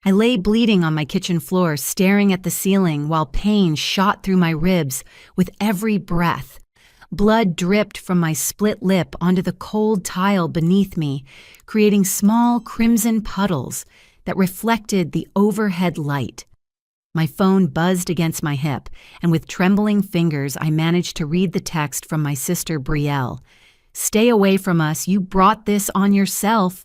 I lay bleeding on my kitchen floor, staring at the ceiling while pain shot through my ribs with every breath. Blood dripped from my split lip onto the cold tile beneath me, creating small crimson puddles that reflected the overhead light. My phone buzzed against my hip, and with trembling fingers I managed to read the text from my sister Brielle. "Stay away from us, you brought this on yourself."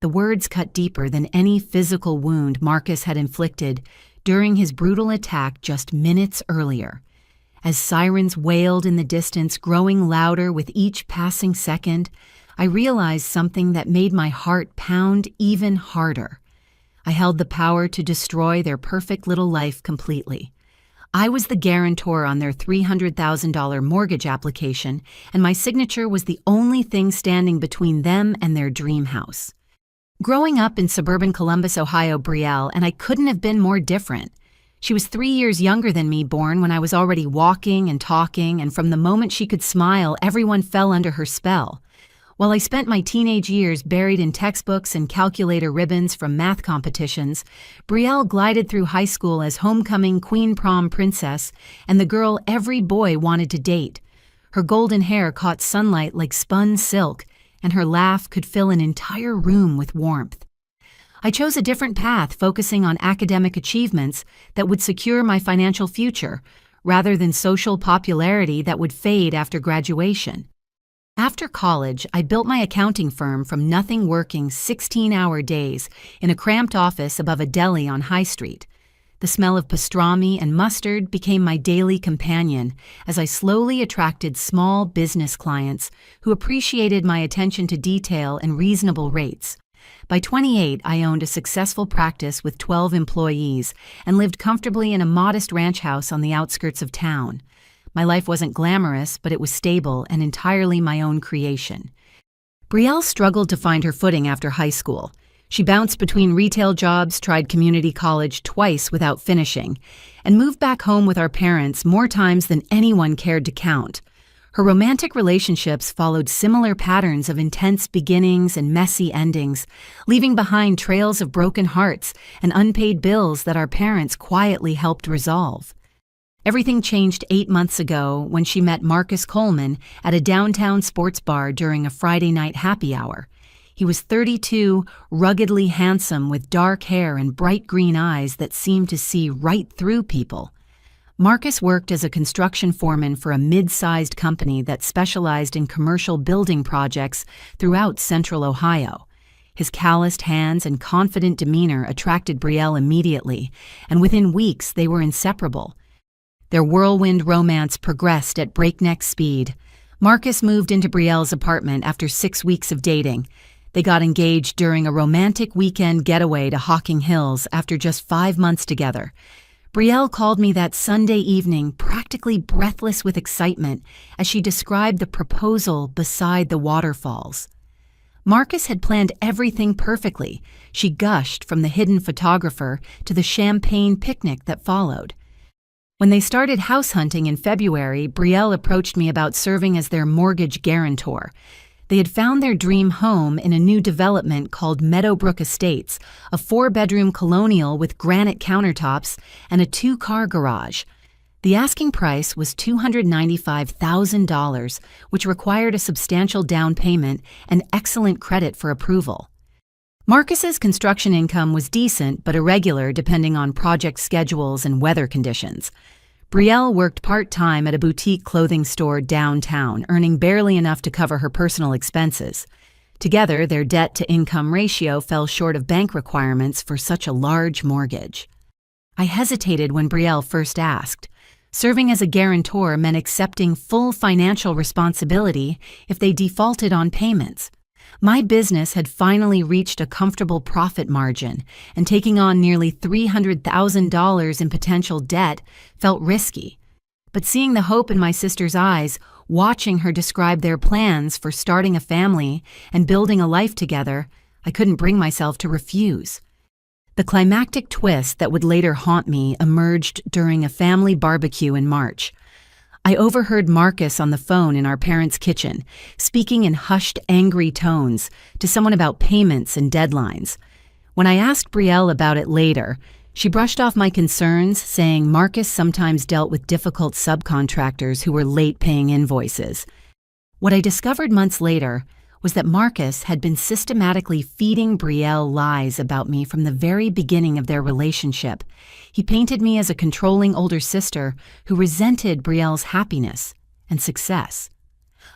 The words cut deeper than any physical wound Marcus had inflicted during his brutal attack just minutes earlier. As sirens wailed in the distance, growing louder with each passing second, I realized something that made my heart pound even harder. I held the power to destroy their perfect little life completely. I was the guarantor on their $300,000 mortgage application, and my signature was the only thing standing between them and their dream house. Growing up in suburban Columbus, Ohio, Brielle, and I couldn't have been more different. She was 3 years younger than me, born when I was already walking and talking, and from the moment she could smile, everyone fell under her spell. While I spent my teenage years buried in textbooks and calculator ribbons from math competitions, Brielle glided through high school as homecoming queen prom princess and the girl every boy wanted to date. Her golden hair caught sunlight like spun silk, and her laugh could fill an entire room with warmth. I chose a different path, focusing on academic achievements that would secure my financial future, rather than social popularity that would fade after graduation. After college, I built my accounting firm from nothing, working 16-hour days in a cramped office above a deli on High Street. The smell of pastrami and mustard became my daily companion as I slowly attracted small business clients who appreciated my attention to detail and reasonable rates. By 28, I owned a successful practice with 12 employees and lived comfortably in a modest ranch house on the outskirts of town. My life wasn't glamorous, but it was stable and entirely my own creation. Brielle struggled to find her footing after high school. She bounced between retail jobs, tried community college twice without finishing, and moved back home with our parents more times than anyone cared to count. Her romantic relationships followed similar patterns of intense beginnings and messy endings, leaving behind trails of broken hearts and unpaid bills that our parents quietly helped resolve. Everything changed 8 months ago when she met Marcus Coleman at a downtown sports bar during a Friday night happy hour. He was 32, ruggedly handsome with dark hair and bright green eyes that seemed to see right through people. Marcus worked as a construction foreman for a mid-sized company that specialized in commercial building projects throughout central Ohio. His calloused hands and confident demeanor attracted Brielle immediately, and within weeks they were inseparable. Their whirlwind romance progressed at breakneck speed. Marcus moved into Brielle's apartment after 6 weeks of dating. They got engaged during a romantic weekend getaway to Hocking Hills after just 5 months together. Brielle called me that Sunday evening, practically breathless with excitement, as she described the proposal beside the waterfalls. Marcus had planned everything perfectly. She gushed from the hidden photographer to the champagne picnic that followed. When they started house hunting in February, Brielle approached me about serving as their mortgage guarantor. They had found their dream home in a new development called Meadowbrook Estates, a 4-bedroom colonial with granite countertops and a 2-car garage. The asking price was $295,000, which required a substantial down payment and excellent credit for approval. Marcus's construction income was decent but irregular depending on project schedules and weather conditions. Brielle worked part-time at a boutique clothing store downtown, earning barely enough to cover her personal expenses. Together, their debt-to-income ratio fell short of bank requirements for such a large mortgage. I hesitated when Brielle first asked. Serving as a guarantor meant accepting full financial responsibility if they defaulted on payments. My business had finally reached a comfortable profit margin, and taking on nearly $300,000 in potential debt felt risky. But seeing the hope in my sister's eyes, watching her describe their plans for starting a family and building a life together, I couldn't bring myself to refuse. The climactic twist that would later haunt me emerged during a family barbecue in March. I overheard Marcus on the phone in our parents' kitchen, speaking in hushed, angry tones to someone about payments and deadlines. When I asked Brielle about it later, she brushed off my concerns, saying Marcus sometimes dealt with difficult subcontractors who were late paying invoices. What I discovered months later was that Marcus had been systematically feeding Brielle lies about me from the very beginning of their relationship. He painted me as a controlling older sister who resented Brielle's happiness and success.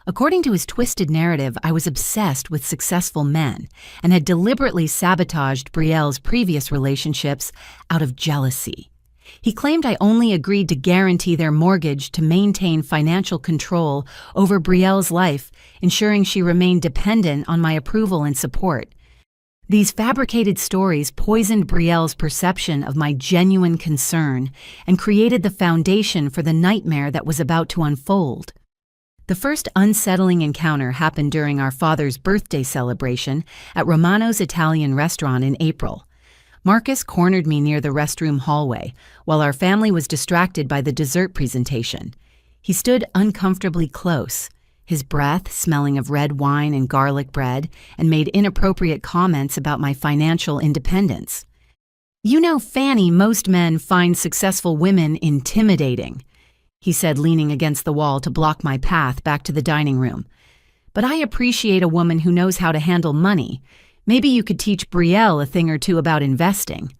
According to his twisted narrative, I was obsessed with successful men and had deliberately sabotaged Brielle's previous relationships out of jealousy. He claimed I only agreed to guarantee their mortgage to maintain financial control over Brielle's life, ensuring she remained dependent on my approval and support. These fabricated stories poisoned Brielle's perception of my genuine concern and created the foundation for the nightmare that was about to unfold. The first unsettling encounter happened during our father's birthday celebration at Romano's Italian restaurant in April. Marcus cornered me near the restroom hallway while our family was distracted by the dessert presentation. He stood uncomfortably close, his breath smelling of red wine and garlic bread, and made inappropriate comments about my financial independence. "You know, Fanny, most men find successful women intimidating," he said, leaning against the wall to block my path back to the dining room. "But I appreciate a woman who knows how to handle money. Maybe you could teach Brielle a thing or two about investing."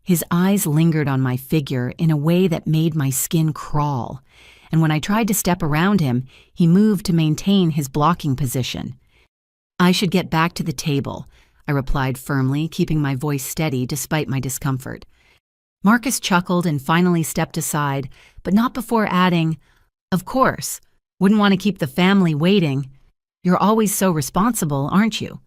His eyes lingered on my figure in a way that made my skin crawl, and when I tried to step around him, he moved to maintain his blocking position. "I should get back to the table," I replied firmly, keeping my voice steady despite my discomfort. Marcus chuckled and finally stepped aside, but not before adding, "Of course, wouldn't want to keep the family waiting. You're always so responsible, aren't you?"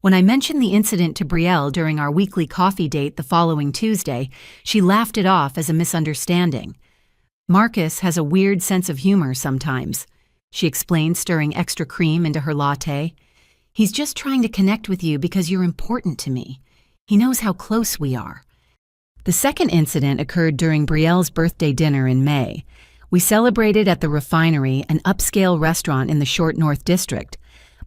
When I mentioned the incident to Brielle during our weekly coffee date the following Tuesday, she laughed it off as a misunderstanding. "Marcus has a weird sense of humor sometimes," she explained, stirring extra cream into her latte. "He's just trying to connect with you because you're important to me. He knows how close we are." The second incident occurred during Brielle's birthday dinner in May. We celebrated at the Refinery, an upscale restaurant in the Short North District.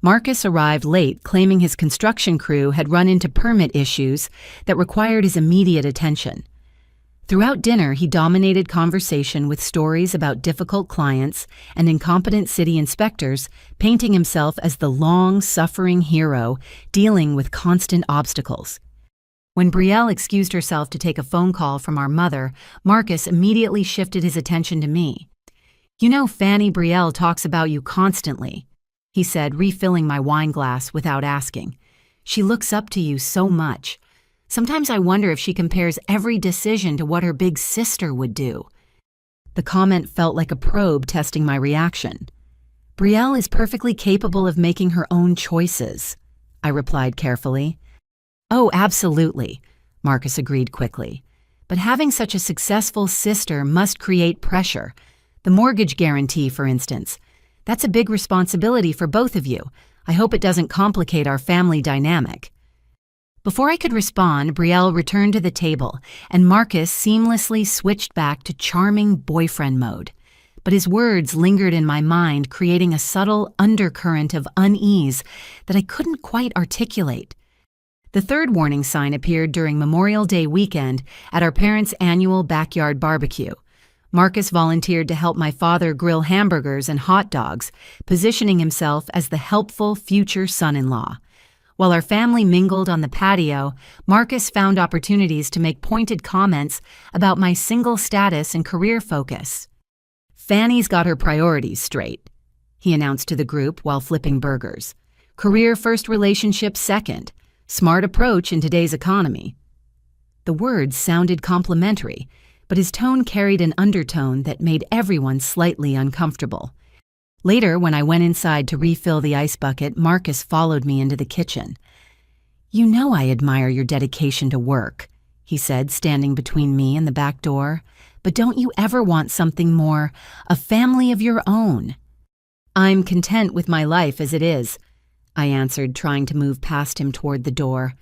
Marcus arrived late, claiming his construction crew had run into permit issues that required his immediate attention. Throughout dinner, he dominated conversation with stories about difficult clients and incompetent city inspectors, painting himself as the long-suffering hero dealing with constant obstacles. When Brielle excused herself to take a phone call from our mother, Marcus immediately shifted his attention to me. "You know, Fanny, Brielle talks about you constantly," he said, refilling my wine glass without asking. "She looks up to you so much. Sometimes I wonder if she compares every decision to what her big sister would do." The comment felt like a probe testing my reaction. "Brielle is perfectly capable of making her own choices," I replied carefully. "Oh, absolutely," Marcus agreed quickly. "But having such a successful sister must create pressure. The mortgage guarantee, for instance. That's a big responsibility for both of you. I hope it doesn't complicate our family dynamic." Before I could respond, Brielle returned to the table, and Marcus seamlessly switched back to charming boyfriend mode. But his words lingered in my mind, creating a subtle undercurrent of unease that I couldn't quite articulate. The third warning sign appeared during Memorial Day weekend at our parents' annual backyard barbecue. Marcus volunteered to help my father grill hamburgers and hot dogs, positioning himself as the helpful future son-in-law. While our family mingled on the patio, Marcus found opportunities to make pointed comments about my single status and career focus. "Fanny's got her priorities straight," he announced to the group while flipping burgers. "Career first, relationship second. Smart approach in today's economy." The words sounded complimentary, but his tone carried an undertone that made everyone slightly uncomfortable. Later, when I went inside to refill the ice bucket, Marcus followed me into the kitchen. "You know I admire your dedication to work," he said, standing between me and the back door. "But don't you ever want something more, a family of your own?" "I'm content with my life as it is," I answered, trying to move past him toward the door.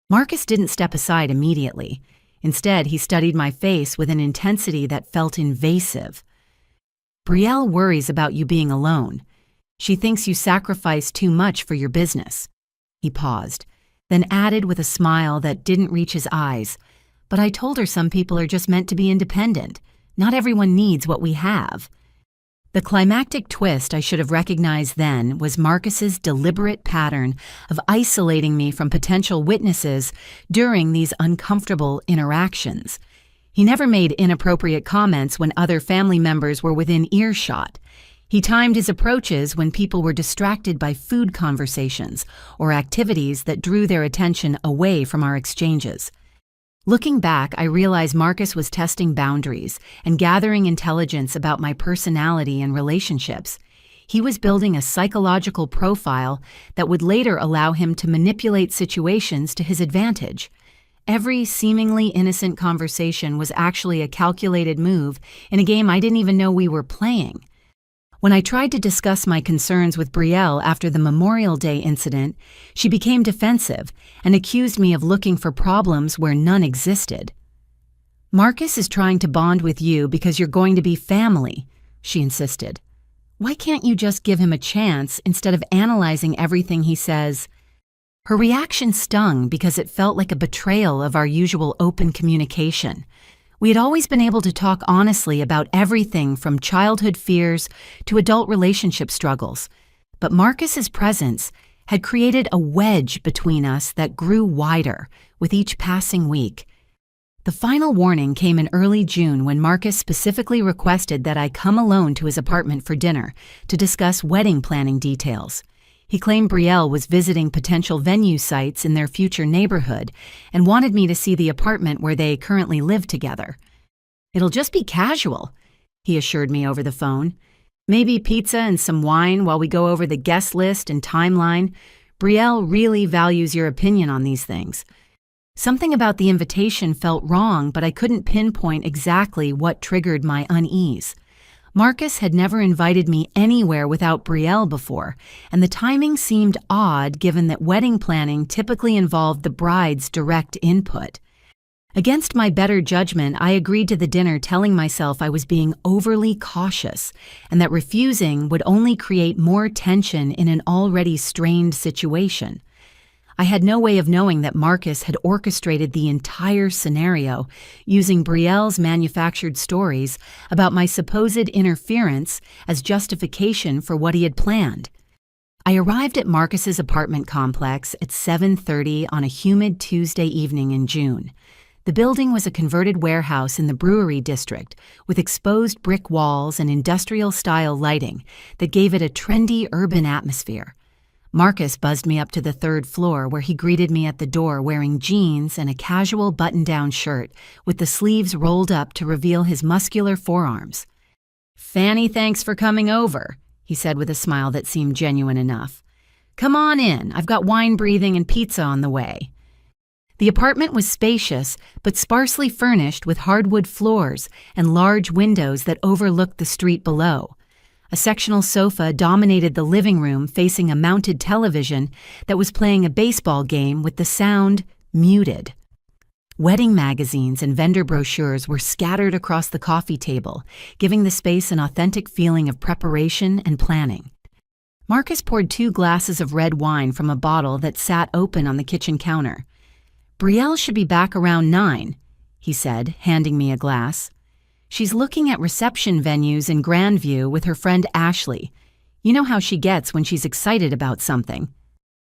Marcus didn't step aside immediately. Instead, he studied my face with an intensity that felt invasive. "Brielle worries about you being alone. She thinks you sacrifice too much for your business." He paused, then added with a smile that didn't reach his eyes, "But I told her some people are just meant to be independent. Not everyone needs what we have." The climactic twist I should have recognized then was Marcus's deliberate pattern of isolating me from potential witnesses during these uncomfortable interactions. He never made inappropriate comments when other family members were within earshot. He timed his approaches when people were distracted by food conversations or activities that drew their attention away from our exchanges. Looking back, I realized Marcus was testing boundaries and gathering intelligence about my personality and relationships. He was building a psychological profile that would later allow him to manipulate situations to his advantage. Every seemingly innocent conversation was actually a calculated move in a game I didn't even know we were playing. When I tried to discuss my concerns with Brielle after the Memorial Day incident, she became defensive and accused me of looking for problems where none existed. "Marcus is trying to bond with you because you're going to be family," she insisted. "Why can't you just give him a chance instead of analyzing everything he says?" Her reaction stung because it felt like a betrayal of our usual open communication. We had always been able to talk honestly about everything from childhood fears to adult relationship struggles, but Marcus's presence had created a wedge between us that grew wider with each passing week. The final warning came in early June when Marcus specifically requested that I come alone to his apartment for dinner to discuss wedding planning details. He claimed Brielle was visiting potential venue sites in their future neighborhood and wanted me to see the apartment where they currently live together. "It'll just be casual," he assured me over the phone. "Maybe pizza and some wine while we go over the guest list and timeline. Brielle really values your opinion on these things." Something about the invitation felt wrong, but I couldn't pinpoint exactly what triggered my unease. Marcus had never invited me anywhere without Brielle before, and the timing seemed odd given that wedding planning typically involved the bride's direct input. Against my better judgment, I agreed to the dinner telling myself I was being overly cautious and that refusing would only create more tension in an already strained situation. I had no way of knowing that Marcus had orchestrated the entire scenario using Brielle's manufactured stories about my supposed interference as justification for what he had planned. I arrived at Marcus's apartment complex at 7:30 on a humid Tuesday evening in June. The building was a converted warehouse in the brewery district with exposed brick walls and industrial-style lighting that gave it a trendy urban atmosphere. Marcus buzzed me up to the third floor where he greeted me at the door wearing jeans and a casual button-down shirt with the sleeves rolled up to reveal his muscular forearms. "Fanny, thanks for coming over," he said with a smile that seemed genuine enough. "Come on in, I've got wine breathing and pizza on the way." The apartment was spacious but sparsely furnished with hardwood floors and large windows that overlooked the street below. A sectional sofa dominated the living room facing a mounted television that was playing a baseball game with the sound muted. Wedding magazines and vendor brochures were scattered across the coffee table, giving the space an authentic feeling of preparation and planning. Marcus poured 2 glasses of red wine from a bottle that sat open on the kitchen counter. "Brielle should be back around 9, he said, handing me a glass. "She's looking at reception venues in Grandview with her friend Ashley. You know how she gets when she's excited about something."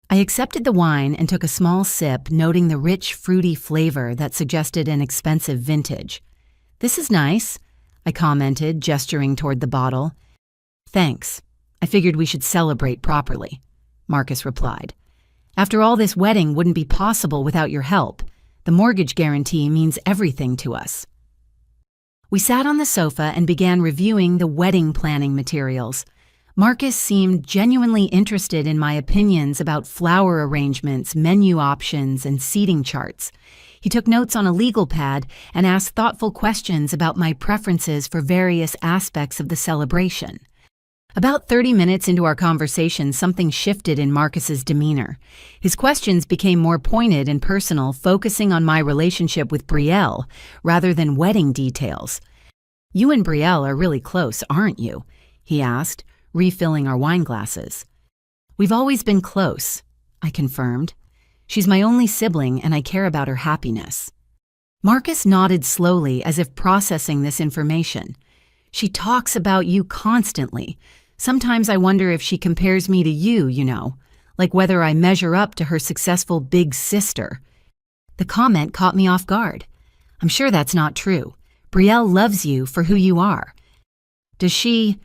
I accepted the wine and took a small sip, noting the rich, fruity flavor that suggested an expensive vintage. "This is nice," I commented, gesturing toward the bottle. "Thanks. I figured we should celebrate properly," Marcus replied. "After all, this wedding wouldn't be possible without your help. The mortgage guarantee means everything to us." We sat on the sofa and began reviewing the wedding planning materials. Marcus seemed genuinely interested in my opinions about flower arrangements, menu options, and seating charts. He took notes on a legal pad and asked thoughtful questions about my preferences for various aspects of the celebration. About 30 minutes into our conversation, something shifted in Marcus's demeanor. His questions became more pointed and personal, focusing on my relationship with Brielle rather than wedding details. "You and Brielle are really close, aren't you?" he asked, refilling our wine glasses. "We've always been close," I confirmed. She's my only sibling and I care about her happiness." Marcus nodded slowly as if processing this information. "She talks about you constantly. Sometimes I wonder if she compares me to you, like whether I measure up to her successful big sister." The comment caught me off guard. "I'm sure that's not true. Brielle loves you for who you are." "Does she—"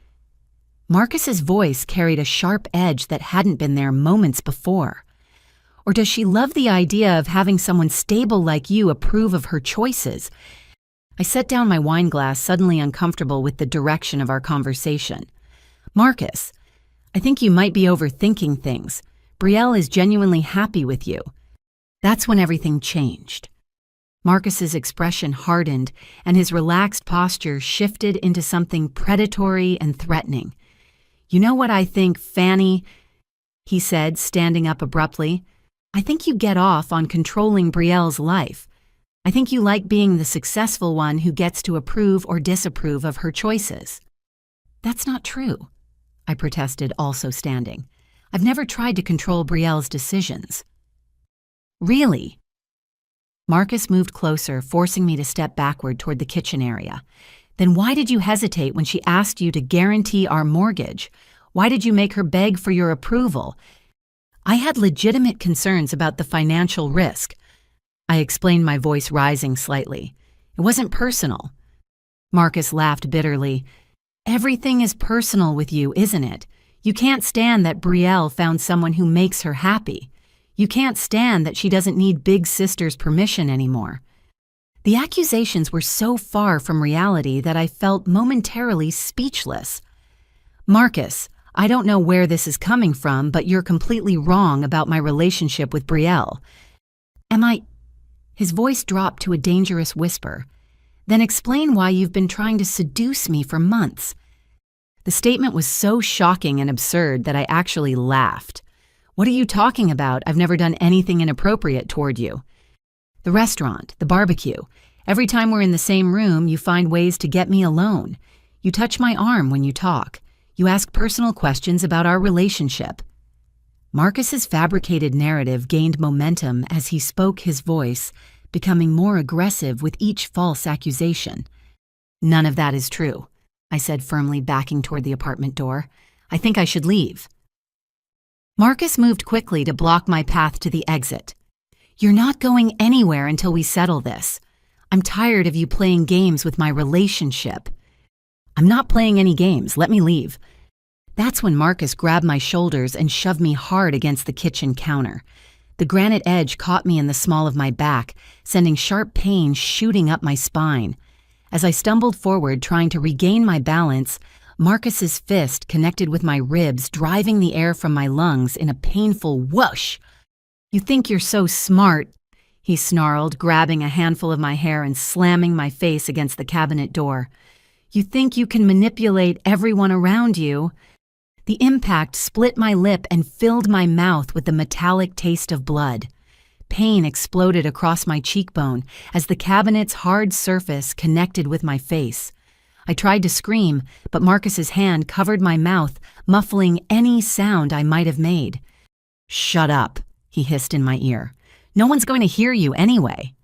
Marcus's voice carried a sharp edge that hadn't been there moments before. "Or does she love the idea of having someone stable like you approve of her choices?" I set down my wine glass, suddenly uncomfortable with the direction of our conversation. "Marcus, I think you might be overthinking things. Brielle is genuinely happy with you." That's when everything changed. Marcus's expression hardened and his relaxed posture shifted into something predatory and threatening. "You know what I think, Fanny?" he said, standing up abruptly. "I think you get off on controlling Brielle's life. I think you like being the successful one who gets to approve or disapprove of her choices." "That's not true," I protested, also standing. "I've never tried to control Brielle's decisions." "Really?" Marcus moved closer, forcing me to step backward toward the kitchen area. "Then why did you hesitate when she asked you to guarantee our mortgage? Why did you make her beg for your approval?" "I had legitimate concerns about the financial risk." I explained, my voice rising slightly. "It wasn't personal." Marcus laughed bitterly. "Everything is personal with you, isn't it? You can't stand that Brielle found someone who makes her happy. You can't stand that she doesn't need Big Sister's permission anymore." The accusations were so far from reality that I felt momentarily speechless. "Marcus, I don't know where this is coming from, but you're completely wrong about my relationship with Brielle." "Am I—" His voice dropped to a dangerous whisper. "Then explain why you've been trying to seduce me for months." The statement was so shocking and absurd that I actually laughed. "What are you talking about? I've never done anything inappropriate toward you." "The restaurant, the barbecue. Every time we're in the same room, you find ways to get me alone. You touch my arm when you talk. You ask personal questions about our relationship." Marcus's fabricated narrative gained momentum as he spoke, his voice becoming more aggressive with each false accusation. "None of that is true," I said firmly, backing toward the apartment door. "I think I should leave." Marcus moved quickly to block my path to the exit. "You're not going anywhere until we settle this. I'm tired of you playing games with my relationship." "I'm not playing any games. Let me leave." That's when Marcus grabbed my shoulders and shoved me hard against the kitchen counter. The granite edge caught me in the small of my back, sending sharp pain shooting up my spine. As I stumbled forward, trying to regain my balance, Marcus's fist connected with my ribs, driving the air from my lungs in a painful whoosh. "You think you're so smart," he snarled, grabbing a handful of my hair and slamming my face against the cabinet door. "You think you can manipulate everyone around you." The impact split my lip and filled my mouth with the metallic taste of blood. Pain exploded across my cheekbone as the cabinet's hard surface connected with my face. I tried to scream, but Marcus's hand covered my mouth, muffling any sound I might have made. "Shut up," he hissed in my ear. "No one's going to hear you anyway."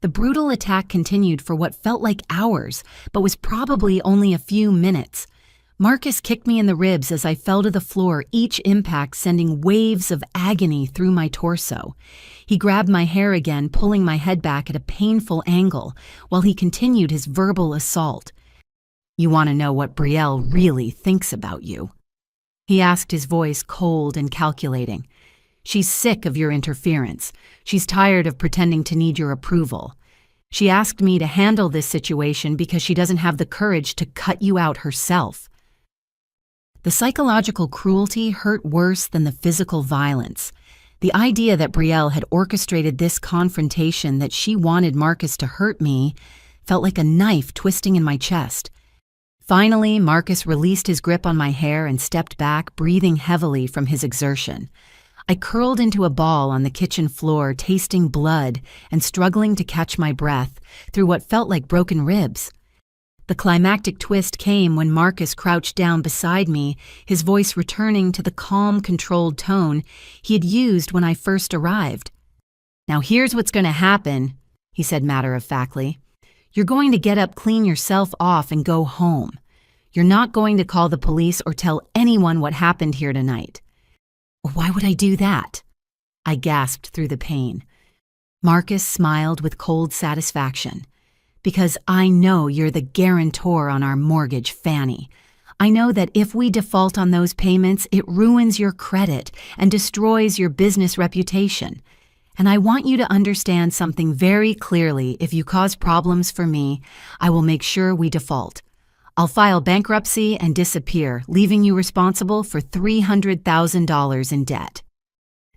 The brutal attack continued for what felt like hours, but was probably only a few minutes. Marcus kicked me in the ribs as I fell to the floor, each impact sending waves of agony through my torso. He grabbed my hair again, pulling my head back at a painful angle, while he continued his verbal assault. "You want to know what Brielle really thinks about you?" he asked, his voice cold and calculating. "She's sick of your interference. She's tired of pretending to need your approval. She asked me to handle this situation because she doesn't have the courage to cut you out herself." The psychological cruelty hurt worse than the physical violence. The idea that Brielle had orchestrated this confrontation, that she wanted Marcus to hurt me, felt like a knife twisting in my chest. Finally, Marcus released his grip on my hair and stepped back, breathing heavily from his exertion. I curled into a ball on the kitchen floor, tasting blood and struggling to catch my breath through what felt like broken ribs. The climactic twist came when Marcus crouched down beside me, his voice returning to the calm, controlled tone he had used when I first arrived. "Now here's what's going to happen," he said matter-of-factly. "You're going to get up, clean yourself off, and go home. You're not going to call the police or tell anyone what happened here tonight." "Why would I do that?" I gasped through the pain. Marcus smiled with cold satisfaction. "Because I know you're the guarantor on our mortgage, Fanny. I know that if we default on those payments, it ruins your credit and destroys your business reputation. And I want you to understand something very clearly. If you cause problems for me, I will make sure we default. I'll file bankruptcy and disappear, leaving you responsible for $300,000 in debt."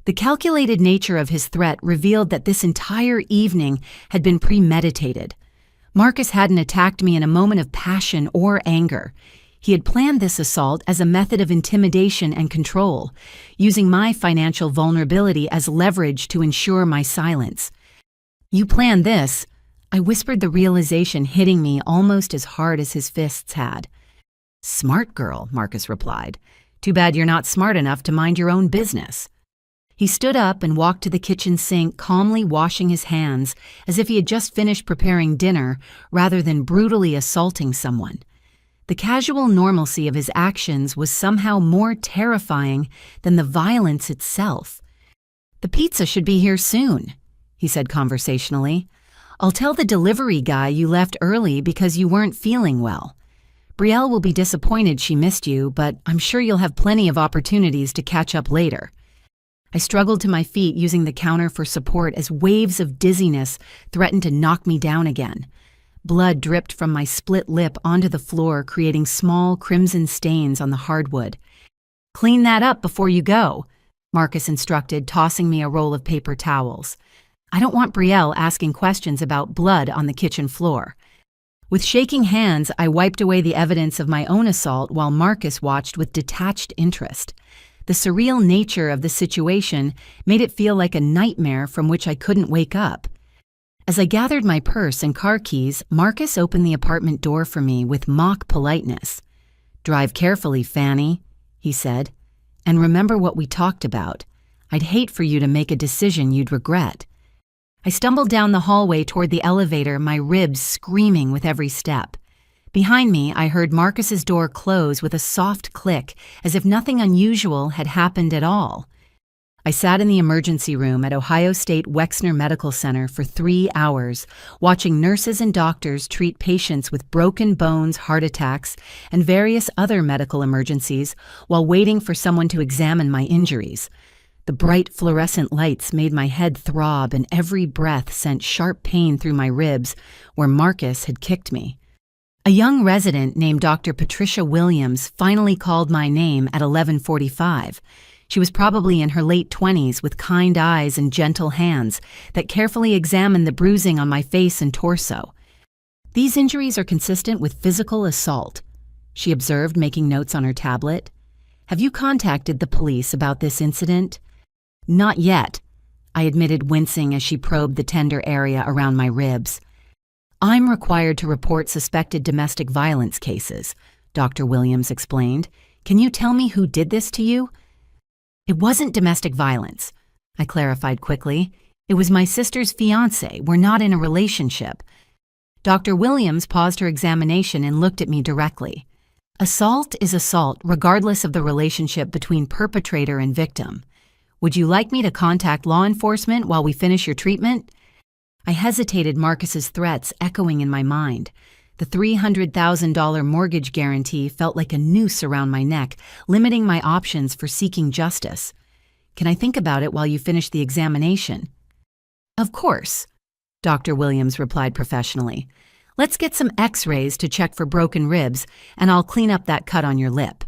The calculated nature of his threat revealed that this entire evening had been premeditated. Marcus hadn't attacked me in a moment of passion or anger. He had planned this assault as a method of intimidation and control, using my financial vulnerability as leverage to ensure my silence. "You planned this," I whispered, the realization hitting me almost as hard as his fists had. "Smart girl," Marcus replied. "Too bad you're not smart enough to mind your own business." He stood up and walked to the kitchen sink, calmly washing his hands as if he had just finished preparing dinner rather than brutally assaulting someone. The casual normalcy of his actions was somehow more terrifying than the violence itself. "The pizza should be here soon," he said conversationally. "I'll tell the delivery guy you left early because you weren't feeling well. Brielle will be disappointed she missed you, but I'm sure you'll have plenty of opportunities to catch up later." I struggled to my feet, using the counter for support as waves of dizziness threatened to knock me down again. Blood dripped from my split lip onto the floor, creating small crimson stains on the hardwood. "Clean that up before you go," Marcus instructed, tossing me a roll of paper towels. "I don't want Brielle asking questions about blood on the kitchen floor." With shaking hands, I wiped away the evidence of my own assault while Marcus watched with detached interest. The surreal nature of the situation made it feel like a nightmare from which I couldn't wake up. As I gathered my purse and car keys, Marcus opened the apartment door for me with mock politeness. "Drive carefully, Fanny," he said, "and remember what we talked about. I'd hate for you to make a decision you'd regret." I stumbled down the hallway toward the elevator, my ribs screaming with every step. Behind me, I heard Marcus's door close with a soft click, as if nothing unusual had happened at all. I sat in the emergency room at Ohio State Wexner Medical Center for 3 hours, watching nurses and doctors treat patients with broken bones, heart attacks, and various other medical emergencies while waiting for someone to examine my injuries. The bright fluorescent lights made my head throb, and every breath sent sharp pain through my ribs where Marcus had kicked me. A young resident named Dr. Patricia Williams finally called my name at 11:45. She was probably in her late 20s, with kind eyes and gentle hands that carefully examined the bruising on my face and torso. "These injuries are consistent with physical assault," she observed, making notes on her tablet. "Have you contacted the police about this incident?" "Not yet," I admitted, wincing as she probed the tender area around my ribs. "I'm required to report suspected domestic violence cases," Dr. Williams explained. "Can you tell me who did this to you?" "It wasn't domestic violence," I clarified quickly. "It was my sister's fiancé. We're not in a relationship." Dr. Williams paused her examination and looked at me directly. "Assault is assault, regardless of the relationship between perpetrator and victim. Would you like me to contact law enforcement while we finish your treatment?" I hesitated, Marcus's threats echoing in my mind. The $300,000 mortgage guarantee felt like a noose around my neck, limiting my options for seeking justice. "Can I think about it while you finish the examination?" "Of course," Dr. Williams replied professionally. "Let's get some x-rays to check for broken ribs, and I'll clean up that cut on your lip."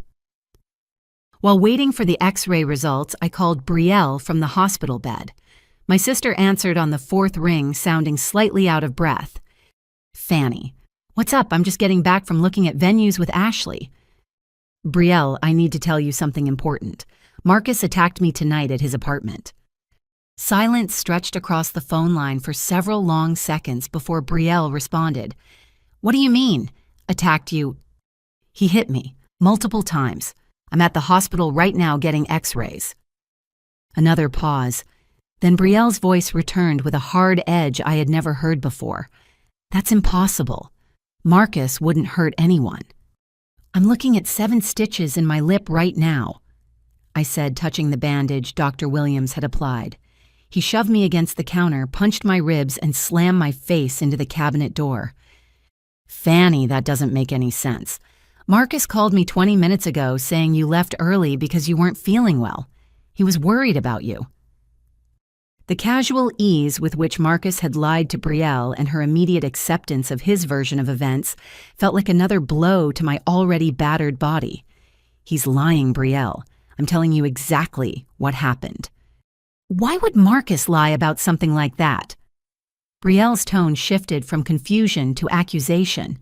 While waiting for the x-ray results, I called Brielle from the hospital bed. My sister answered on the 4th ring, sounding slightly out of breath. "Fanny, what's up? I'm just getting back from looking at venues with Ashley." "Brielle, I need to tell you something important. Marcus attacked me tonight at his apartment." Silence stretched across the phone line for several long seconds before Brielle responded. "What do you mean, attacked you?" "He hit me, multiple times. I'm at the hospital right now getting x-rays." Another pause. Then Brielle's voice returned with a hard edge I had never heard before. That's impossible. Marcus wouldn't hurt anyone. I'm looking at 7 stitches in my lip right now, I said, touching the bandage Dr. Williams had applied. He shoved me against the counter, punched my ribs, and slammed my face into the cabinet door. Fanny, that doesn't make any sense. Marcus called me 20 minutes ago saying you left early because you weren't feeling well. He was worried about you. The casual ease with which Marcus had lied to Brielle and her immediate acceptance of his version of events felt like another blow to my already battered body. He's lying, Brielle. I'm telling you exactly what happened. Why would Marcus lie about something like that? Brielle's tone shifted from confusion to accusation.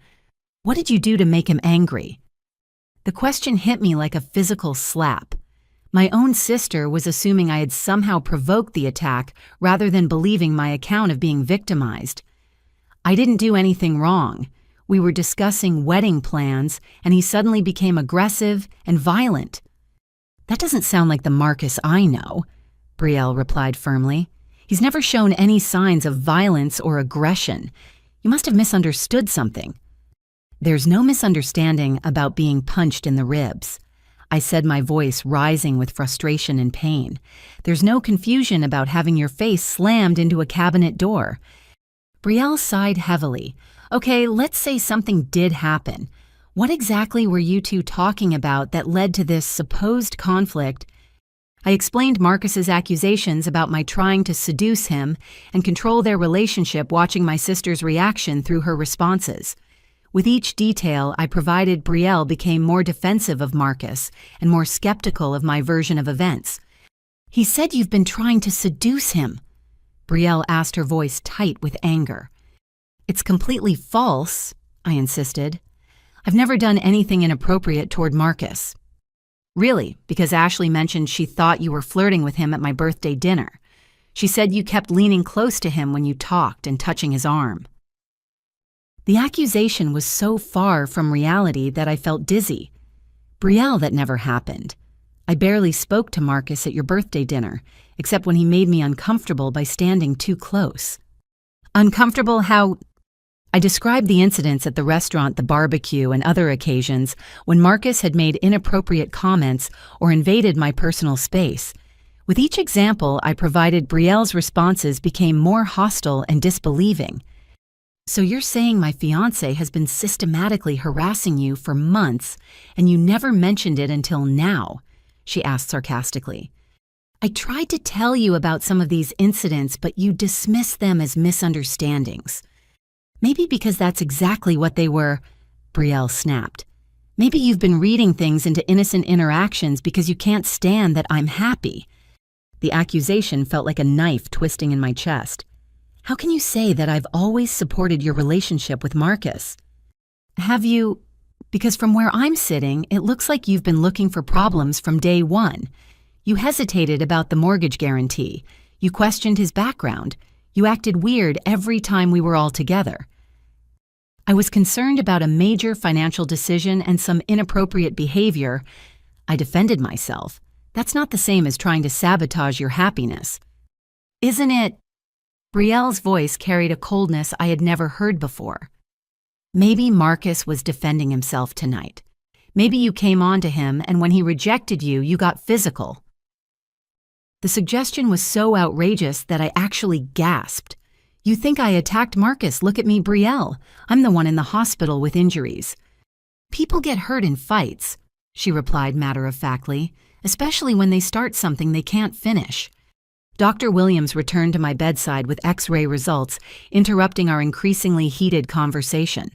What did you do to make him angry? The question hit me like a physical slap. My own sister was assuming I had somehow provoked the attack rather than believing my account of being victimized. I didn't do anything wrong. We were discussing wedding plans, and he suddenly became aggressive and violent. That doesn't sound like the Marcus I know, Brielle replied firmly. He's never shown any signs of violence or aggression. You must have misunderstood something. There's no misunderstanding about being punched in the ribs, I said, my voice rising with frustration and pain. There's no confusion about having your face slammed into a cabinet door. Brielle sighed heavily. Okay, let's say something did happen. What exactly were you two talking about that led to this supposed conflict? I explained Marcus's accusations about my trying to seduce him and control their relationship, watching my sister's reaction through her responses. With each detail I provided, Brielle became more defensive of Marcus and more skeptical of my version of events. He said you've been trying to seduce him, Brielle asked, her voice tight with anger. It's completely false, I insisted. I've never done anything inappropriate toward Marcus. Really, because Ashley mentioned she thought you were flirting with him at my birthday dinner. She said you kept leaning close to him when you talked and touching his arm. The accusation was so far from reality that I felt dizzy. Brielle, that never happened. I barely spoke to Marcus at your birthday dinner, except when he made me uncomfortable by standing too close. Uncomfortable how? I described the incidents at the restaurant, the barbecue, and other occasions when Marcus had made inappropriate comments or invaded my personal space. With each example I provided, Brielle's responses became more hostile and disbelieving. So you're saying my fiancé has been systematically harassing you for months and you never mentioned it until now? She asked sarcastically. I tried to tell you about some of these incidents, but you dismissed them as misunderstandings. Maybe because that's exactly what they were, Brielle snapped. Maybe you've been reading things into innocent interactions because you can't stand that I'm happy. The accusation felt like a knife twisting in my chest. How can you say that I've always supported your relationship with Marcus? Have you? Because from where I'm sitting, it looks like you've been looking for problems from day one. You hesitated about the mortgage guarantee. You questioned his background. You acted weird every time we were all together. I was concerned about a major financial decision and some inappropriate behavior. I defended myself. That's not the same as trying to sabotage your happiness. Isn't it? Brielle's voice carried a coldness I had never heard before. Maybe Marcus was defending himself tonight. Maybe you came on to him, and when he rejected you, you got physical. The suggestion was so outrageous that I actually gasped. You think I attacked Marcus? Look at me, Brielle. I'm the one in the hospital with injuries. People get hurt in fights, she replied matter-of-factly, especially when they start something they can't finish. Dr. Williams returned to my bedside with X-ray results, interrupting our increasingly heated conversation.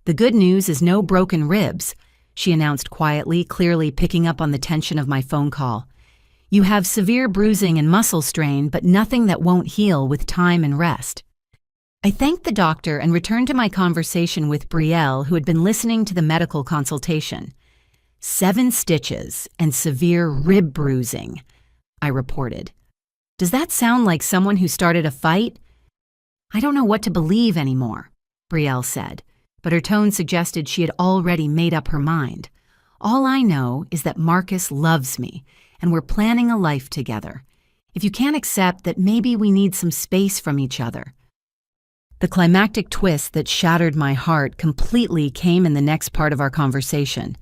The good news is no broken ribs, she announced quietly, clearly picking up on the tension of my phone call. You have severe bruising and muscle strain, but nothing that won't heal with time and rest. I thanked the doctor and returned to my conversation with Brielle, who had been listening to the medical consultation. 7 stitches and severe rib bruising, I reported. Does that sound like someone who started a fight? I don't know what to believe anymore, Brielle said, but her tone suggested she had already made up her mind. All I know is that Marcus loves me, and we're planning a life together. if you can't accept that maybe we need some space from each other. The climactic twist that shattered my heart completely came in the next part of our conversation.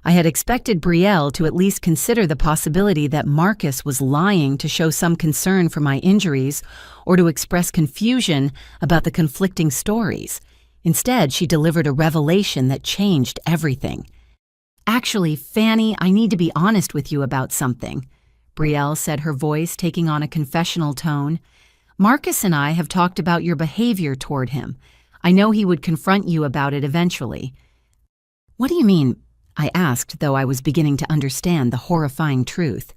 I had expected Brielle to at least consider the possibility that Marcus was lying to show some concern for my injuries or to express confusion about the conflicting stories. Instead, she delivered a revelation that changed everything. "Actually, Fanny, I need to be honest with you about something," Brielle said, her voice taking on a confessional tone. "Marcus and I have talked about your behavior toward him. I know he would confront you about it eventually." "What do you mean?" I asked, though I was beginning to understand the horrifying truth.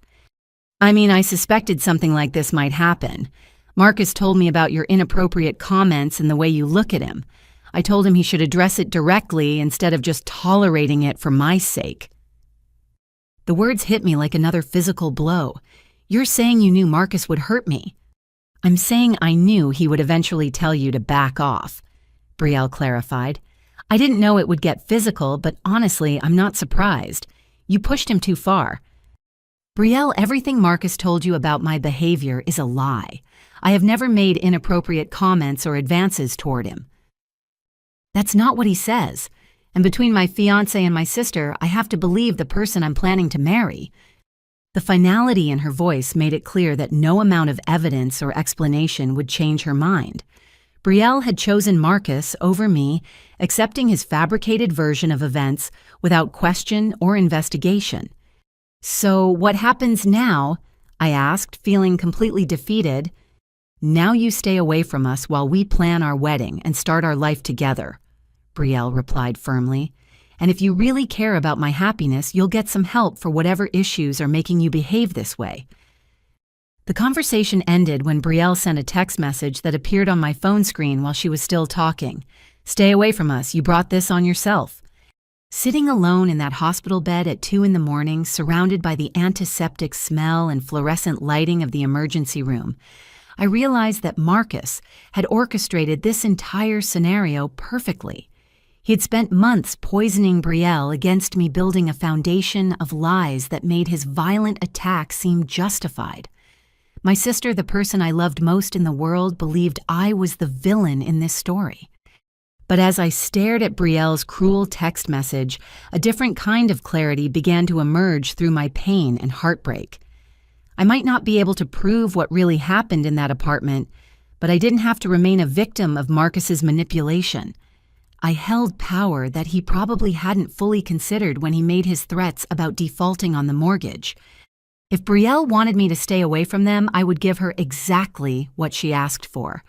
"I mean, I suspected something like this might happen. Marcus told me about your inappropriate comments and the way you look at him. I told him he should address it directly instead of just tolerating it for my sake." The words hit me like another physical blow. "You're saying you knew Marcus would hurt me." "I'm saying I knew he would eventually tell you to back off," Brielle clarified. "I didn't know it would get physical, but honestly, I'm not surprised. You pushed him too far." "Brielle, everything Marcus told you about my behavior is a lie. I have never made inappropriate comments or advances toward him." "That's not what he says. And between my fiancé and my sister, I have to believe the person I'm planning to marry." The finality in her voice made it clear that no amount of evidence or explanation would change her mind. Brielle had chosen Marcus over me, accepting his fabricated version of events without question or investigation. "So what happens now?" I asked, feeling completely defeated. "Now you stay away from us while we plan our wedding and start our life together," Brielle replied firmly. "And if you really care about my happiness, you'll get some help for whatever issues are making you behave this way." The conversation ended when Brielle sent a text message that appeared on my phone screen while she was still talking. "Stay away from us. You brought this on yourself." Sitting alone in that hospital bed at 2 a.m, surrounded by the antiseptic smell and fluorescent lighting of the emergency room, I realized that Marcus had orchestrated this entire scenario perfectly. He had spent months poisoning Brielle against me, building a foundation of lies that made his violent attack seem justified. My sister, the person I loved most in the world, believed I was the villain in this story. But as I stared at Brielle's cruel text message, a different kind of clarity began to emerge through my pain and heartbreak. I might not be able to prove what really happened in that apartment, but I didn't have to remain a victim of Marcus's manipulation. I held power that he probably hadn't fully considered when he made his threats about defaulting on the mortgage. If Brielle wanted me to stay away from them, I would give her exactly what she asked for.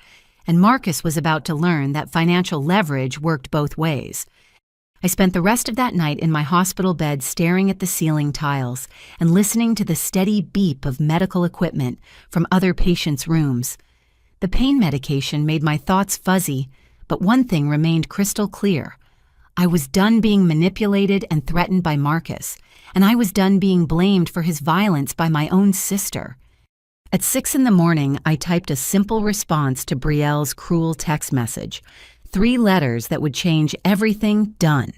And Marcus was about to learn that financial leverage worked both ways. I spent the rest of that night in my hospital bed staring at the ceiling tiles and listening to the steady beep of medical equipment from other patients' rooms. The pain medication made my thoughts fuzzy, but one thing remained crystal clear. I was done being manipulated and threatened by Marcus, and I was done being blamed for his violence by my own sister. At 6 a.m, I typed a simple response to Brielle's cruel text message. 3 letters that would change everything. Done.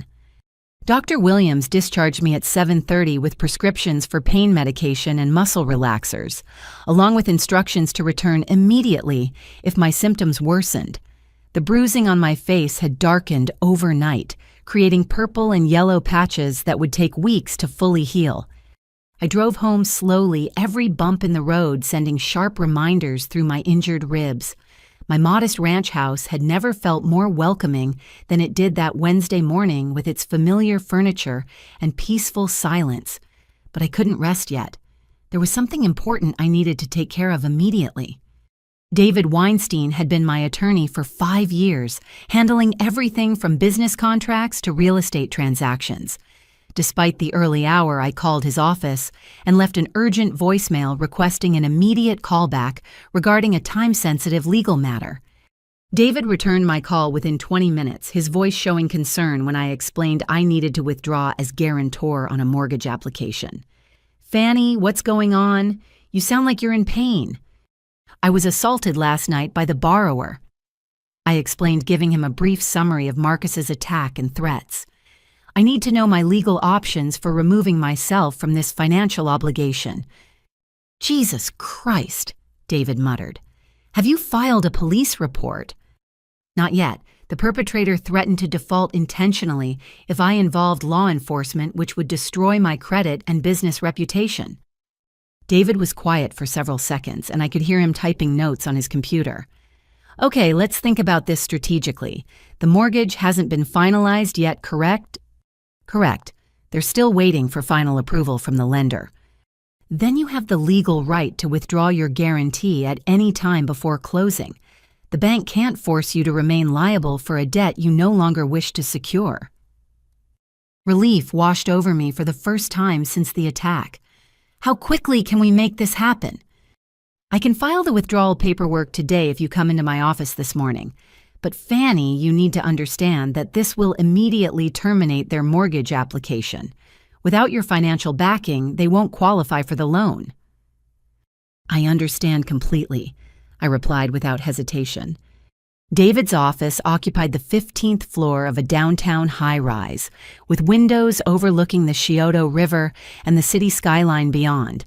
Dr. Williams discharged me at 7:30 with prescriptions for pain medication and muscle relaxers, along with instructions to return immediately if my symptoms worsened. The bruising on my face had darkened overnight, creating purple and yellow patches that would take weeks to fully heal. I drove home slowly, every bump in the road sending sharp reminders through my injured ribs. My modest ranch house had never felt more welcoming than it did that Wednesday morning with its familiar furniture and peaceful silence. But I couldn't rest yet. There was something important I needed to take care of immediately. David Weinstein had been my attorney for 5 years, handling everything from business contracts to real estate transactions. Despite the early hour, I called his office and left an urgent voicemail requesting an immediate callback regarding a time-sensitive legal matter. David returned my call within 20 minutes, his voice showing concern when I explained I needed to withdraw as guarantor on a mortgage application. "Fanny, what's going on? You sound like you're in pain." "I was assaulted last night by the borrower," I explained, giving him a brief summary of Marcus's attack and threats. "I need to know my legal options for removing myself from this financial obligation." Jesus Christ, David muttered. Have you filed a police report? Not yet. The perpetrator threatened to default intentionally if I involved law enforcement, which would destroy my credit and business reputation. David was quiet for several seconds, and I could hear him typing notes on his computer. Okay, let's think about this strategically. The mortgage hasn't been finalized yet, correct? Correct. They're still waiting for final approval from the lender. Then you have the legal right to withdraw your guarantee at any time before closing. The bank can't force you to remain liable for a debt you no longer wish to secure. Relief washed over me for the first time since the attack. How quickly can we make this happen? I can file the withdrawal paperwork today if you come into my office this morning. But Fannie, you need to understand that this will immediately terminate their mortgage application. Without your financial backing, they won't qualify for the loan. I understand completely, I replied without hesitation. David's office occupied the 15th floor of a downtown high-rise, with windows overlooking the Scioto River and the city skyline beyond.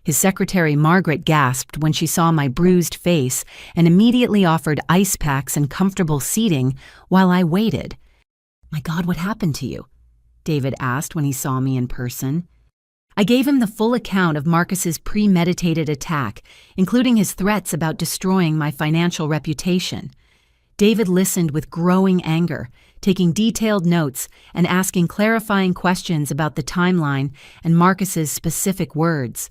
His secretary Margaret gasped when she saw my bruised face and immediately offered ice packs and comfortable seating while I waited. "My God, what happened to you?" David asked when he saw me in person. I gave him the full account of Marcus's premeditated attack, including his threats about destroying my financial reputation. David listened with growing anger, taking detailed notes and asking clarifying questions about the timeline and Marcus's specific words.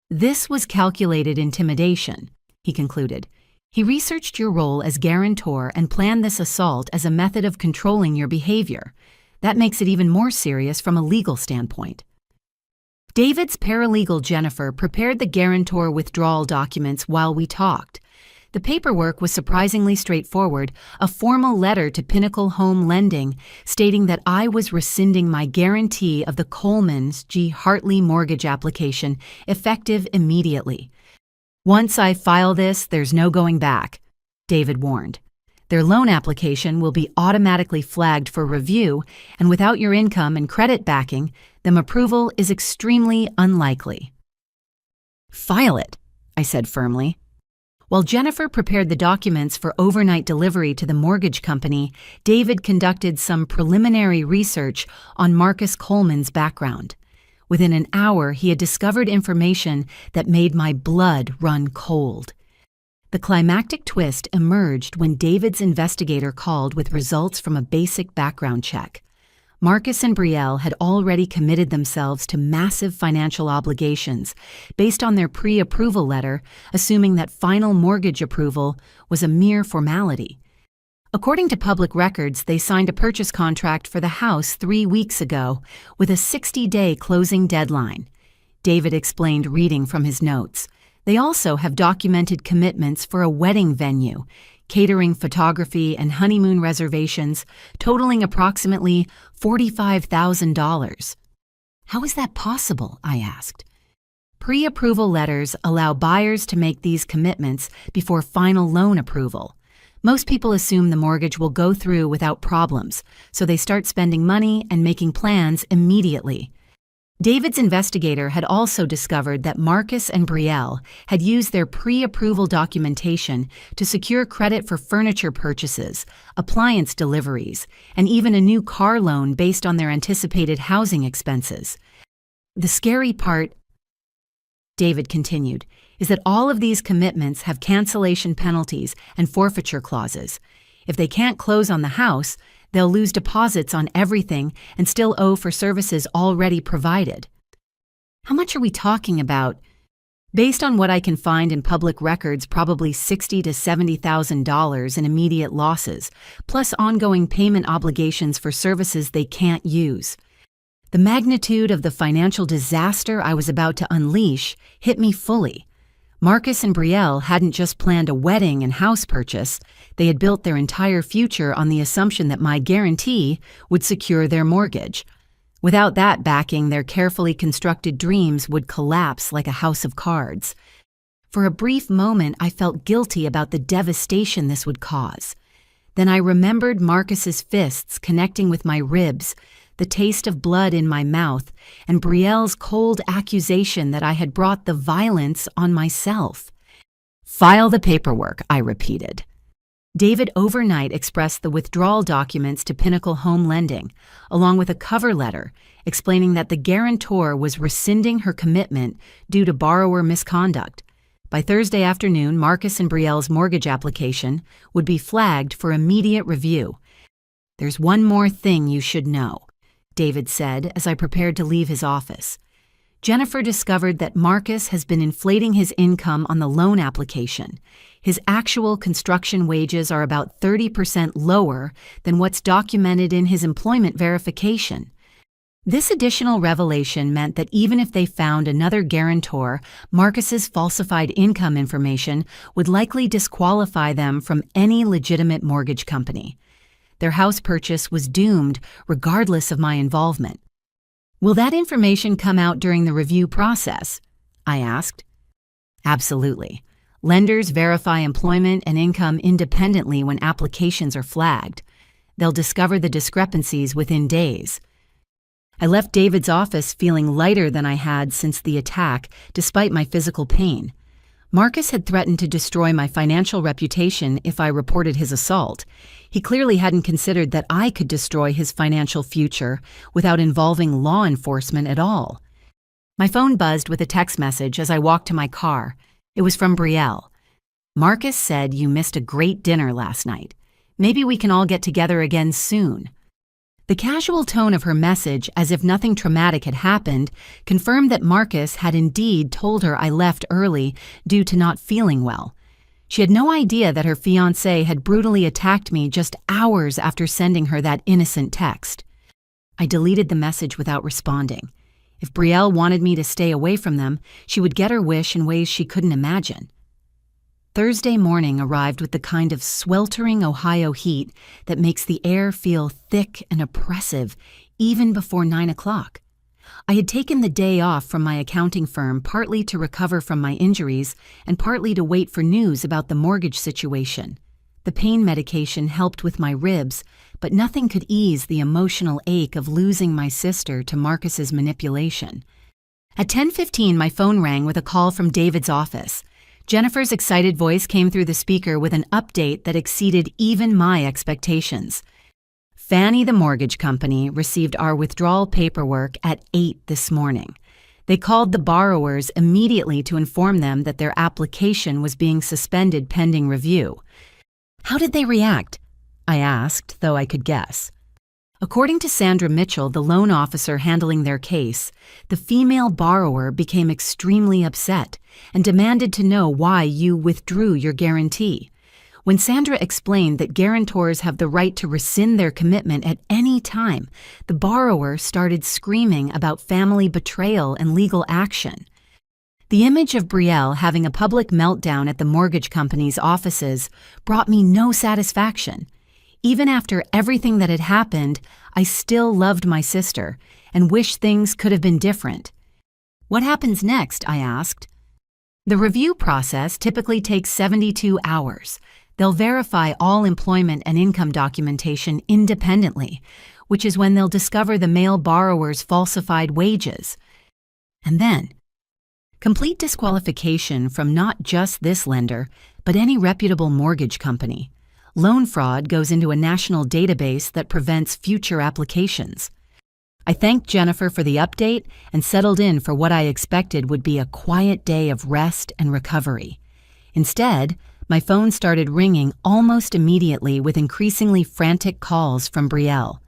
"This was calculated intimidation," he concluded. "He researched your role as guarantor and planned this assault as a method of controlling your behavior. That makes it even more serious from a legal standpoint." David's paralegal Jennifer prepared the guarantor withdrawal documents while we talked. The paperwork was surprisingly straightforward, a formal letter to Pinnacle Home Lending stating that I was rescinding my guarantee of the Coleman's G. Hartley mortgage application effective immediately. "Once I file this, there's no going back," David warned. "Their loan application will be automatically flagged for review, and without your income and credit backing, them approval is extremely unlikely." "File it," I said firmly. While Jennifer prepared the documents for overnight delivery to the mortgage company, David conducted some preliminary research on Marcus Coleman's background. Within an hour, he had discovered information that made my blood run cold. The climactic twist emerged when David's investigator called with results from a basic background check. Marcus and Brielle had already committed themselves to massive financial obligations based on their pre-approval letter, assuming that final mortgage approval was a mere formality. According to public records, they signed a purchase contract for the house 3 weeks ago with a 60-day closing deadline. David explained, reading from his notes. They also have documented commitments for a wedding venue, catering, photography, and honeymoon reservations, totaling approximately $45,000. "How is that possible?" I asked. Pre-approval letters allow buyers to make these commitments before final loan approval. Most people assume the mortgage will go through without problems, so they start spending money and making plans immediately. David's investigator had also discovered that Marcus and Brielle had used their pre-approval documentation to secure credit for furniture purchases, appliance deliveries, and even a new car loan based on their anticipated housing expenses. "The scary part," David continued, "is that all of these commitments have cancellation penalties and forfeiture clauses. If they can't close on the house, they'll lose deposits on everything and still owe for services already provided." "How much are we talking about?" "Based on what I can find in public records, probably $60,000 to $70,000 in immediate losses, plus ongoing payment obligations for services they can't use." The magnitude of the financial disaster I was about to unleash hit me fully. Marcus and Brielle hadn't just planned a wedding and house purchase, they had built their entire future on the assumption that my guarantee would secure their mortgage. Without that backing, their carefully constructed dreams would collapse like a house of cards. For a brief moment, I felt guilty about the devastation this would cause. Then I remembered Marcus's fists connecting with my ribs, the taste of blood in my mouth, and Brielle's cold accusation that I had brought the violence on myself. "File the paperwork," I repeated. David overnight expressed the withdrawal documents to Pinnacle Home Lending, along with a cover letter explaining that the guarantor was rescinding her commitment due to borrower misconduct. By Thursday afternoon, Marcus and Brielle's mortgage application would be flagged for immediate review. "There's one more thing you should know," David said as I prepared to leave his office. Jennifer discovered that Marcus has been inflating his income on the loan application. His actual construction wages are about 30% lower than what's documented in his employment verification. This additional revelation meant that even if they found another guarantor, Marcus's falsified income information would likely disqualify them from any legitimate mortgage company. Their house purchase was doomed regardless of my involvement. "Will that information come out during the review process?" I asked. "Absolutely. Lenders verify employment and income independently when applications are flagged. They'll discover the discrepancies within days." I left David's office feeling lighter than I had since the attack, despite my physical pain. Marcus had threatened to destroy my financial reputation if I reported his assault. He clearly hadn't considered that I could destroy his financial future without involving law enforcement at all. My phone buzzed with a text message as I walked to my car. It was from Brielle. "Marcus said you missed a great dinner last night. Maybe we can all get together again soon." The casual tone of her message, as if nothing traumatic had happened, confirmed that Marcus had indeed told her I left early due to not feeling well. She had no idea that her fiancé had brutally attacked me just hours after sending her that innocent text. I deleted the message without responding. If Brielle wanted me to stay away from them, she would get her wish in ways she couldn't imagine. Thursday morning arrived with the kind of sweltering Ohio heat that makes the air feel thick and oppressive even before 9 o'clock. I had taken the day off from my accounting firm partly to recover from my injuries and partly to wait for news about the mortgage situation. The pain medication helped with my ribs, but nothing could ease the emotional ache of losing my sister to Marcus's manipulation. At 10:15, my phone rang with a call from David's office. Jennifer's excited voice came through the speaker with an update that exceeded even my expectations. "Fannie, the mortgage company, received our withdrawal paperwork at 8 this morning. They called the borrowers immediately to inform them that their application was being suspended pending review." "How did they react?" I asked, though I could guess. According to Sandra Mitchell, the loan officer handling their case, the female borrower became extremely upset and demanded to know why you withdrew your guarantee. When Sandra explained that guarantors have the right to rescind their commitment at any time, the borrower started screaming about family betrayal and legal action. The image of Brielle having a public meltdown at the mortgage company's offices brought me no satisfaction. Even after everything that had happened, I still loved my sister and wished things could have been different. "What happens next?" I asked. "The review process typically takes 72 hours. They'll verify all employment and income documentation independently, which is when they'll discover the male borrower's falsified wages. And then, complete disqualification from not just this lender, but any reputable mortgage company. Loan fraud goes into a national database that prevents future applications." I thanked Jennifer for the update and settled in for what I expected would be a quiet day of rest and recovery. Instead, my phone started ringing almost immediately with increasingly frantic calls from Brielle.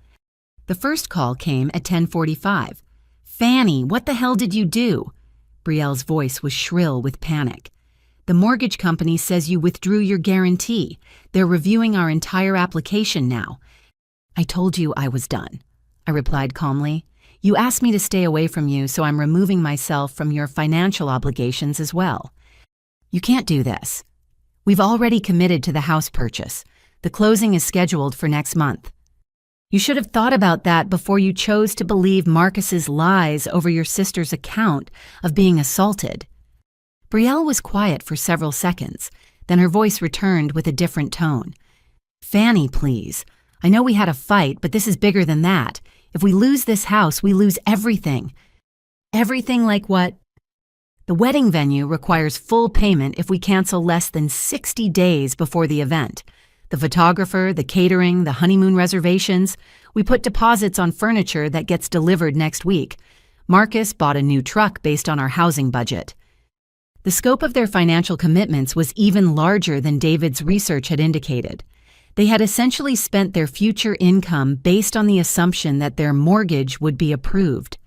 The first call came at 10:45. "Fannie, what the hell did you do?" Brielle's voice was shrill with panic. "The mortgage company says you withdrew your guarantee. They're reviewing our entire application now." "I told you I was done," I replied calmly. "You asked me to stay away from you, so I'm removing myself from your financial obligations as well. You can't do this. We've already committed to the house purchase. The closing is scheduled for next month. You should have thought about that before you chose to believe Marcus's lies over your sister's account of being assaulted." Brielle was quiet for several seconds, then her voice returned with a different tone. "Fannie, please. I know we had a fight, but this is bigger than that. If we lose this house, we lose everything. Everything like what? The wedding venue requires full payment if we cancel less than 60 days before the event. The photographer, the catering, the honeymoon reservations. We put deposits on furniture that gets delivered next week. Marcus bought a new truck based on our housing budget. The scope of their financial commitments was even larger than David's research had indicated. They had essentially spent their future income based on the assumption that their mortgage would be approved.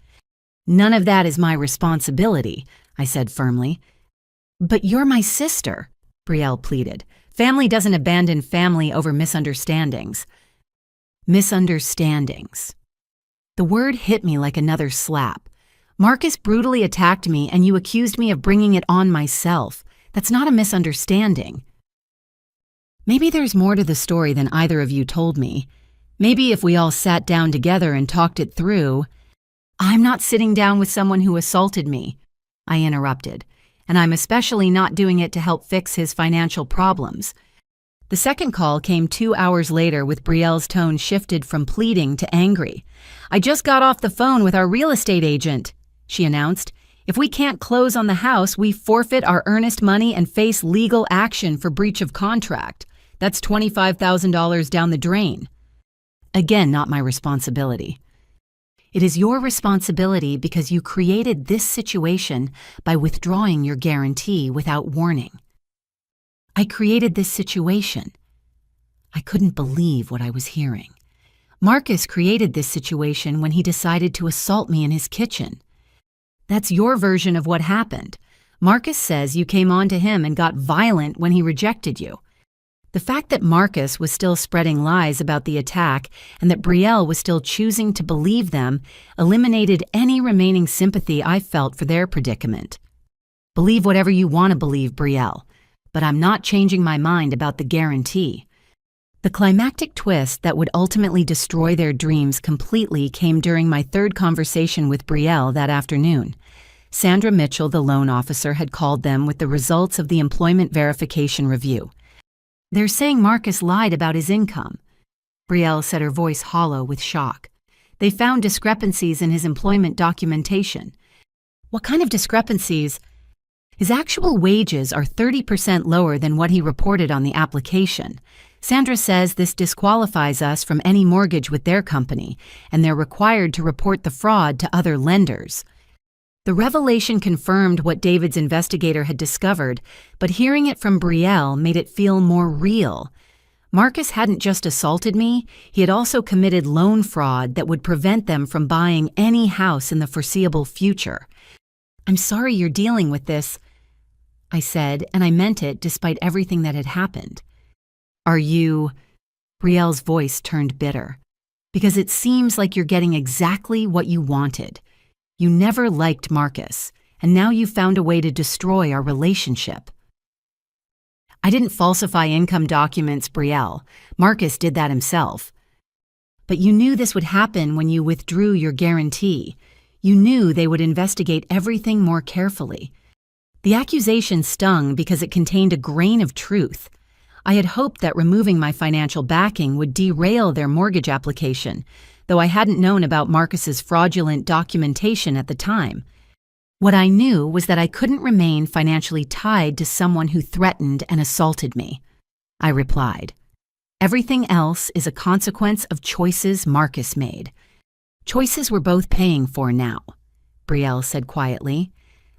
"None of that is my responsibility," I said firmly. "But you're my sister," Brielle pleaded. "Family doesn't abandon family over misunderstandings." Misunderstandings. The word hit me like another slap. Marcus brutally attacked me and you accused me of bringing it on myself. That's not a misunderstanding. Maybe there's more to the story than either of you told me. Maybe if we all sat down together and talked it through. "I'm not sitting down with someone who assaulted me," I interrupted, "and I'm especially not doing it to help fix his financial problems." The second call came 2 hours later with Brielle's tone shifted from pleading to angry. "I just got off the phone with our real estate agent," she announced. "If we can't close on the house, we forfeit our earnest money and face legal action for breach of contract. That's $25,000 down the drain." Again, not my responsibility. It is your responsibility because you created this situation by withdrawing your guarantee without warning. I created this situation. I couldn't believe what I was hearing. Marcus created this situation when he decided to assault me in his kitchen. That's your version of what happened. Marcus says you came on to him and got violent when he rejected you. The fact that Marcus was still spreading lies about the attack and that Brielle was still choosing to believe them eliminated any remaining sympathy I felt for their predicament. Believe whatever you want to believe, Brielle, but I'm not changing my mind about the guarantee. The climactic twist that would ultimately destroy their dreams completely came during my third conversation with Brielle that afternoon. Sandra Mitchell, the loan officer, had called them with the results of the employment verification review. "They're saying Marcus lied about his income," Brielle said, her voice hollow with shock. "They found discrepancies in his employment documentation." "What kind of discrepancies?" "His actual wages are 30% lower than what he reported on the application. Sandra says this disqualifies us from any mortgage with their company, and they're required to report the fraud to other lenders." The revelation confirmed what David's investigator had discovered, but hearing it from Brielle made it feel more real. Marcus hadn't just assaulted me, he had also committed loan fraud that would prevent them from buying any house in the foreseeable future. "I'm sorry you're dealing with this," I said, and I meant it despite everything that had happened. "Are you?" Brielle's voice turned bitter. "Because it seems like you're getting exactly what you wanted. You never liked Marcus, and now you found a way to destroy our relationship." "I didn't falsify income documents, Brielle. Marcus did that himself." "But you knew this would happen when you withdrew your guarantee. You knew they would investigate everything more carefully." The accusation stung because it contained a grain of truth. I had hoped that removing my financial backing would derail their mortgage application, though I hadn't known about Marcus's fraudulent documentation at the time. What I knew was that I couldn't remain financially tied to someone who threatened and assaulted me. I replied, "Everything else is a consequence of choices Marcus made." "Choices we're both paying for now," Brielle said quietly.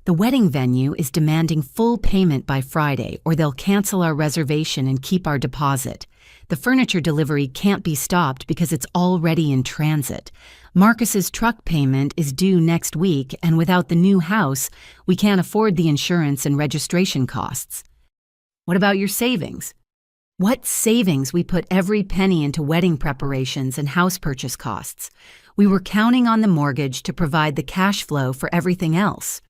"The wedding venue is demanding full payment by Friday, or they'll cancel our reservation and keep our deposit. The furniture delivery can't be stopped because it's already in transit. Marcus's truck payment is due next week, and without the new house, we can't afford the insurance and registration costs." "What about your savings?" "What savings? We put every penny into wedding preparations and house purchase costs. We were counting on the mortgage to provide the cash flow for everything else."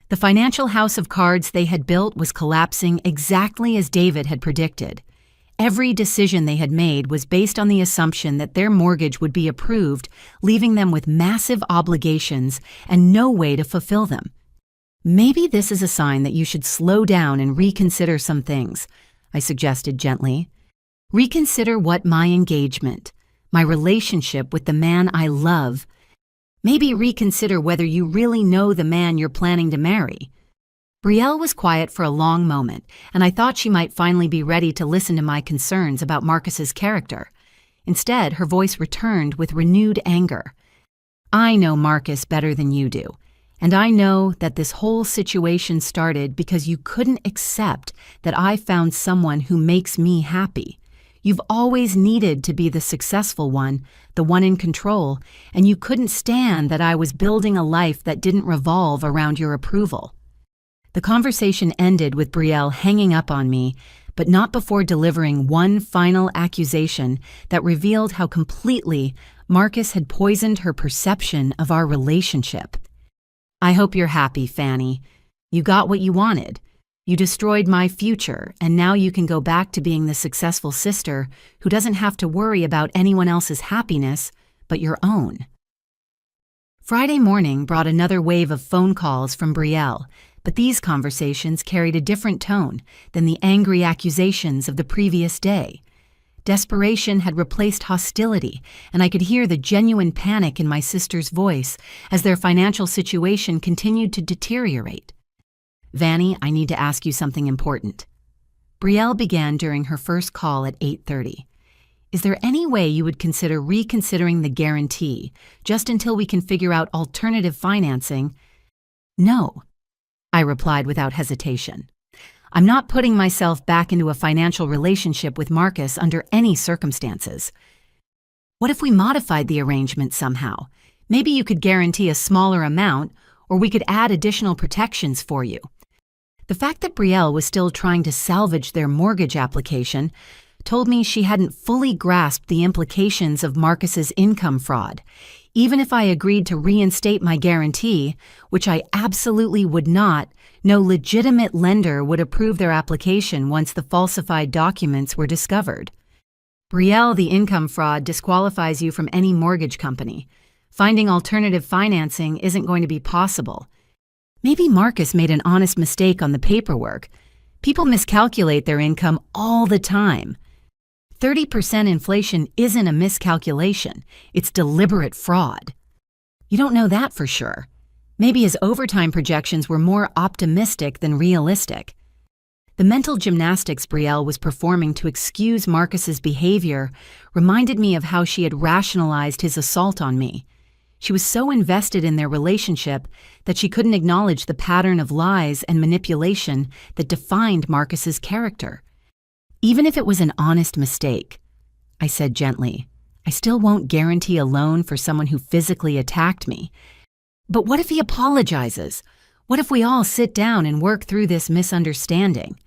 The financial house of cards they had built was collapsing exactly as David had predicted. Every decision they had made was based on the assumption that their mortgage would be approved, leaving them with massive obligations and no way to fulfill them. "Maybe this is a sign that you should slow down and reconsider some things," I suggested gently. "Reconsider what my engagement, my relationship with the man I love. Maybe reconsider whether you really know the man you're planning to marry." Brielle was quiet for a long moment, and I thought she might finally be ready to listen to my concerns about Marcus's character. Instead, her voice returned with renewed anger. "I know Marcus better than you do, and I know that this whole situation started because you couldn't accept that I found someone who makes me happy. You've always needed to be the successful one, the one in control, and you couldn't stand that I was building a life that didn't revolve around your approval." The conversation ended with Brielle hanging up on me, but not before delivering one final accusation that revealed how completely Marcus had poisoned her perception of our relationship. "I hope you're happy, Fanny. You got what you wanted. You destroyed my future, and now you can go back to being the successful sister who doesn't have to worry about anyone else's happiness but your own." Friday morning brought another wave of phone calls from Brielle, but these conversations carried a different tone than the angry accusations of the previous day. Desperation had replaced hostility, and I could hear the genuine panic in my sister's voice as their financial situation continued to deteriorate. "Vanny, I need to ask you something important." Brielle began during her first call at 8:30. "Is there any way you would consider reconsidering the guarantee just until we can figure out alternative financing?" "No," I replied without hesitation. "I'm not putting myself back into a financial relationship with Marcus under any circumstances." "What if we modified the arrangement somehow? Maybe you could guarantee a smaller amount, or we could add additional protections for you." The fact that Brielle was still trying to salvage their mortgage application told me she hadn't fully grasped the implications of Marcus's income fraud. Even if I agreed to reinstate my guarantee, which I absolutely would not, no legitimate lender would approve their application once the falsified documents were discovered. "Brielle, the income fraud disqualifies you from any mortgage company. Finding alternative financing isn't going to be possible. Maybe Marcus made an honest mistake on the paperwork. People miscalculate their income all the time. 30% inflation isn't a miscalculation, it's deliberate fraud." "You don't know that for sure. Maybe his overtime projections were more optimistic than realistic." The mental gymnastics Brielle was performing to excuse Marcus's behavior reminded me of how she had rationalized his assault on me. She was so invested in their relationship that she couldn't acknowledge the pattern of lies and manipulation that defined Marcus's character. "Even if it was an honest mistake," I said gently, "I still won't guarantee a loan for someone who physically attacked me. But what if he apologizes? What if we all sit down and work through this misunderstanding?"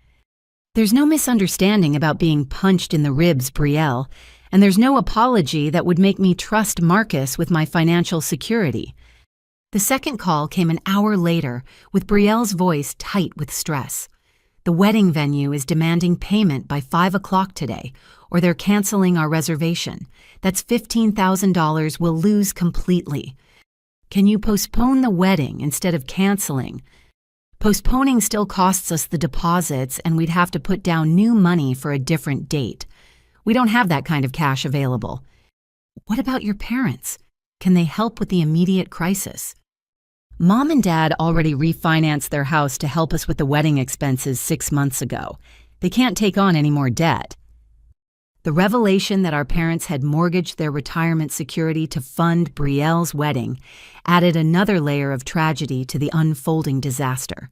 "There's no misunderstanding about being punched in the ribs, Brielle, and there's no apology that would make me trust Marcus with my financial security." The second call came an hour later, with Brielle's voice tight with stress. "The wedding venue is demanding payment by 5 o'clock today, or they're canceling our reservation. That's $15,000 we'll lose completely. Can you postpone the wedding instead of canceling? Postponing still costs us the deposits, and we'd have to put down new money for a different date. We don't have that kind of cash available. What about your parents? Can they help with the immediate crisis?" "Mom and Dad already refinanced their house to help us with the wedding expenses 6 months ago. They can't take on any more debt." The revelation that our parents had mortgaged their retirement security to fund Brielle's wedding added another layer of tragedy to the unfolding disaster.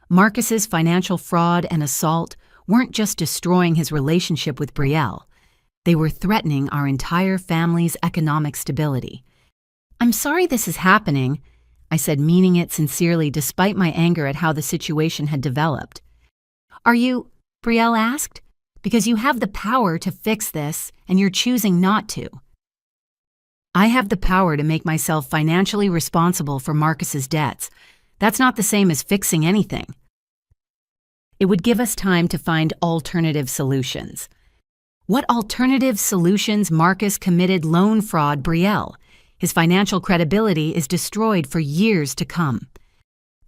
Marcus's financial fraud and assault weren't just destroying his relationship with Brielle. They were threatening our entire family's economic stability. "I'm sorry this is happening," I said, meaning it sincerely despite my anger at how the situation had developed. "Are you?" Brielle asked. "Because you have the power to fix this, and you're choosing not to." "I have the power to make myself financially responsible for Marcus's debts. That's not the same as fixing anything. It would give us time to find alternative solutions." What alternative solutions? Marcus committed loan fraud, Brielle. His financial credibility is destroyed for years to come.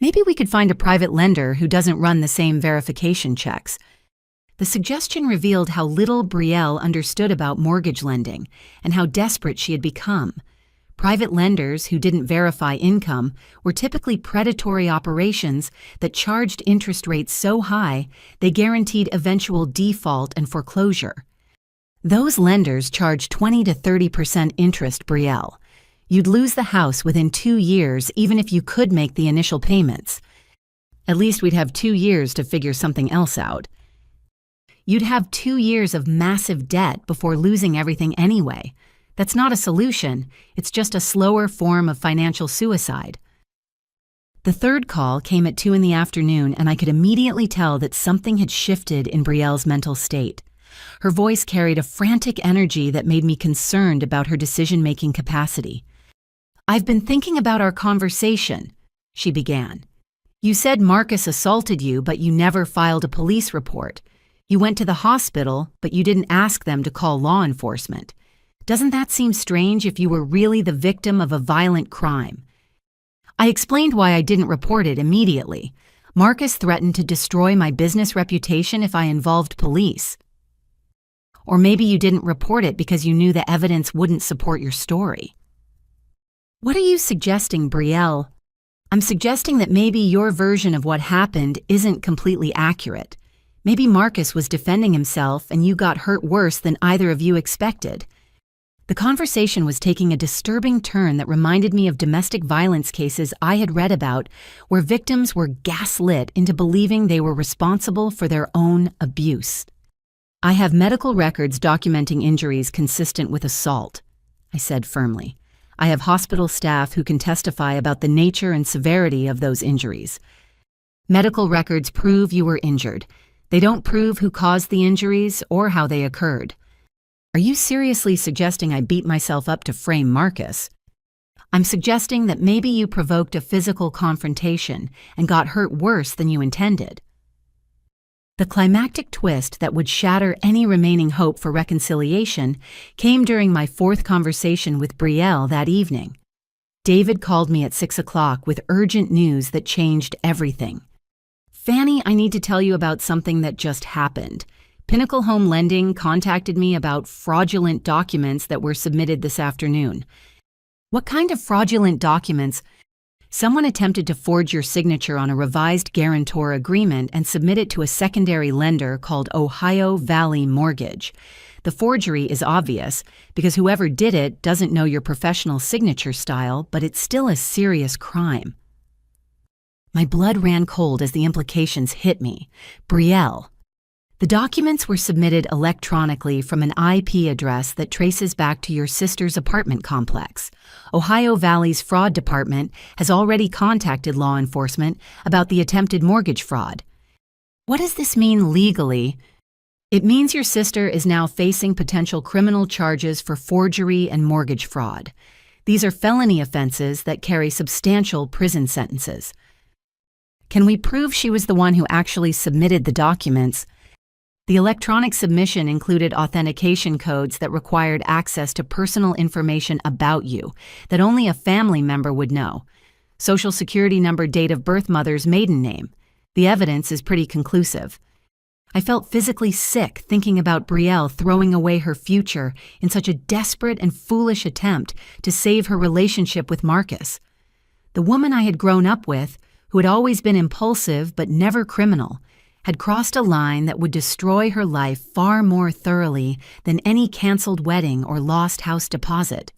Maybe we could find a private lender who doesn't run the same verification checks. The suggestion revealed how little Brielle understood about mortgage lending and how desperate she had become. Private lenders who didn't verify income were typically predatory operations that charged interest rates so high they guaranteed eventual default and foreclosure. Those lenders charged 20 to 30% interest, Brielle. You'd lose the house within 2 years even if you could make the initial payments. At least we'd have 2 years to figure something else out. You'd have 2 years of massive debt before losing everything anyway. That's not a solution, it's just a slower form of financial suicide. The third call came at 2 in the afternoon, and I could immediately tell that something had shifted in Brielle's mental state. Her voice carried a frantic energy that made me concerned about her decision-making capacity. "I've been thinking about our conversation," she began. "You said Marcus assaulted you, but you never filed a police report. You went to the hospital, but you didn't ask them to call law enforcement. Doesn't that seem strange if you were really the victim of a violent crime?" I explained why I didn't report it immediately. Marcus threatened to destroy my business reputation if I involved police. Or maybe you didn't report it because you knew the evidence wouldn't support your story. "What are you suggesting, Brielle?" "I'm suggesting that maybe your version of what happened isn't completely accurate. Maybe Marcus was defending himself and you got hurt worse than either of you expected." The conversation was taking a disturbing turn that reminded me of domestic violence cases I had read about where victims were gaslit into believing they were responsible for their own abuse. "I have medical records documenting injuries consistent with assault," I said firmly. "I have hospital staff who can testify about the nature and severity of those injuries. Medical records prove you were injured. They don't prove who caused the injuries or how they occurred." "Are you seriously suggesting I beat myself up to frame Marcus?" "I'm suggesting that maybe you provoked a physical confrontation and got hurt worse than you intended." The climactic twist that would shatter any remaining hope for reconciliation came during my fourth conversation with Brielle that evening. David called me at 6 o'clock with urgent news that changed everything. "Fanny, I need to tell you about something that just happened. Pinnacle Home Lending contacted me about fraudulent documents that were submitted this afternoon." "What kind of fraudulent documents?" "Someone attempted to forge your signature on a revised guarantor agreement and submit it to a secondary lender called Ohio Valley Mortgage. The forgery is obvious because whoever did it doesn't know your professional signature style, but it's still a serious crime." My blood ran cold as the implications hit me. Brielle. The documents were submitted electronically from an IP address that traces back to your sister's apartment complex. Ohio Valley's fraud department has already contacted law enforcement about the attempted mortgage fraud. "What does this mean legally?" "It means your sister is now facing potential criminal charges for forgery and mortgage fraud. These are felony offenses that carry substantial prison sentences." "Can we prove she was the one who actually submitted the documents?" The electronic submission included authentication codes that required access to personal information about you that only a family member would know. Social security number, date of birth, mother's maiden name. The evidence is pretty conclusive. I felt physically sick thinking about Brielle throwing away her future in such a desperate and foolish attempt to save her relationship with Marcus. The woman I had grown up with, who had always been impulsive but never criminal, had crossed a line that would destroy her life far more thoroughly than any canceled wedding or lost house deposit.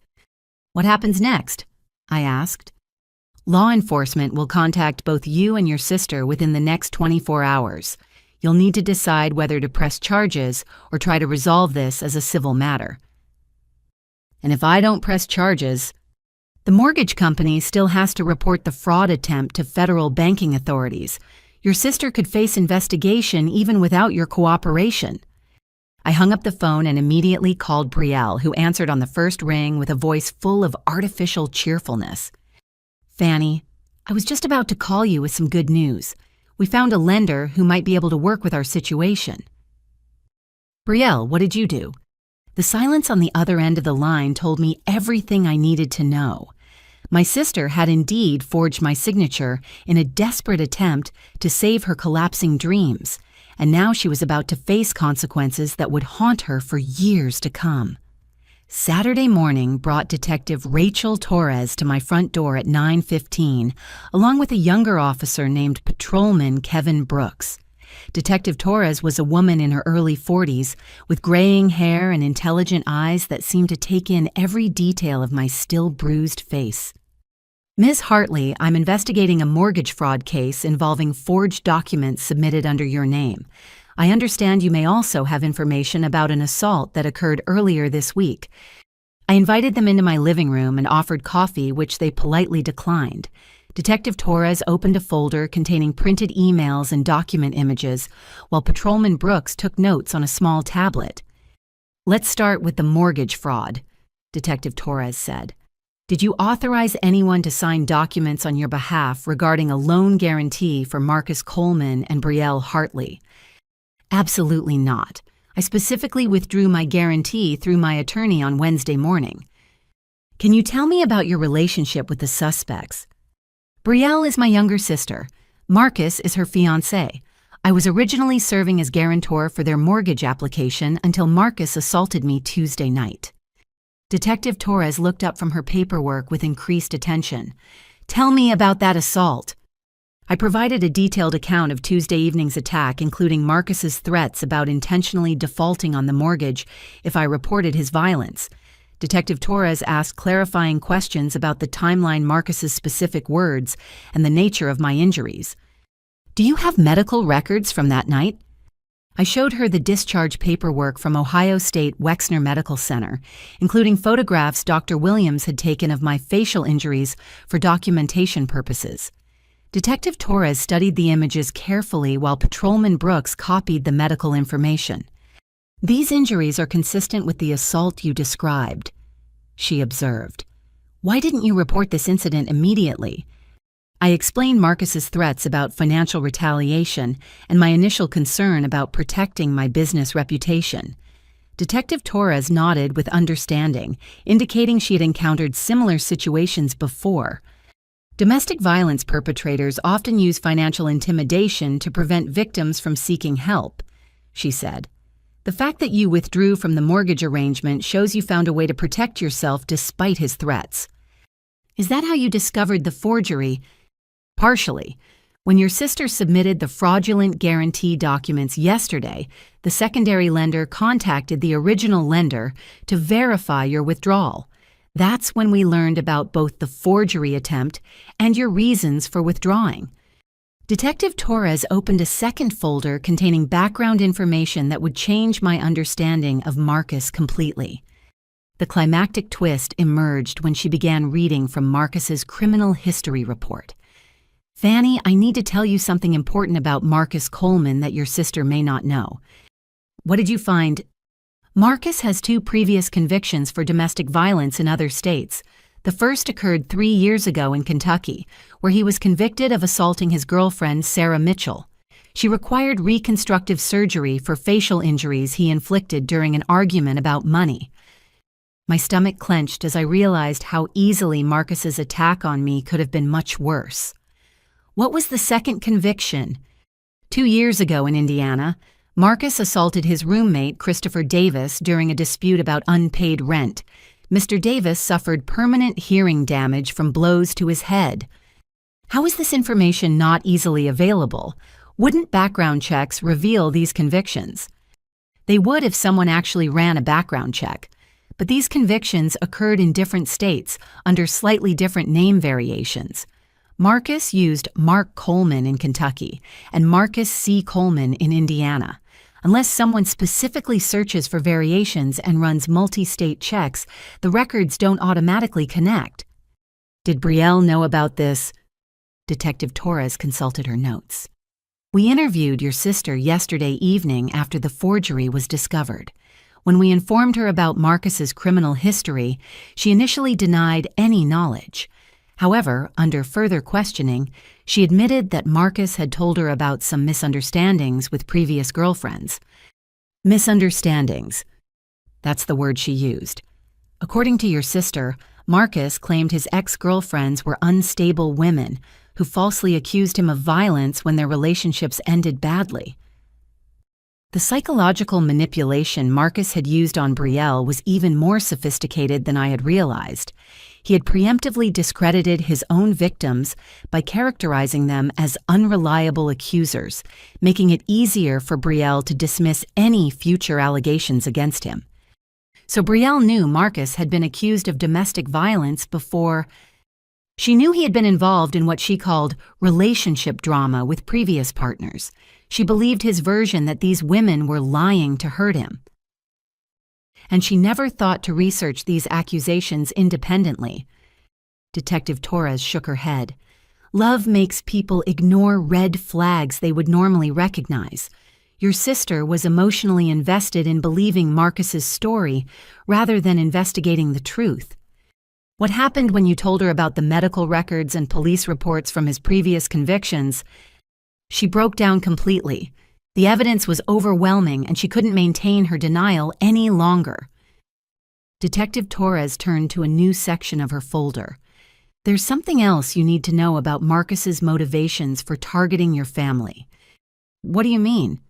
"What happens next?" I asked. "Law enforcement will contact both you and your sister within the next 24 hours. You'll need to decide whether to press charges or try to resolve this as a civil matter." "And if I don't press charges?" "The mortgage company still has to report the fraud attempt to federal banking authorities. Your sister could face investigation even without your cooperation." I hung up the phone and immediately called Brielle, who answered on the first ring with a voice full of artificial cheerfulness. "Fanny, I was just about to call you with some good news. We found a lender who might be able to work with our situation." "Brielle, what did you do?" The silence on the other end of the line told me everything I needed to know. My sister had indeed forged my signature in a desperate attempt to save her collapsing dreams, and now she was about to face consequences that would haunt her for years to come. Saturday morning brought Detective Rachel Torres to my front door at 9:15, along with a younger officer named Patrolman Kevin Brooks. Detective Torres was a woman in her early 40s, with graying hair and intelligent eyes that seemed to take in every detail of my still bruised face. Ms. Hartley, I'm investigating a mortgage fraud case involving forged documents submitted under your name. I understand you may also have information about an assault that occurred earlier this week. I invited them into my living room and offered coffee, which they politely declined. Detective Torres opened a folder containing printed emails and document images, while Patrolman Brooks took notes on a small tablet. Let's start with the mortgage fraud, Detective Torres said. Did you authorize anyone to sign documents on your behalf regarding a loan guarantee for Marcus Coleman and Brielle Hartley? Absolutely not. I specifically withdrew my guarantee through my attorney on Wednesday morning. Can you tell me about your relationship with the suspects? Brielle is my younger sister. Marcus is her fiancé. I was originally serving as guarantor for their mortgage application until Marcus assaulted me Tuesday night. Detective Torres looked up from her paperwork with increased attention. Tell me about that assault. I provided a detailed account of Tuesday evening's attack, including Marcus's threats about intentionally defaulting on the mortgage if I reported his violence. Detective Torres asked clarifying questions about the timeline, Marcus's specific words, and the nature of my injuries. Do you have medical records from that night? I showed her the discharge paperwork from Ohio State Wexner Medical Center, including photographs Dr. Williams had taken of my facial injuries for documentation purposes. Detective Torres studied the images carefully while Patrolman Brooks copied the medical information. These injuries are consistent with the assault you described, she observed. Why didn't you report this incident immediately? I explained Marcus's threats about financial retaliation and my initial concern about protecting my business reputation. Detective Torres nodded with understanding, indicating she had encountered similar situations before. Domestic violence perpetrators often use financial intimidation to prevent victims from seeking help, she said. The fact that you withdrew from the mortgage arrangement shows you found a way to protect yourself despite his threats. Is that how you discovered the forgery? Partially. When your sister submitted the fraudulent guarantee documents yesterday, the secondary lender contacted the original lender to verify your withdrawal. That's when we learned about both the forgery attempt and your reasons for withdrawing. Detective Torres opened a second folder containing background information that would change my understanding of Marcus completely. The climactic twist emerged when she began reading from Marcus's criminal history report. Fanny, I need to tell you something important about Marcus Coleman that your sister may not know. What did you find? Marcus has 2 previous convictions for domestic violence in other states. The first occurred 3 years ago in Kentucky, where he was convicted of assaulting his girlfriend, Sarah Mitchell. She required reconstructive surgery for facial injuries he inflicted during an argument about money. My stomach clenched as I realized how easily Marcus's attack on me could have been much worse. What was the second conviction? 2 years ago in Indiana, Marcus assaulted his roommate, Christopher Davis, during a dispute about unpaid rent. Mr. Davis suffered permanent hearing damage from blows to his head. How is this information not easily available? Wouldn't background checks reveal these convictions? They would if someone actually ran a background check. But these convictions occurred in different states under slightly different name variations. Marcus used Mark Coleman in Kentucky and Marcus C. Coleman in Indiana. Unless someone specifically searches for variations and runs multi-state checks, the records don't automatically connect. Did Brielle know about this? Detective Torres consulted her notes. We interviewed your sister yesterday evening after the forgery was discovered. When we informed her about Marcus's criminal history, she initially denied any knowledge. However, under further questioning, she admitted that Marcus had told her about some misunderstandings with previous girlfriends. Misunderstandings. That's the word she used. According to your sister, Marcus claimed his ex-girlfriends were unstable women who falsely accused him of violence when their relationships ended badly. The psychological manipulation Marcus had used on Brielle was even more sophisticated than I had realized. He had preemptively discredited his own victims by characterizing them as unreliable accusers, making it easier for Brielle to dismiss any future allegations against him. So Brielle knew Marcus had been accused of domestic violence before. She knew he had been involved in what she called relationship drama with previous partners. She believed his version that these women were lying to hurt him. And she never thought to research these accusations independently. Detective Torres shook her head. Love makes people ignore red flags they would normally recognize. Your sister was emotionally invested in believing Marcus's story rather than investigating the truth. What happened when you told her about the medical records and police reports from his previous convictions? She broke down completely. The evidence was overwhelming and she couldn't maintain her denial any longer. Detective Torres turned to a new section of her folder. There's something else you need to know about Marcus's motivations for targeting your family. What do you mean?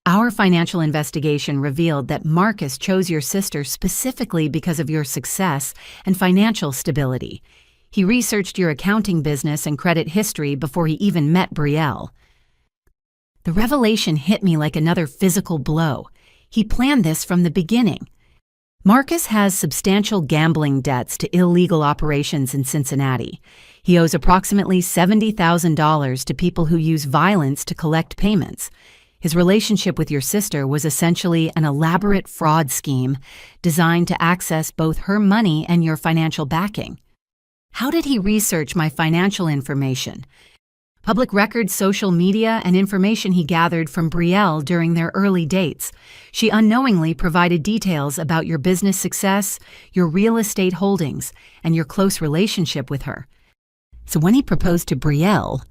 Our financial investigation revealed that Marcus chose your sister specifically because of your success and financial stability. He researched your accounting business and credit history before he even met Brielle. The revelation hit me like another physical blow. He planned this from the beginning. Marcus has substantial gambling debts to illegal operations in Cincinnati. He owes approximately $70,000 to people who use violence to collect payments. His relationship with your sister was essentially an elaborate fraud scheme designed to access both her money and your financial backing. How did he research my financial information? Public records, social media, and information he gathered from Brielle during their early dates. She unknowingly provided details about your business success, your real estate holdings, and your close relationship with her. So when he proposed to Brielle,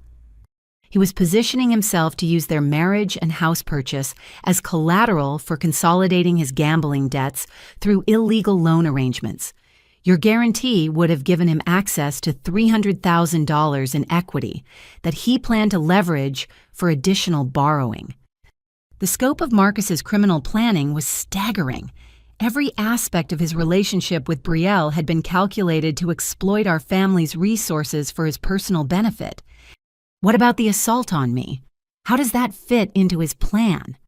he was positioning himself to use their marriage and house purchase as collateral for consolidating his gambling debts through illegal loan arrangements. Your guarantee would have given him access to $300,000 in equity that he planned to leverage for additional borrowing. The scope of Marcus's criminal planning was staggering. Every aspect of his relationship with Brielle had been calculated to exploit our family's resources for his personal benefit. What about the assault on me? How does that fit into his plan?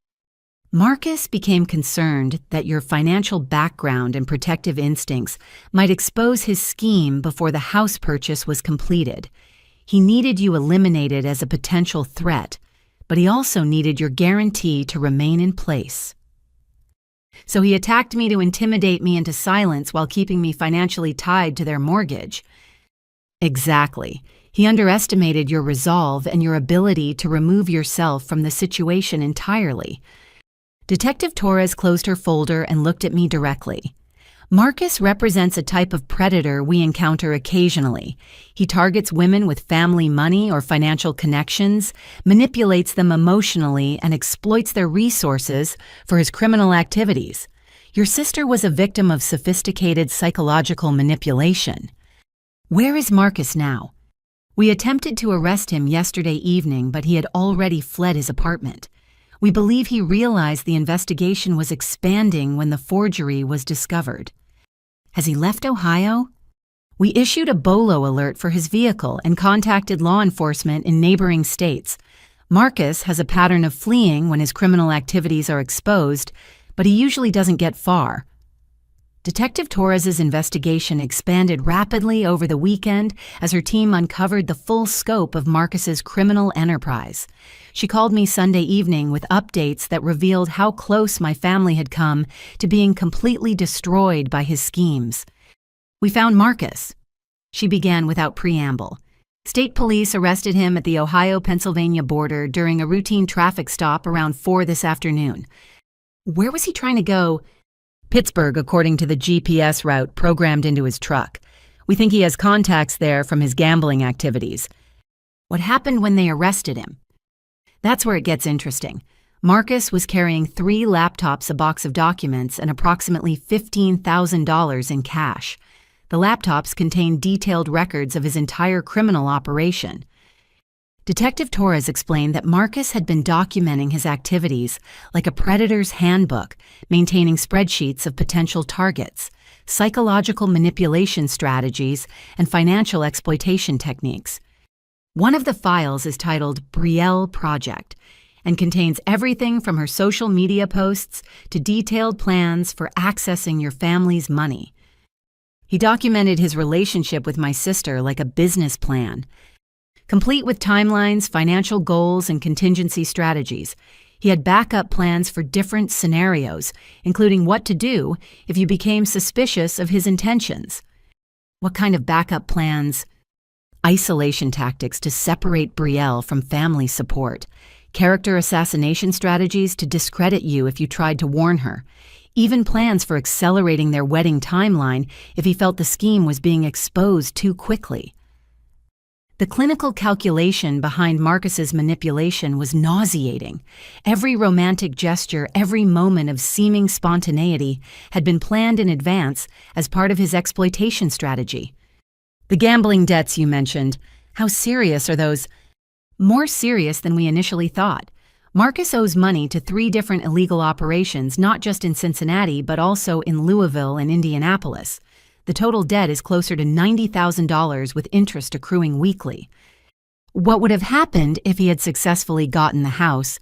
Marcus became concerned that your financial background and protective instincts might expose his scheme before the house purchase was completed. He needed you eliminated as a potential threat, but he also needed your guarantee to remain in place. So he attacked me to intimidate me into silence while keeping me financially tied to their mortgage. Exactly. He underestimated your resolve and your ability to remove yourself from the situation entirely. Detective Torres closed her folder and looked at me directly. Marcus represents a type of predator we encounter occasionally. He targets women with family money or financial connections, manipulates them emotionally, and exploits their resources for his criminal activities. Your sister was a victim of sophisticated psychological manipulation. Where is Marcus now? We attempted to arrest him yesterday evening, but he had already fled his apartment. We believe he realized the investigation was expanding when the forgery was discovered. Has he left Ohio? We issued a BOLO alert for his vehicle and contacted law enforcement in neighboring states. Marcus has a pattern of fleeing when his criminal activities are exposed, but he usually doesn't get far. Detective Torres's investigation expanded rapidly over the weekend as her team uncovered the full scope of Marcus's criminal enterprise. She called me Sunday evening with updates that revealed how close my family had come to being completely destroyed by his schemes. We found Marcus. She began without preamble. State police arrested him at the Ohio-Pennsylvania border during a routine traffic stop around 4 this afternoon. Where was he trying to go? Pittsburgh, according to the GPS route programmed into his truck. We think he has contacts there from his gambling activities. What happened when they arrested him? That's where it gets interesting. Marcus was carrying 3 laptops, a box of documents, and approximately $15,000 in cash. The laptops contained detailed records of his entire criminal operation. Detective Torres explained that Marcus had been documenting his activities like a predator's handbook, maintaining spreadsheets of potential targets, psychological manipulation strategies, and financial exploitation techniques. One of the files is titled Brielle Project and contains everything from her social media posts to detailed plans for accessing your family's money. He documented his relationship with my sister like a business plan, complete with timelines, financial goals, and contingency strategies. He had backup plans for different scenarios, including what to do if you became suspicious of his intentions. What kind of backup plans? Isolation tactics to separate Brielle from family support, character assassination strategies to discredit you if you tried to warn her, even plans for accelerating their wedding timeline if he felt the scheme was being exposed too quickly. The clinical calculation behind Marcus's manipulation was nauseating. Every romantic gesture, every moment of seeming spontaneity had been planned in advance as part of his exploitation strategy. The gambling debts you mentioned, how serious are those? More serious than we initially thought. Marcus owes money to 3 different illegal operations, not just in Cincinnati, but also in Louisville and Indianapolis. The total debt is closer to $90,000 with interest accruing weekly. What would have happened if he had successfully gotten the house?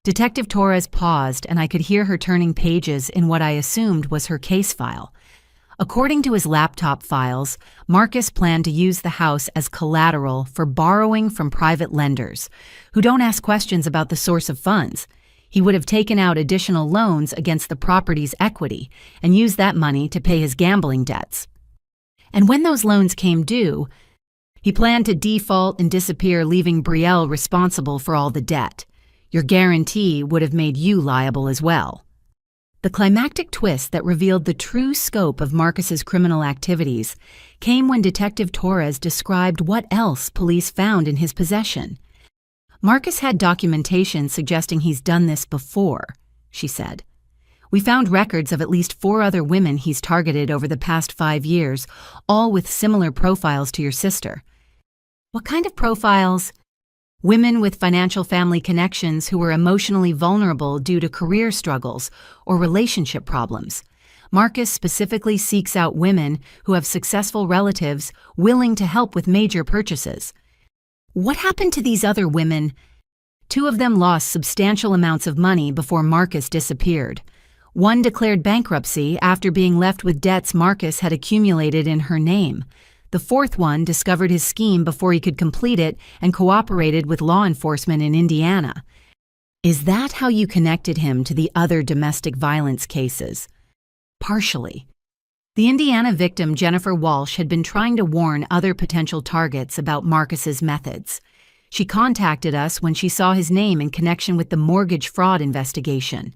Detective Torres paused, and I could hear her turning pages in what I assumed was her case file. According to his laptop files, Marcus planned to use the house as collateral for borrowing from private lenders, who don't ask questions about the source of funds. He would have taken out additional loans against the property's equity and used that money to pay his gambling debts. And when those loans came due, he planned to default and disappear, leaving Brielle responsible for all the debt. Your guarantee would have made you liable as well. The climactic twist that revealed the true scope of Marcus's criminal activities came when Detective Torres described what else police found in his possession. Marcus had documentation suggesting he's done this before, she said. We found records of at least 4 other women he's targeted over the past 5 years, all with similar profiles to your sister. What kind of profiles? Women with financial family connections who were emotionally vulnerable due to career struggles or relationship problems. Marcus specifically seeks out women who have successful relatives willing to help with major purchases. What happened to these other women? 2 of them lost substantial amounts of money before Marcus disappeared. One declared bankruptcy after being left with debts Marcus had accumulated in her name. The 4th one discovered his scheme before he could complete it and cooperated with law enforcement in Indiana. Is that how you connected him to the other domestic violence cases? Partially. The Indiana victim, Jennifer Walsh, had been trying to warn other potential targets about Marcus's methods. She contacted us when she saw his name in connection with the mortgage fraud investigation.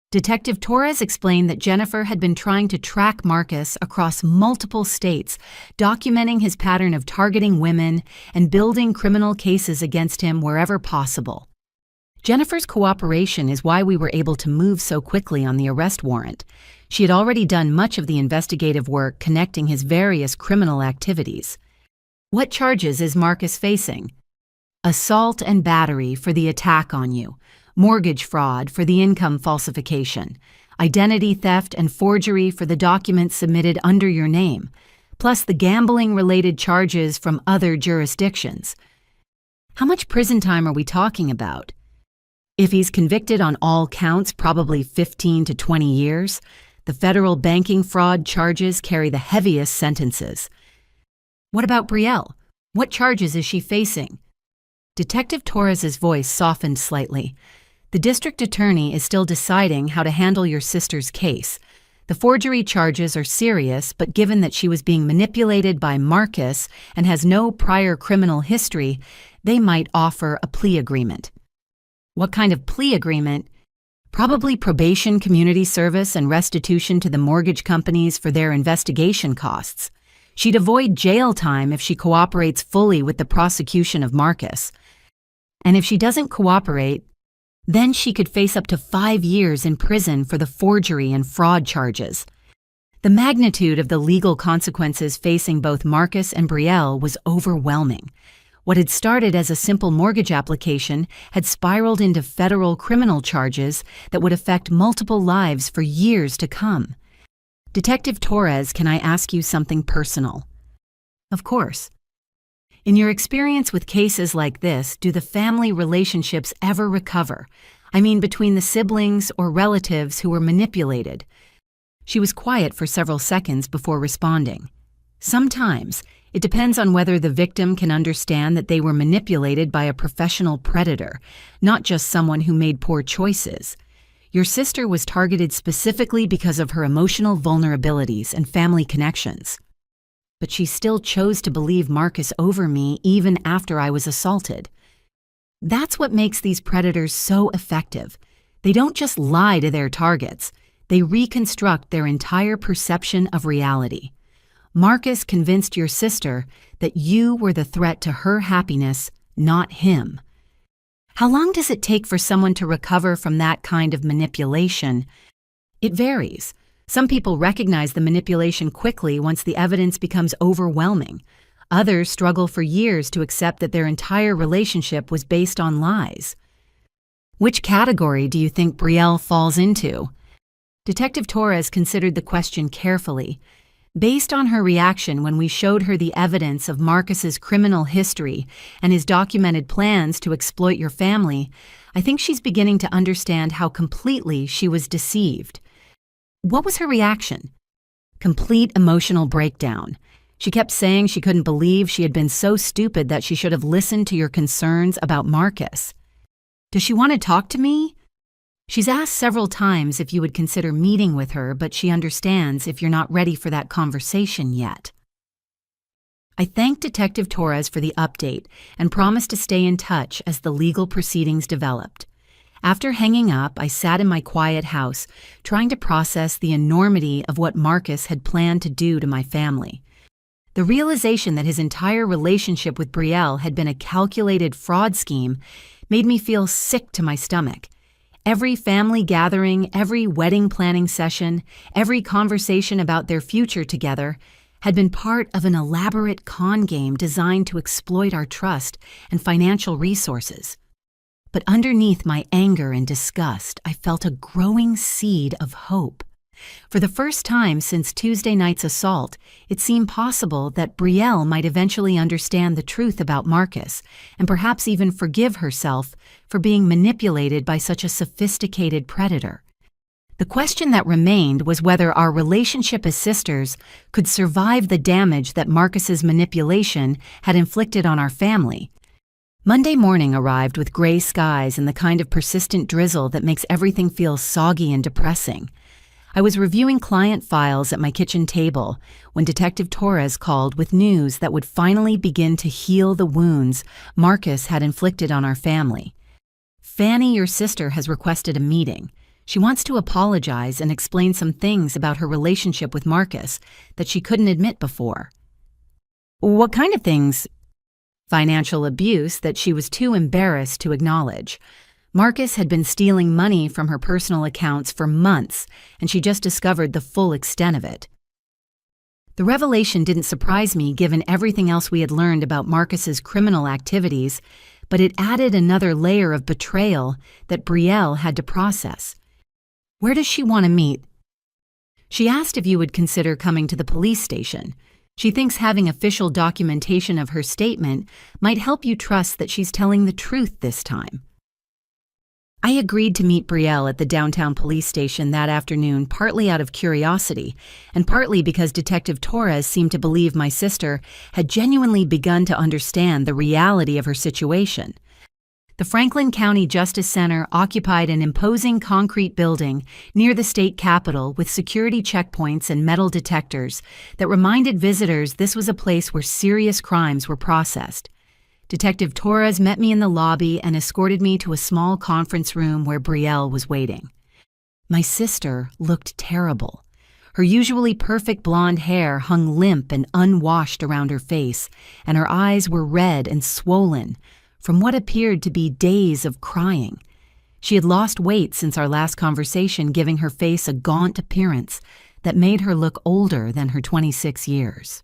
Detective Torres explained that Jennifer had been trying to track Marcus across multiple states, documenting his pattern of targeting women and building criminal cases against him wherever possible. Jennifer's cooperation is why we were able to move so quickly on the arrest warrant. She had already done much of the investigative work connecting his various criminal activities. What charges is Marcus facing? Assault and battery for the attack on you, mortgage fraud for the income falsification, identity theft and forgery for the documents submitted under your name, plus the gambling-related charges from other jurisdictions. How much prison time are we talking about? If he's convicted on all counts, probably 15 to 20 years. The federal banking fraud charges carry the heaviest sentences. What about Brielle? What charges is she facing? Detective Torres's voice softened slightly. The district attorney is still deciding how to handle your sister's case. The forgery charges are serious, but given that she was being manipulated by Marcus and has no prior criminal history, they might offer a plea agreement. What kind of plea agreement? Probably probation, community service, and restitution to the mortgage companies for their investigation costs. She'd avoid jail time if she cooperates fully with the prosecution of Marcus. And if she doesn't cooperate, then she could face up to 5 years in prison for the forgery and fraud charges. The magnitude of the legal consequences facing both Marcus and Brielle was overwhelming. What had started as a simple mortgage application had spiraled into federal criminal charges that would affect multiple lives for years to come. Detective Torres, can I ask you something personal? Of course. In your experience with cases like this, do the family relationships ever recover? I mean, between the siblings or relatives who were manipulated. She was quiet for several seconds before responding. Sometimes. It depends on whether the victim can understand that they were manipulated by a professional predator, not just someone who made poor choices. Your sister was targeted specifically because of her emotional vulnerabilities and family connections. But she still chose to believe Marcus over me even after I was assaulted. That's what makes these predators so effective. They don't just lie to their targets, they reconstruct their entire perception of reality. Marcus convinced your sister that you were the threat to her happiness, not him. How long does it take for someone to recover from that kind of manipulation? It varies. Some people recognize the manipulation quickly once the evidence becomes overwhelming. Others struggle for years to accept that their entire relationship was based on lies. Which category do you think Brielle falls into? Detective Torres considered the question carefully. Based on her reaction when we showed her the evidence of Marcus's criminal history and his documented plans to exploit your family, I think she's beginning to understand how completely she was deceived. What was her reaction? Complete emotional breakdown. She kept saying she couldn't believe she had been so stupid that she should have listened to your concerns about Marcus. Does she want to talk to me? She's asked several times if you would consider meeting with her, but she understands if you're not ready for that conversation yet. I thanked Detective Torres for the update and promised to stay in touch as the legal proceedings developed. After hanging up, I sat in my quiet house, trying to process the enormity of what Marcus had planned to do to my family. The realization that his entire relationship with Brielle had been a calculated fraud scheme made me feel sick to my stomach. Every family gathering, every wedding planning session, every conversation about their future together had been part of an elaborate con game designed to exploit our trust and financial resources. But underneath my anger and disgust, I felt a growing seed of hope. For the first time since Tuesday night's assault, it seemed possible that Brielle might eventually understand the truth about Marcus and perhaps even forgive herself for being manipulated by such a sophisticated predator. The question that remained was whether our relationship as sisters could survive the damage that Marcus's manipulation had inflicted on our family. Monday morning arrived with gray skies and the kind of persistent drizzle that makes everything feel soggy and depressing. I was reviewing client files at my kitchen table when Detective Torres called with news that would finally begin to heal the wounds Marcus had inflicted on our family. Fanny, your sister, has requested a meeting. She wants to apologize and explain some things about her relationship with Marcus that she couldn't admit before. What kind of things? Financial abuse that she was too embarrassed to acknowledge. Marcus had been stealing money from her personal accounts for months, and she just discovered the full extent of it. The revelation didn't surprise me given everything else we had learned about Marcus's criminal activities, but it added another layer of betrayal that Brielle had to process. Where does she want to meet? She asked if you would consider coming to the police station. She thinks having official documentation of her statement might help you trust that she's telling the truth this time. I agreed to meet Brielle at the downtown police station that afternoon, partly out of curiosity, and partly because Detective Torres seemed to believe my sister had genuinely begun to understand the reality of her situation. The Franklin County Justice Center occupied an imposing concrete building near the state capitol with security checkpoints and metal detectors that reminded visitors this was a place where serious crimes were processed. Detective Torres met me in the lobby and escorted me to a small conference room where Brielle was waiting. My sister looked terrible. Her usually perfect blonde hair hung limp and unwashed around her face, and her eyes were red and swollen from what appeared to be days of crying. She had lost weight since our last conversation, giving her face a gaunt appearance that made her look older than her 26 years.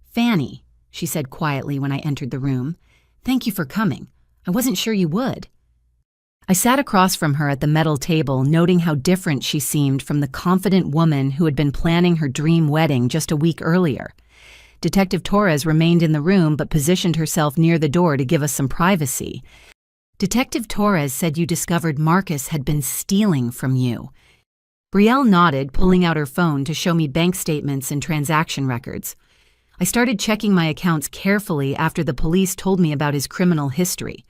"Fanny," she said quietly when I entered the room. Thank you for coming. I wasn't sure you would. I sat across from her at the metal table, noting how different she seemed from the confident woman who had been planning her dream wedding just a week earlier. Detective Torres remained in the room but positioned herself near the door to give us some privacy. Detective Torres said you discovered Marcus had been stealing from you. Brielle nodded, pulling out her phone to show me bank statements and transaction records. I started checking my accounts carefully after the police told me about his criminal history.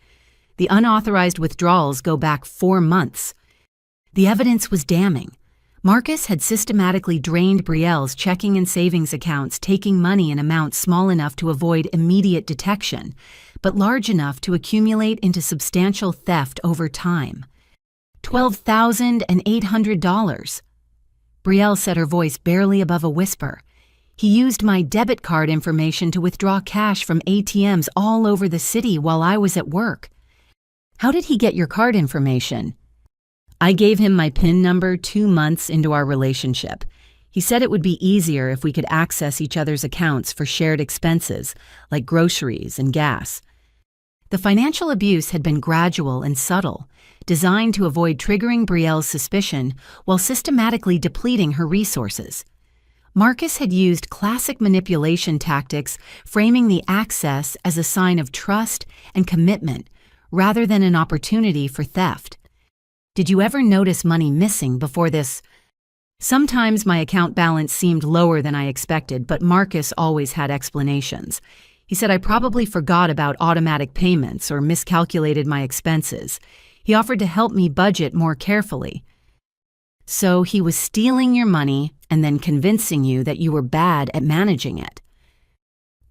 The unauthorized withdrawals go back 4 months. The evidence was damning. Marcus had systematically drained Brielle's checking and savings accounts, taking money in amounts small enough to avoid immediate detection, but large enough to accumulate into substantial theft over time. $12,800. Brielle said, her voice barely above a whisper. He used my debit card information to withdraw cash from ATMs all over the city while I was at work. How did he get your card information? I gave him my PIN number 2 months into our relationship. He said it would be easier if we could access each other's accounts for shared expenses, like groceries and gas. The financial abuse had been gradual and subtle, designed to avoid triggering Brielle's suspicion while systematically depleting her resources. Marcus had used classic manipulation tactics, framing the access as a sign of trust and commitment, rather than an opportunity for theft. Did you ever notice money missing before this? Sometimes my account balance seemed lower than I expected, but Marcus always had explanations. He said I probably forgot about automatic payments or miscalculated my expenses. He offered to help me budget more carefully. So he was stealing your money and then convincing you that you were bad at managing it.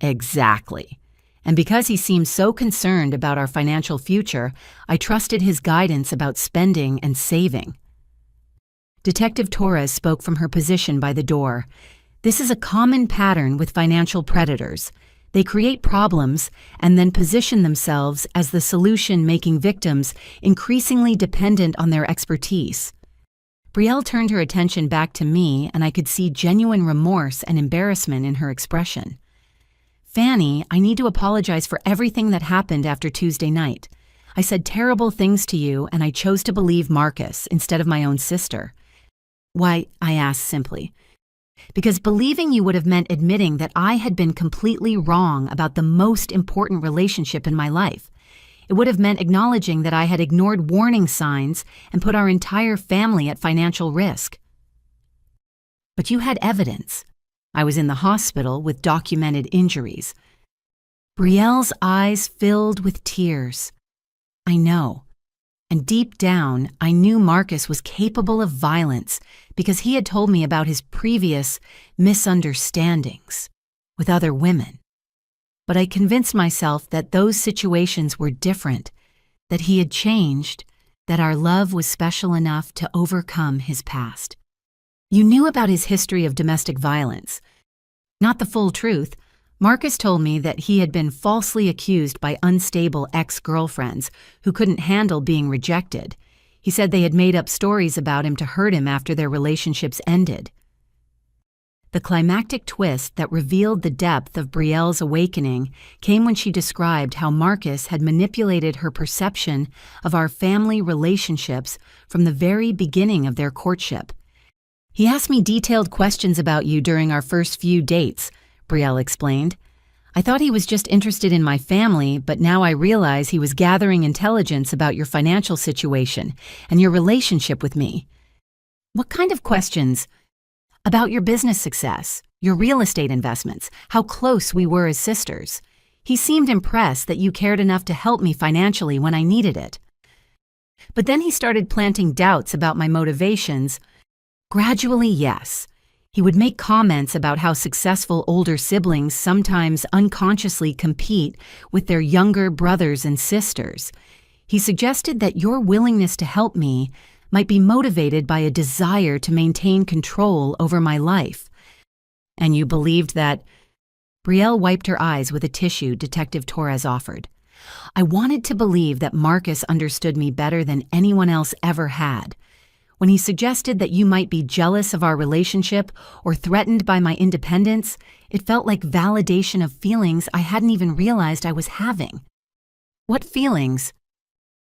Exactly. And because he seemed so concerned about our financial future, I trusted his guidance about spending and saving. Detective Torres spoke from her position by the door. This is a common pattern with financial predators. They create problems and then position themselves as the solution, making victims increasingly dependent on their expertise. Brielle turned her attention back to me, and I could see genuine remorse and embarrassment in her expression. Fanny, I need to apologize for everything that happened after Tuesday night. I said terrible things to you, and I chose to believe Marcus instead of my own sister. Why, I asked simply. Because believing you would have meant admitting that I had been completely wrong about the most important relationship in my life. It would have meant acknowledging that I had ignored warning signs and put our entire family at financial risk. But you had evidence. I was in the hospital with documented injuries. Brielle's eyes filled with tears. I know. And deep down, I knew Marcus was capable of violence because he had told me about his previous misunderstandings with other women. But I convinced myself that those situations were different, that he had changed, that our love was special enough to overcome his past. You knew about his history of domestic violence. Not the full truth. Marcus told me that he had been falsely accused by unstable ex-girlfriends who couldn't handle being rejected. He said they had made up stories about him to hurt him after their relationships ended. The climactic twist that revealed the depth of Brielle's awakening came when she described how Marcus had manipulated her perception of our family relationships from the very beginning of their courtship. He asked me detailed questions about you during our first few dates, Brielle explained. I thought he was just interested in my family, but now I realize he was gathering intelligence about your financial situation and your relationship with me. What kind of questions? About your business success, your real estate investments, how close we were as sisters. He seemed impressed that you cared enough to help me financially when I needed it. But then he started planting doubts about my motivations. Gradually, yes. He would make comments about how successful older siblings sometimes unconsciously compete with their younger brothers and sisters. He suggested that your willingness to help me might be motivated by a desire to maintain control over my life. And you believed that? Brielle wiped her eyes with a tissue Detective Torres offered. I wanted to believe that Marcus understood me better than anyone else ever had. When he suggested that you might be jealous of our relationship or threatened by my independence, it felt like validation of feelings I hadn't even realized I was having. What feelings?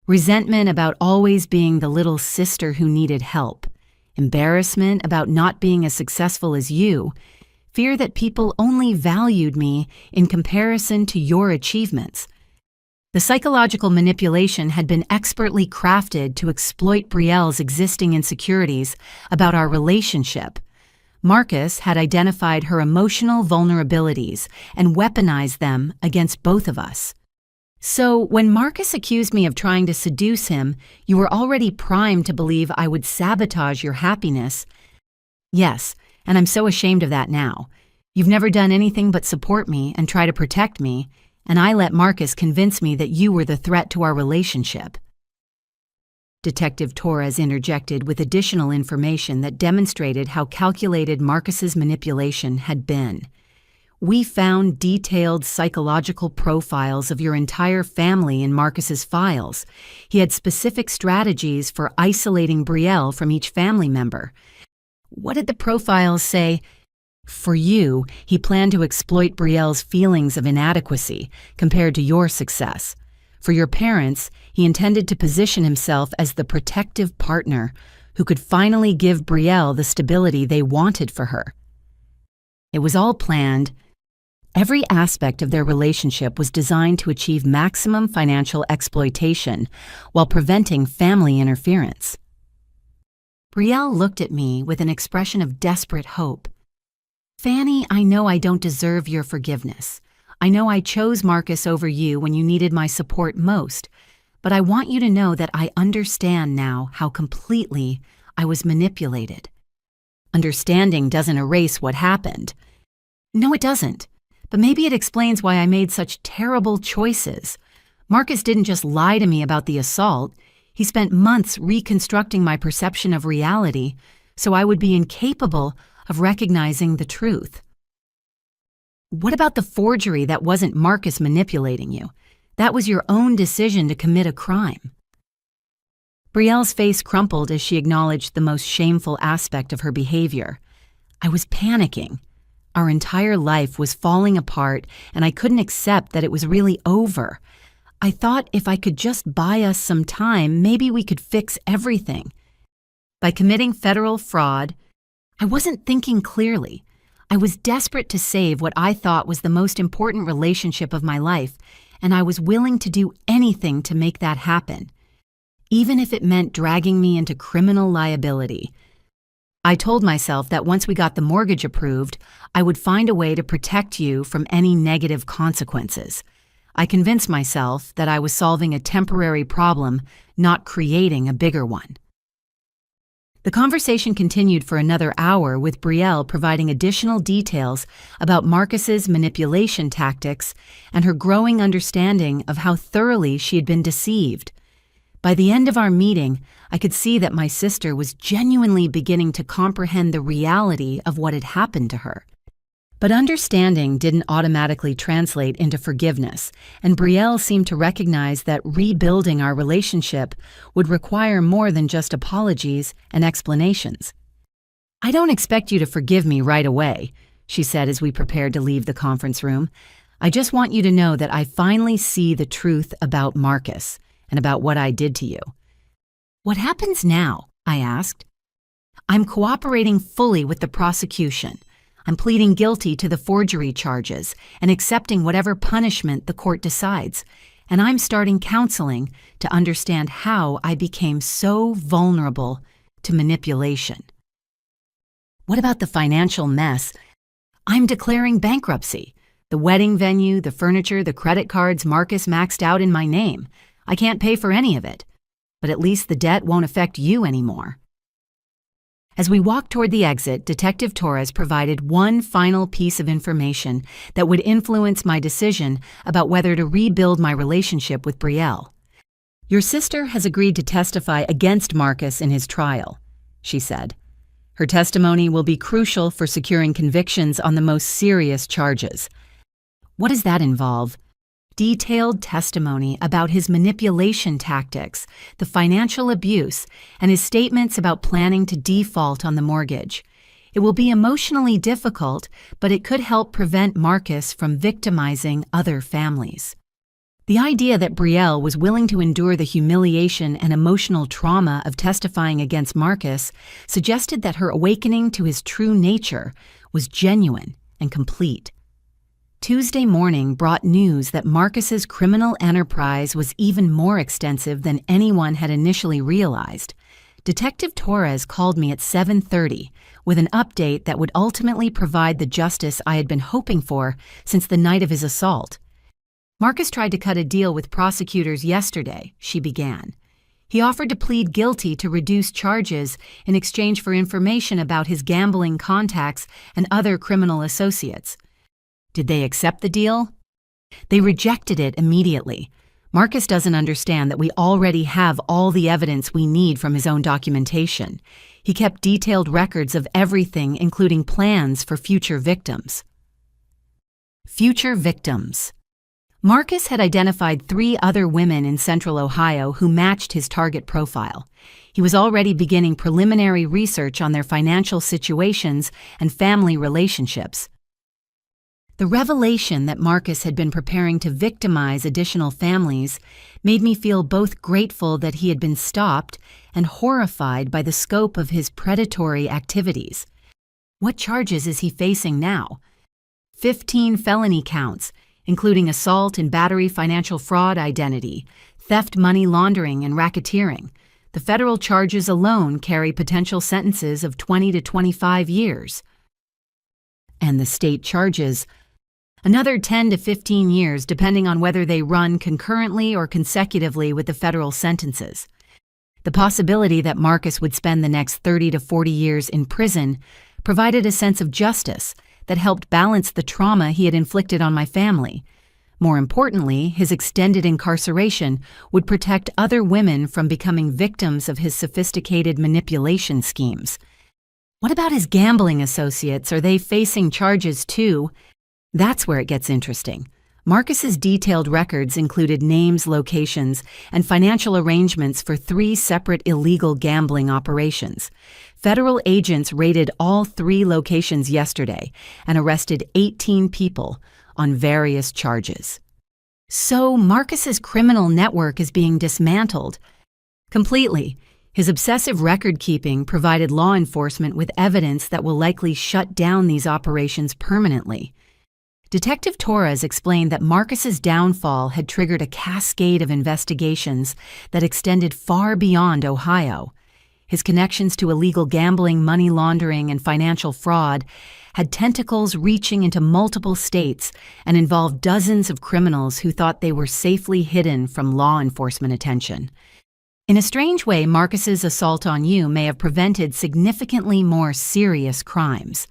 Resentment about always being the little sister who needed help. Embarrassment about not being as successful as you. Fear that people only valued me in comparison to your achievements. The psychological manipulation had been expertly crafted to exploit Brielle's existing insecurities about our relationship. Marcus had identified her emotional vulnerabilities and weaponized them against both of us. So, when Marcus accused me of trying to seduce him, you were already primed to believe I would sabotage your happiness. Yes, and I'm so ashamed of that now. You've never done anything but support me and try to protect me, and I let Marcus convince me that you were the threat to our relationship. Detective Torres interjected with additional information that demonstrated how calculated Marcus's manipulation had been. We found detailed psychological profiles of your entire family in Marcus's files. He had specific strategies for isolating Brielle from each family member. What did the profiles say? For you, he planned to exploit Brielle's feelings of inadequacy compared to your success. For your parents, he intended to position himself as the protective partner who could finally give Brielle the stability they wanted for her. It was all planned. Every aspect of their relationship was designed to achieve maximum financial exploitation while preventing family interference. Brielle looked at me with an expression of desperate hope. Fanny, I know I don't deserve your forgiveness. I know I chose Marcus over you when you needed my support most, but I want you to know that I understand now how completely I was manipulated. Understanding doesn't erase what happened. No, it doesn't. But maybe it explains why I made such terrible choices. Marcus didn't just lie to me about the assault. He spent months reconstructing my perception of reality so I would be incapable of recognizing the truth. What about the forgery that wasn't Marcus manipulating you? That was your own decision to commit a crime. Brielle's face crumpled as she acknowledged the most shameful aspect of her behavior. I was panicking. Our entire life was falling apart, and I couldn't accept that it was really over. I thought if I could just buy us some time, maybe we could fix everything. By committing federal fraud, I wasn't thinking clearly. I was desperate to save what I thought was the most important relationship of my life, and I was willing to do anything to make that happen, even if it meant dragging me into criminal liability. I told myself that once we got the mortgage approved, I would find a way to protect you from any negative consequences. I convinced myself that I was solving a temporary problem, not creating a bigger one. The conversation continued for another hour, with Brielle providing additional details about Marcus's manipulation tactics and her growing understanding of how thoroughly she had been deceived. By the end of our meeting, I could see that my sister was genuinely beginning to comprehend the reality of what had happened to her. But understanding didn't automatically translate into forgiveness, and Brielle seemed to recognize that rebuilding our relationship would require more than just apologies and explanations. I don't expect you to forgive me right away, she said as we prepared to leave the conference room. I just want you to know that I finally see the truth about Marcus and about what I did to you. What happens now? I asked. I'm cooperating fully with the prosecution. I'm pleading guilty to the forgery charges and accepting whatever punishment the court decides, and I'm starting counseling to understand how I became so vulnerable to manipulation. What about the financial mess? I'm declaring bankruptcy. The wedding venue, the furniture, the credit cards Marcus maxed out in my name. I can't pay for any of it, but at least the debt won't affect you anymore. As we walked toward the exit, Detective Torres provided one final piece of information that would influence my decision about whether to rebuild my relationship with Brielle. Your sister has agreed to testify against Marcus in his trial, she said. Her testimony will be crucial for securing convictions on the most serious charges. What does that involve? Detailed testimony about his manipulation tactics, the financial abuse, and his statements about planning to default on the mortgage. It will be emotionally difficult, but it could help prevent Marcus from victimizing other families. The idea that Brielle was willing to endure the humiliation and emotional trauma of testifying against Marcus suggested that her awakening to his true nature was genuine and complete. Tuesday morning brought news that Marcus's criminal enterprise was even more extensive than anyone had initially realized. Detective Torres called me at 7:30 with an update that would ultimately provide the justice I had been hoping for since the night of his assault. Marcus tried to cut a deal with prosecutors yesterday, she began. He offered to plead guilty to reduce charges in exchange for information about his gambling contacts and other criminal associates. Did they accept the deal? They rejected it immediately. Marcus doesn't understand that we already have all the evidence we need from his own documentation. He kept detailed records of everything, including plans for future victims. Future victims. Marcus had identified 3 other women in Central Ohio who matched his target profile. He was already beginning preliminary research on their financial situations and family relationships. The revelation that Marcus had been preparing to victimize additional families made me feel both grateful that he had been stopped and horrified by the scope of his predatory activities. What charges is he facing now? 15 felony counts, including assault and battery, financial fraud, identity, theft, money laundering, and racketeering. The federal charges alone carry potential sentences of 20 to 25 years. And the state charges, another 10 to 15 years, depending on whether they run concurrently or consecutively with the federal sentences. The possibility that Marcus would spend the next 30 to 40 years in prison provided a sense of justice that helped balance the trauma he had inflicted on my family. More importantly, his extended incarceration would protect other women from becoming victims of his sophisticated manipulation schemes. What about his gambling associates? Are they facing charges too? That's where it gets interesting. Marcus's detailed records included names, locations, and financial arrangements for 3 separate illegal gambling operations. Federal agents raided all 3 locations yesterday and arrested 18 people on various charges. So Marcus's criminal network is being dismantled completely. His obsessive record-keeping provided law enforcement with evidence that will likely shut down these operations permanently. Detective Torres explained that Marcus's downfall had triggered a cascade of investigations that extended far beyond Ohio. His connections to illegal gambling, money laundering, and financial fraud had tentacles reaching into multiple states and involved dozens of criminals who thought they were safely hidden from law enforcement attention. In a strange way, Marcus's assault on you may have prevented significantly more serious crimes,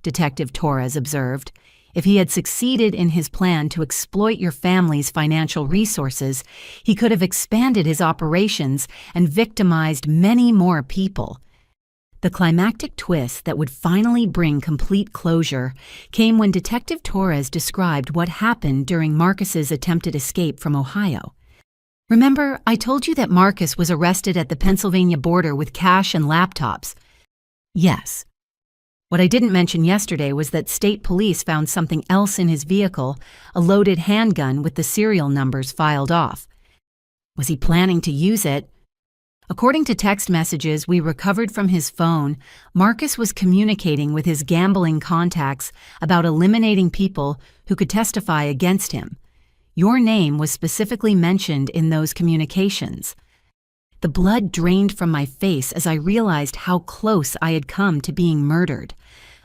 Detective Torres observed. If he had succeeded in his plan to exploit your family's financial resources, he could have expanded his operations and victimized many more people. The climactic twist that would finally bring complete closure came when Detective Torres described what happened during Marcus's attempted escape from Ohio. Remember, I told you that Marcus was arrested at the Pennsylvania border with cash and laptops? Yes. What I didn't mention yesterday was that state police found something else in his vehicle, a loaded handgun with the serial numbers filed off. Was he planning to use it? According to text messages we recovered from his phone, Marcus was communicating with his gambling contacts about eliminating people who could testify against him. Your name was specifically mentioned in those communications. The blood drained from my face as I realized how close I had come to being murdered.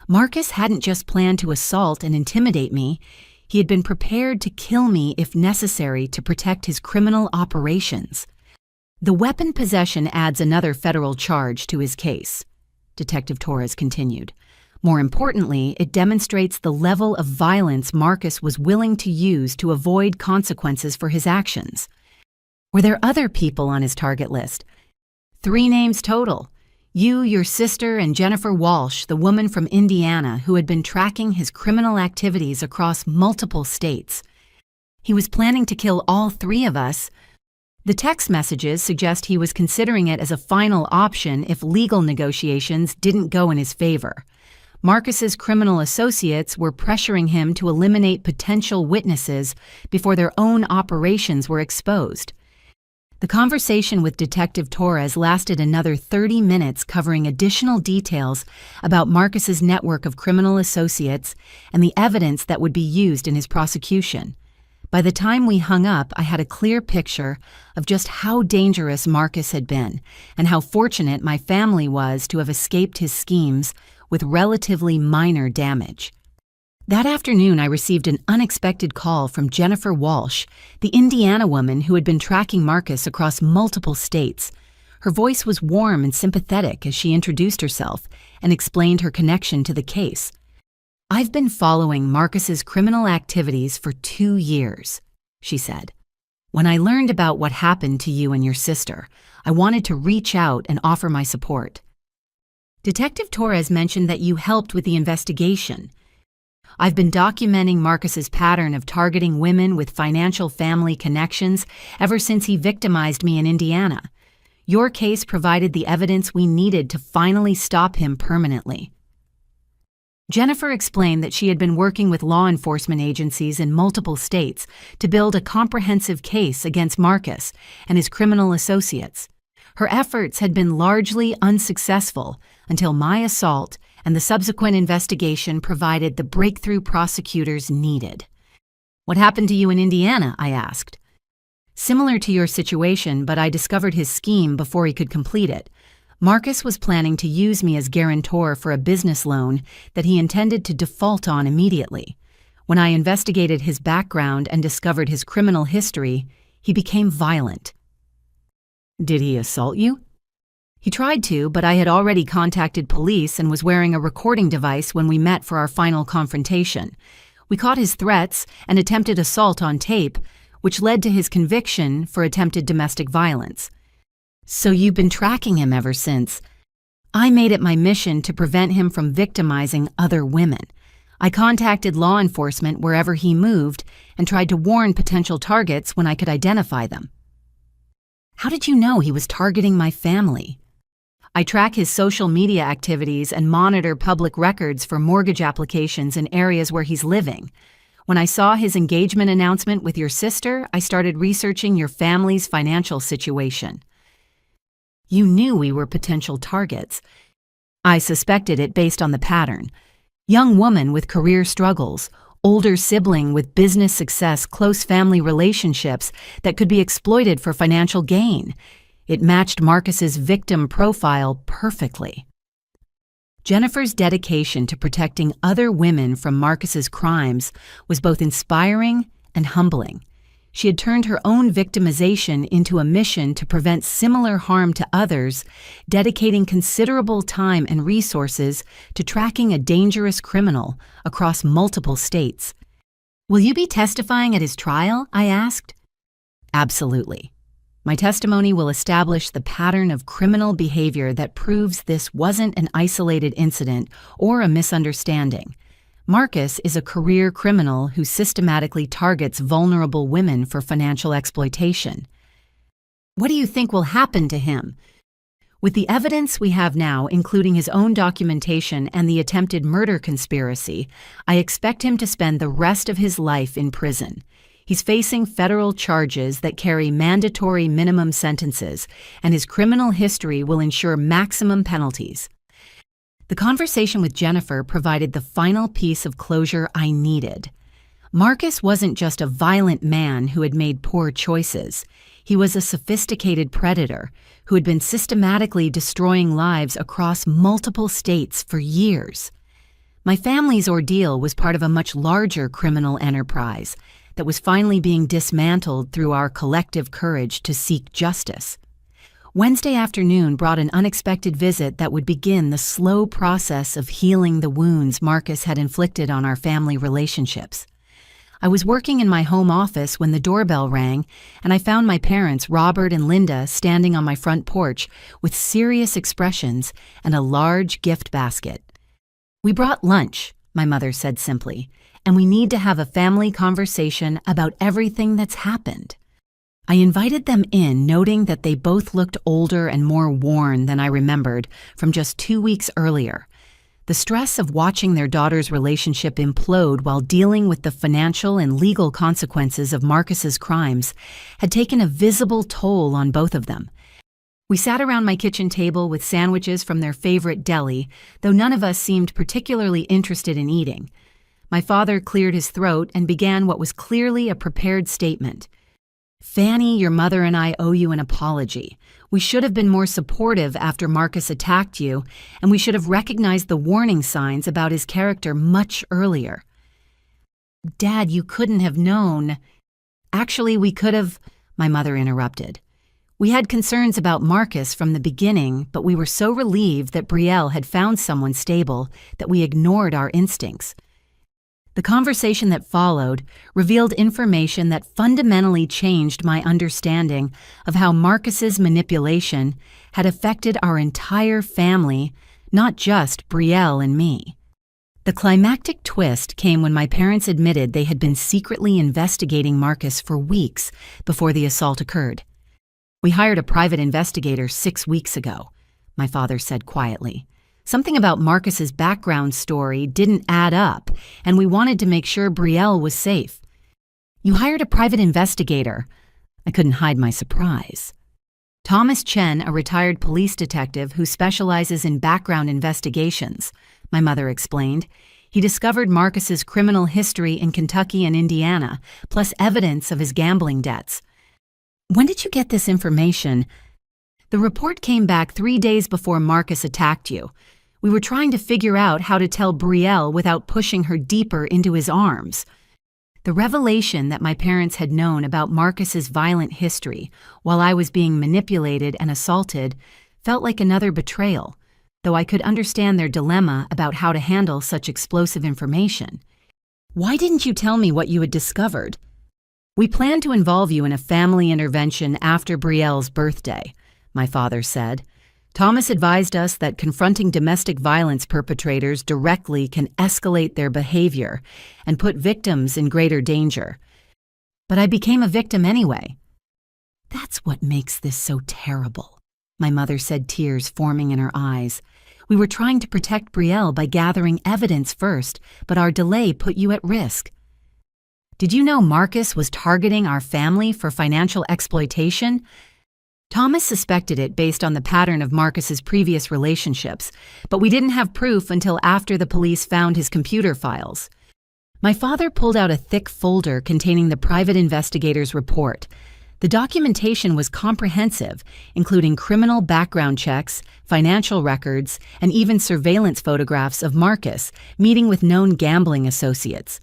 Marcus hadn't just planned to assault and intimidate me. He had been prepared to kill me if necessary to protect his criminal operations. The weapon possession adds another federal charge to his case, Detective Torres continued. More importantly, it demonstrates the level of violence Marcus was willing to use to avoid consequences for his actions. Were there other people on his target list? 3 names total. You, your sister, and Jennifer Walsh, the woman from Indiana who had been tracking his criminal activities across multiple states. He was planning to kill all 3 of us. The text messages suggest he was considering it as a final option if legal negotiations didn't go in his favor. Marcus's criminal associates were pressuring him to eliminate potential witnesses before their own operations were exposed. The conversation with Detective Torres lasted another 30 minutes, covering additional details about Marcus's network of criminal associates and the evidence that would be used in his prosecution. By the time we hung up, I had a clear picture of just how dangerous Marcus had been and how fortunate my family was to have escaped his schemes with relatively minor damage. That afternoon, I received an unexpected call from Jennifer Walsh, the Indiana woman who had been tracking Marcus across multiple states. Her voice was warm and sympathetic as she introduced herself and explained her connection to the case. "I've been following Marcus's criminal activities for 2 years," she said. "When I learned about what happened to you and your sister, I wanted to reach out and offer my support." Detective Torres mentioned that you helped with the investigation. "I've been documenting Marcus's pattern of targeting women with financial family connections ever since he victimized me in Indiana. Your case provided the evidence we needed to finally stop him permanently." Jennifer explained that she had been working with law enforcement agencies in multiple states to build a comprehensive case against Marcus and his criminal associates. Her efforts had been largely unsuccessful until my assault and the subsequent investigation provided the breakthrough prosecutors needed. "What happened to you in Indiana?" I asked. "Similar to your situation, but I discovered his scheme before he could complete it. Marcus was planning to use me as guarantor for a business loan that he intended to default on immediately. When I investigated his background and discovered his criminal history, he became violent." "Did he assault you?" "He tried to, but I had already contacted police and was wearing a recording device when we met for our final confrontation. We caught his threats and attempted assault on tape, which led to his conviction for attempted domestic violence." "So you've been tracking him ever since?" "I made it my mission to prevent him from victimizing other women. I contacted law enforcement wherever he moved and tried to warn potential targets when I could identify them." "How did you know he was targeting my family?" "I track his social media activities and monitor public records for mortgage applications in areas where he's living. When I saw his engagement announcement with your sister, I started researching your family's financial situation." "You knew we were potential targets." "I suspected it based on the pattern. Young woman with career struggles, older sibling with business success, close family relationships that could be exploited for financial gain. It matched Marcus's victim profile perfectly." Jennifer's dedication to protecting other women from Marcus's crimes was both inspiring and humbling. She had turned her own victimization into a mission to prevent similar harm to others, dedicating considerable time and resources to tracking a dangerous criminal across multiple states. "Will you be testifying at his trial?" I asked. "Absolutely. My testimony will establish the pattern of criminal behavior that proves this wasn't an isolated incident or a misunderstanding. Marcus is a career criminal who systematically targets vulnerable women for financial exploitation." "What do you think will happen to him?" "With the evidence we have now, including his own documentation and the attempted murder conspiracy, I expect him to spend the rest of his life in prison. He's facing federal charges that carry mandatory minimum sentences, and his criminal history will ensure maximum penalties." The conversation with Jennifer provided the final piece of closure I needed. Marcus wasn't just a violent man who had made poor choices. He was a sophisticated predator who had been systematically destroying lives across multiple states for years. My family's ordeal was part of a much larger criminal enterprise that was finally being dismantled through our collective courage to seek justice. Wednesday afternoon brought an unexpected visit that would begin the slow process of healing the wounds Marcus had inflicted on our family relationships. I was working in my home office when the doorbell rang, and I found my parents, Robert and Linda, standing on my front porch with serious expressions and a large gift basket. "We brought lunch," my mother said simply, "and we need to have a family conversation about everything that's happened." I invited them in, noting that they both looked older and more worn than I remembered from just 2 weeks earlier. The stress of watching their daughter's relationship implode while dealing with the financial and legal consequences of Marcus's crimes had taken a visible toll on both of them. We sat around my kitchen table with sandwiches from their favorite deli, though none of us seemed particularly interested in eating. My father cleared his throat and began what was clearly a prepared statement. "Fanny, your mother and I owe you an apology. We should have been more supportive after Marcus attacked you, and we should have recognized the warning signs about his character much earlier." "Dad, you couldn't have known." "Actually, we could have," my mother interrupted. "We had concerns about Marcus from the beginning, but we were so relieved that Brielle had found someone stable that we ignored our instincts." The conversation that followed revealed information that fundamentally changed my understanding of how Marcus's manipulation had affected our entire family, not just Brielle and me. The climactic twist came when my parents admitted they had been secretly investigating Marcus for weeks before the assault occurred. "We hired a private investigator 6 weeks ago," my father said quietly. "Something about Marcus's background story didn't add up, and we wanted to make sure Brielle was safe." "You hired a private investigator?" I couldn't hide my surprise. "Thomas Chen, a retired police detective who specializes in background investigations," my mother explained. "He discovered Marcus's criminal history in Kentucky and Indiana, plus evidence of his gambling debts." "When did you get this information?" "The report came back 3 days before Marcus attacked you. We were trying to figure out how to tell Brielle without pushing her deeper into his arms." The revelation that my parents had known about Marcus's violent history while I was being manipulated and assaulted felt like another betrayal, though I could understand their dilemma about how to handle such explosive information. "Why didn't you tell me what you had discovered?" "We planned to involve you in a family intervention after Brielle's birthday," my father said. "Thomas advised us that confronting domestic violence perpetrators directly can escalate their behavior and put victims in greater danger. But I became a victim anyway." "That's what makes this so terrible," my mother said, tears forming in her eyes. "We were trying to protect Brielle by gathering evidence first, but our delay put you at risk." "Did you know Marcus was targeting our family for financial exploitation?" "Thomas suspected it based on the pattern of Marcus's previous relationships, but we didn't have proof until after the police found his computer files." My father pulled out a thick folder containing the private investigator's report. The documentation was comprehensive, including criminal background checks, financial records, and even surveillance photographs of Marcus meeting with known gambling associates.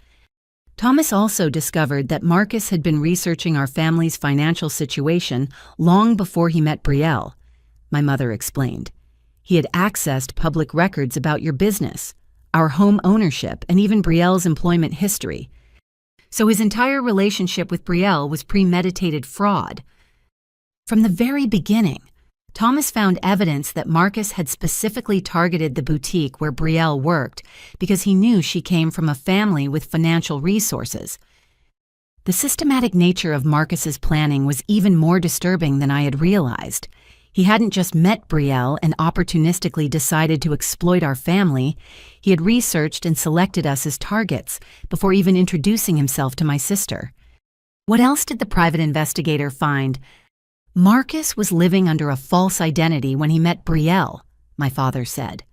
Thomas also discovered that Marcus had been researching our family's financial situation long before he met Brielle, my mother explained. "He had accessed public records about your business, our home ownership, and even Brielle's employment history. So his entire relationship with Brielle was premeditated fraud. From the very beginning, Thomas found evidence that Marcus had specifically targeted the boutique where Brielle worked because he knew she came from a family with financial resources. The systematic nature of Marcus's planning was even more disturbing than I had realized. He hadn't just met Brielle and opportunistically decided to exploit our family. He had researched and selected us as targets before even introducing himself to my sister. What else did the private investigator find? Marcus was living under a false identity when he met Brielle, my father said.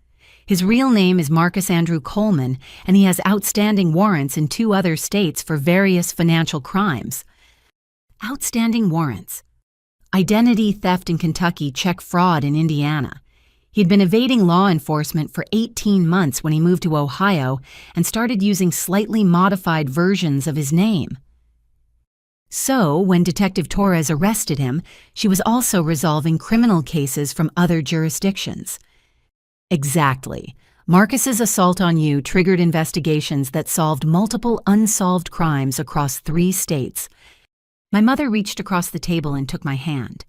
His real name is Marcus Andrew Coleman, and he has outstanding warrants in 2 other states for various financial crimes. Outstanding warrants. Identity theft in Kentucky, check fraud in Indiana. He'd been evading law enforcement for 18 months when he moved to Ohio and started using slightly modified versions of his name. So, when Detective Torres arrested him, she was also resolving criminal cases from other jurisdictions. Exactly. Marcus's assault on you triggered investigations that solved multiple unsolved crimes across 3 states. My mother reached across the table and took my hand.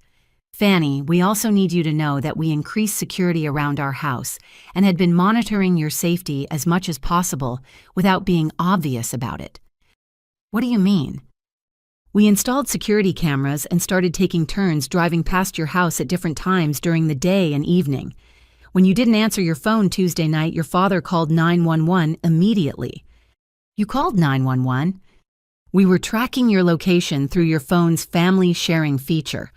"Fanny, we also need you to know that we increased security around our house and had been monitoring your safety as much as possible without being obvious about it." "What do you mean?" "We installed security cameras and started taking turns driving past your house at different times during the day and evening. When you didn't answer your phone Tuesday night, your father called 911 immediately. You called 911? We were tracking your location through your phone's family sharing feature.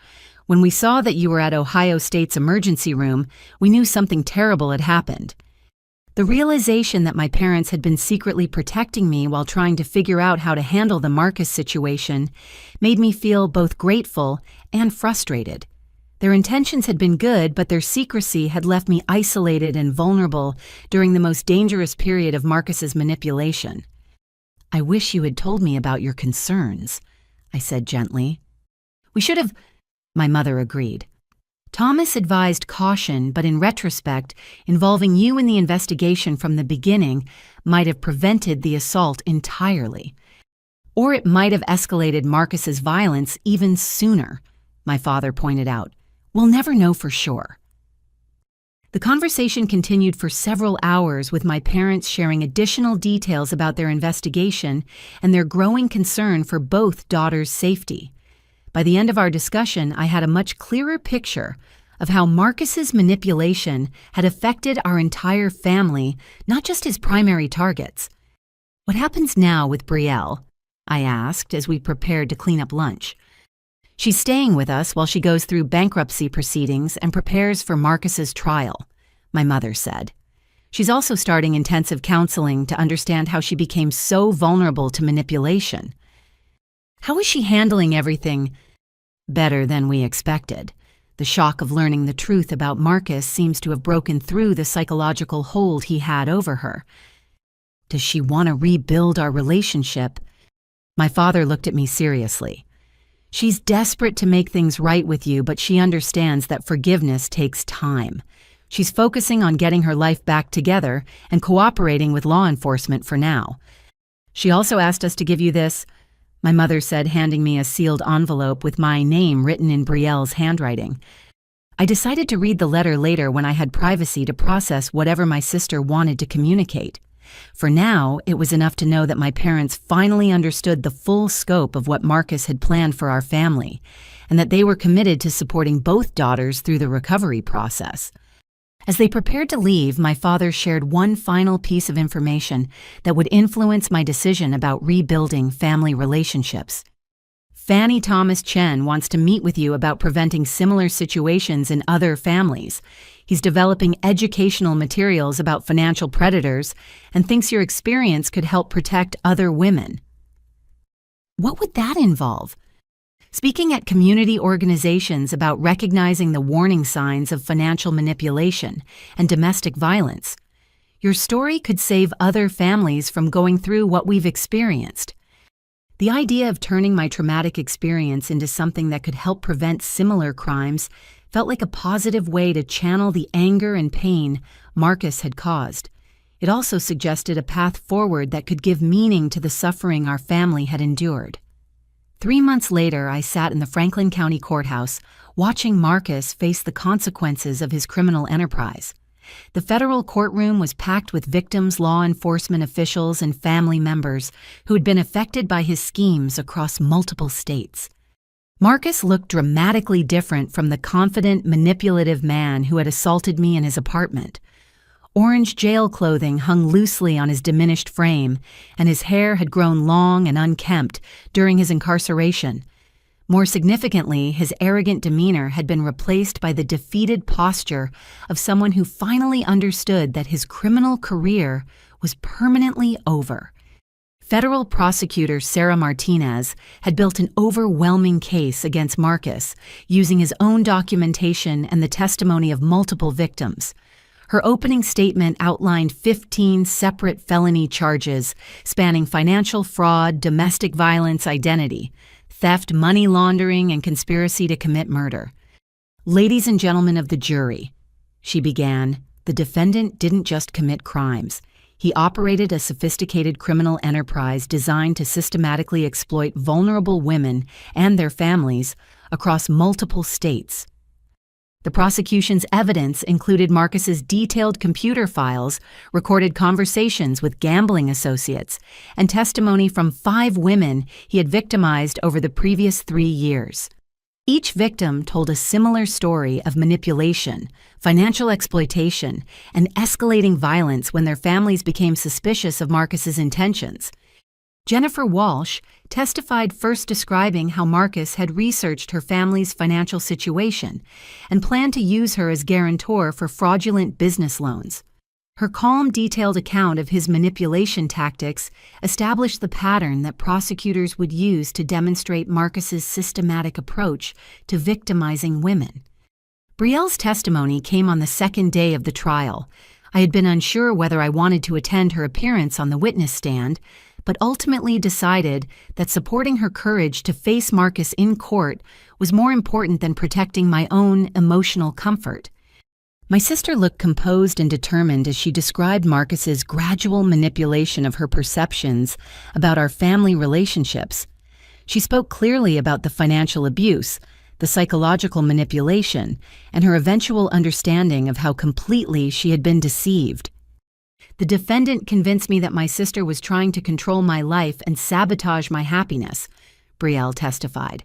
When we saw that you were at Ohio State's emergency room, we knew something terrible had happened. The realization that my parents had been secretly protecting me while trying to figure out how to handle the Marcus situation made me feel both grateful and frustrated. Their intentions had been good, but their secrecy had left me isolated and vulnerable during the most dangerous period of Marcus's manipulation. I wish you had told me about your concerns, I said gently. We should have, my mother agreed. Thomas advised caution, but in retrospect, involving you in the investigation from the beginning might have prevented the assault entirely. Or it might have escalated Marcus's violence even sooner, my father pointed out. We'll never know for sure. The conversation continued for several hours, with my parents sharing additional details about their investigation and their growing concern for both daughters' safety. By the end of our discussion, I had a much clearer picture of how Marcus's manipulation had affected our entire family, not just his primary targets. What happens now with Brielle? I asked as we prepared to clean up lunch. She's staying with us while she goes through bankruptcy proceedings and prepares for Marcus's trial, my mother said. She's also starting intensive counseling to understand how she became so vulnerable to manipulation. How is she handling everything? Better than we expected. The shock of learning the truth about Marcus seems to have broken through the psychological hold he had over her. Does she want to rebuild our relationship? My father looked at me seriously. She's desperate to make things right with you, but she understands that forgiveness takes time. She's focusing on getting her life back together and cooperating with law enforcement for now. She also asked us to give you this, my mother said, handing me a sealed envelope with my name written in Brielle's handwriting. I decided to read the letter later when I had privacy to process whatever my sister wanted to communicate. For now, it was enough to know that my parents finally understood the full scope of what Marcus had planned for our family, and that they were committed to supporting both daughters through the recovery process. As they prepared to leave, my father shared one final piece of information that would influence my decision about rebuilding family relationships. Fanny Thomas Chen wants to meet with you about preventing similar situations in other families. He's developing educational materials about financial predators and thinks your experience could help protect other women. What would that involve? Speaking at community organizations about recognizing the warning signs of financial manipulation and domestic violence. Your story could save other families from going through what we've experienced. The idea of turning my traumatic experience into something that could help prevent similar crimes felt like a positive way to channel the anger and pain Marcus had caused. It also suggested a path forward that could give meaning to the suffering our family had endured. 3 months later, I sat in the Franklin County Courthouse, watching Marcus face the consequences of his criminal enterprise. The federal courtroom was packed with victims, law enforcement officials, and family members who had been affected by his schemes across multiple states. Marcus looked dramatically different from the confident, manipulative man who had assaulted me in his apartment. Orange jail clothing hung loosely on his diminished frame, and his hair had grown long and unkempt during his incarceration. More significantly, his arrogant demeanor had been replaced by the defeated posture of someone who finally understood that his criminal career was permanently over. Federal prosecutor Sarah Martinez had built an overwhelming case against Marcus, using his own documentation and the testimony of multiple victims. Her opening statement outlined 15 separate felony charges spanning financial fraud, domestic violence, identity, theft, money laundering, and conspiracy to commit murder. Ladies and gentlemen of the jury, she began, the defendant didn't just commit crimes. He operated a sophisticated criminal enterprise designed to systematically exploit vulnerable women and their families across multiple states. The prosecution's evidence included Marcus's detailed computer files, recorded conversations with gambling associates, and testimony from 5 women he had victimized over the previous 3 years. Each victim told a similar story of manipulation, financial exploitation, and escalating violence when their families became suspicious of Marcus's intentions. Jennifer Walsh testified, first describing how Marcus had researched her family's financial situation and planned to use her as guarantor for fraudulent business loans. Her calm, detailed account of his manipulation tactics established the pattern that prosecutors would use to demonstrate Marcus's systematic approach to victimizing women. Brielle's testimony came on the second day of the trial. I had been unsure whether I wanted to attend her appearance on the witness stand, but ultimately decided that supporting her courage to face Marcus in court was more important than protecting my own emotional comfort. My sister looked composed and determined as she described Marcus's gradual manipulation of her perceptions about our family relationships. She spoke clearly about the financial abuse, the psychological manipulation, and her eventual understanding of how completely she had been deceived. The defendant convinced me that my sister was trying to control my life and sabotage my happiness, Brielle testified.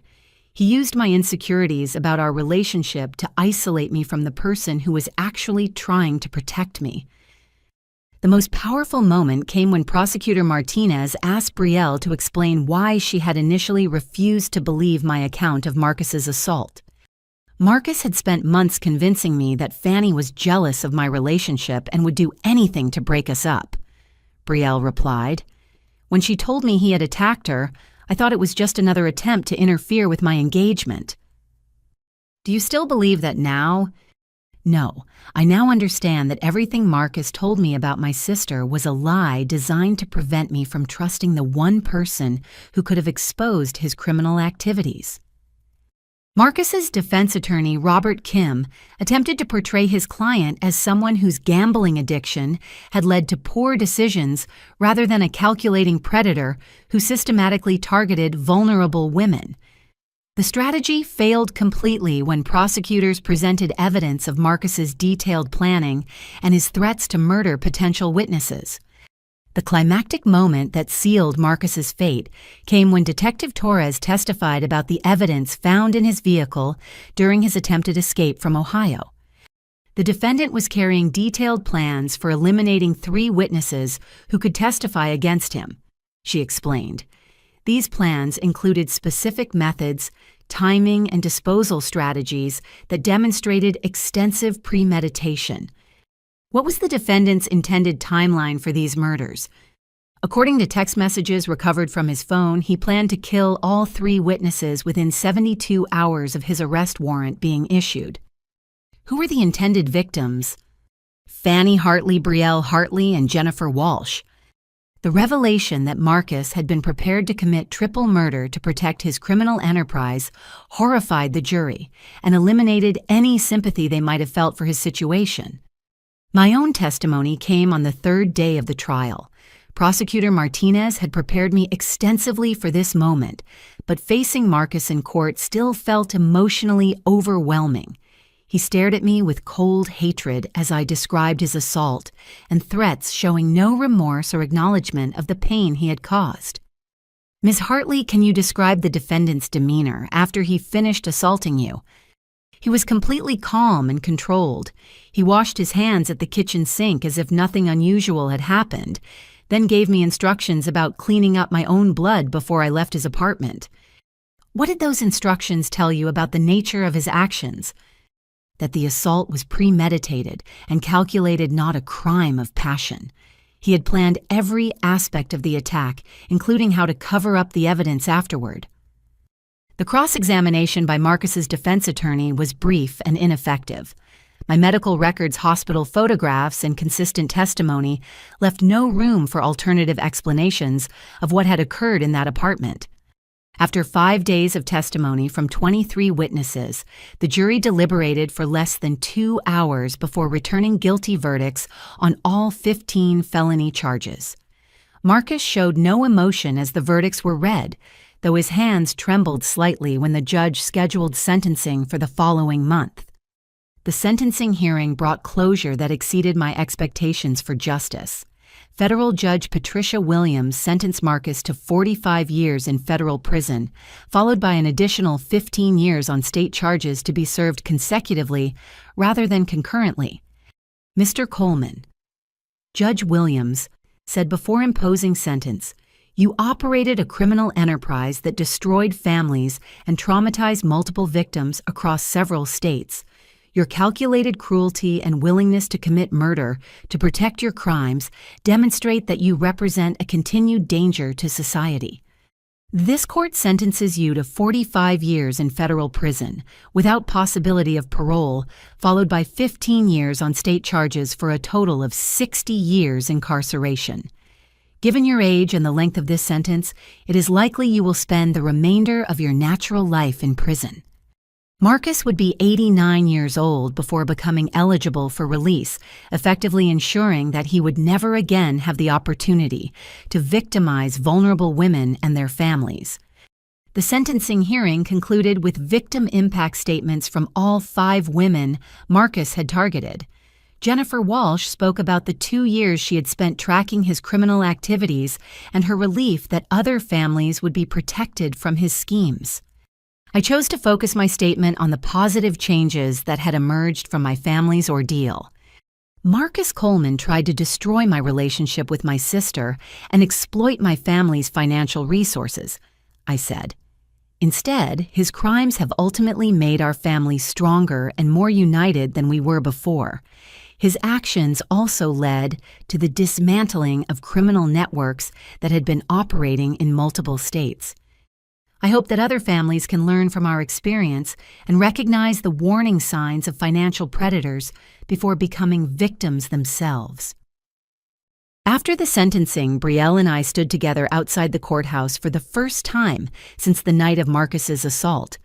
He used my insecurities about our relationship to isolate me from the person who was actually trying to protect me. The most powerful moment came when Prosecutor Martinez asked Brielle to explain why she had initially refused to believe my account of Marcus's assault. Marcus had spent months convincing me that Fanny was jealous of my relationship and would do anything to break us up, Brielle replied. When she told me he had attacked her, I thought it was just another attempt to interfere with my engagement. Do you still believe that now? No, I now understand that everything Marcus told me about my sister was a lie designed to prevent me from trusting the one person who could have exposed his criminal activities. Marcus's defense attorney, Robert Kim, attempted to portray his client as someone whose gambling addiction had led to poor decisions rather than a calculating predator who systematically targeted vulnerable women. The strategy failed completely when prosecutors presented evidence of Marcus's detailed planning and his threats to murder potential witnesses. The climactic moment that sealed Marcus's fate came when Detective Torres testified about the evidence found in his vehicle during his attempted escape from Ohio. The defendant was carrying detailed plans for eliminating 3 witnesses who could testify against him, she explained. These plans included specific methods, timing, and disposal strategies that demonstrated extensive premeditation. What was the defendant's intended timeline for these murders? According to text messages recovered from his phone, he planned to kill all 3 witnesses within 72 hours of his arrest warrant being issued. Who were the intended victims? Fanny Hartley, Brielle Hartley, and Jennifer Walsh. The revelation that Marcus had been prepared to commit triple murder to protect his criminal enterprise horrified the jury and eliminated any sympathy they might have felt for his situation. My own testimony came on the 3rd day of the trial. Prosecutor Martinez had prepared me extensively for this moment, but facing Marcus in court still felt emotionally overwhelming. He stared at me with cold hatred as I described his assault and threats, showing no remorse or acknowledgement of the pain he had caused. Ms. Hartley, can you describe the defendant's demeanor after he finished assaulting you? He was completely calm and controlled. He washed his hands at the kitchen sink as if nothing unusual had happened, then gave me instructions about cleaning up my own blood before I left his apartment. What did those instructions tell you about the nature of his actions? That the assault was premeditated and calculated, not a crime of passion. He had planned every aspect of the attack, including how to cover up the evidence afterward. The cross-examination by Marcus's defense attorney was brief and ineffective. My medical records, hospital photographs, and consistent testimony left no room for alternative explanations of what had occurred in that apartment. After 5 days of testimony from 23 witnesses, the jury deliberated for less than 2 hours before returning guilty verdicts on all 15 felony charges. Marcus showed no emotion as the verdicts were read, though his hands trembled slightly when the judge scheduled sentencing for the following month. The sentencing hearing brought closure that exceeded my expectations for justice. Federal Judge Patricia Williams sentenced Marcus to 45 years in federal prison, followed by an additional 15 years on state charges to be served consecutively rather than concurrently. Mr. Coleman, Judge Williams, said before imposing sentence, "You operated a criminal enterprise that destroyed families and traumatized multiple victims across several states. Your calculated cruelty and willingness to commit murder to protect your crimes demonstrate that you represent a continued danger to society. This court sentences you to 45 years in federal prison, without possibility of parole, followed by 15 years on state charges for a total of 60 years incarceration. Given your age and the length of this sentence, it is likely you will spend the remainder of your natural life in prison." Marcus would be 89 years old before becoming eligible for release, effectively ensuring that he would never again have the opportunity to victimize vulnerable women and their families. The sentencing hearing concluded with victim impact statements from all 5 women Marcus had targeted. Jennifer Walsh spoke about the 2 years she had spent tracking his criminal activities and her relief that other families would be protected from his schemes. I chose to focus my statement on the positive changes that had emerged from my family's ordeal. Marcus Coleman tried to destroy my relationship with my sister and exploit my family's financial resources, I said. Instead, his crimes have ultimately made our family stronger and more united than we were before. His actions also led to the dismantling of criminal networks that had been operating in multiple states. I hope that other families can learn from our experience and recognize the warning signs of financial predators before becoming victims themselves. After the sentencing, Brielle and I stood together outside the courthouse for the first time since the night of Marcus's assault.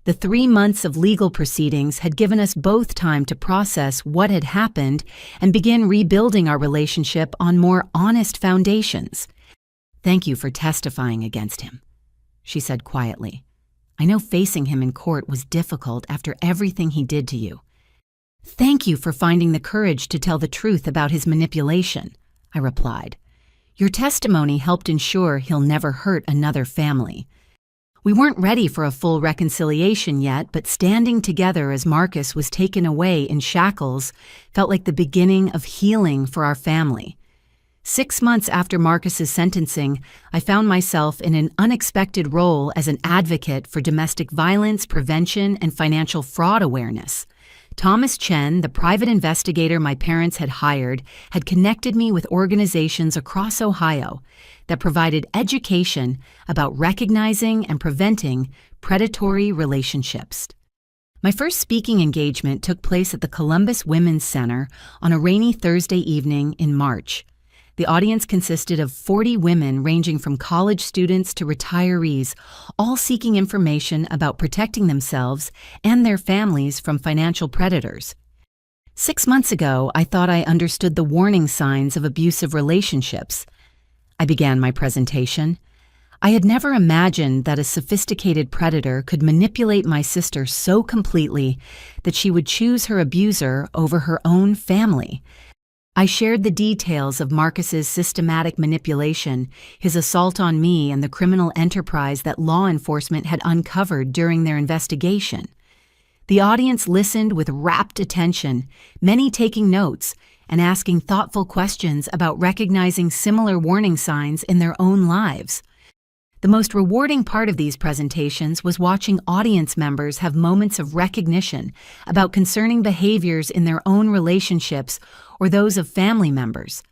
The 3 months of legal proceedings had given us both time to process what had happened and begin rebuilding our relationship on more honest foundations. "Thank you for testifying against him," she said quietly. "I know facing him in court was difficult after everything he did to you. Thank you for finding the courage to tell the truth about his manipulation," I replied. "Your testimony helped ensure he'll never hurt another family." We weren't ready for a full reconciliation yet, but standing together as Marcus was taken away in shackles felt like the beginning of healing for our family. 6 months after Marcus's sentencing, I found myself in an unexpected role as an advocate for domestic violence prevention and financial fraud awareness. Thomas Chen, the private investigator my parents had hired, had connected me with organizations across Ohio that provided education about recognizing and preventing predatory relationships. My first speaking engagement took place at the Columbus Women's Center on a rainy Thursday evening in March. The audience consisted of 40 women ranging from college students to retirees, all seeking information about protecting themselves and their families from financial predators. 6 months ago, I thought I understood the warning signs of abusive relationships. I began my presentation. I had never imagined that a sophisticated predator could manipulate my sister so completely that she would choose her abuser over her own family. I shared the details of Marcus's systematic manipulation, his assault on me, and the criminal enterprise that law enforcement had uncovered during their investigation. The audience listened with rapt attention, many taking notes and asking thoughtful questions about recognizing similar warning signs in their own lives. The most rewarding part of these presentations was watching audience members have moments of recognition about concerning behaviors in their own relationships or those of family members.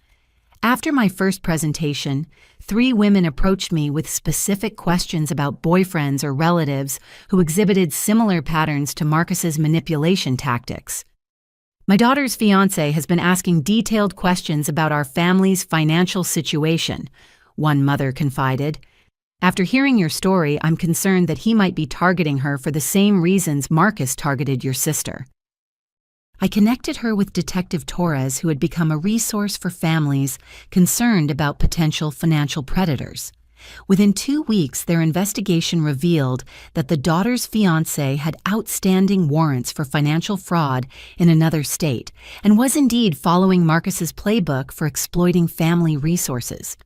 After my first presentation, 3 women approached me with specific questions about boyfriends or relatives who exhibited similar patterns to Marcus's manipulation tactics. "My daughter's fiancé has been asking detailed questions about our family's financial situation," one mother confided. "After hearing your story, I'm concerned that he might be targeting her for the same reasons Marcus targeted your sister." I connected her with Detective Torres, who had become a resource for families concerned about potential financial predators. Within 2 weeks, their investigation revealed that the daughter's fiancé had outstanding warrants for financial fraud in another state and was indeed following Marcus's playbook for exploiting family resources.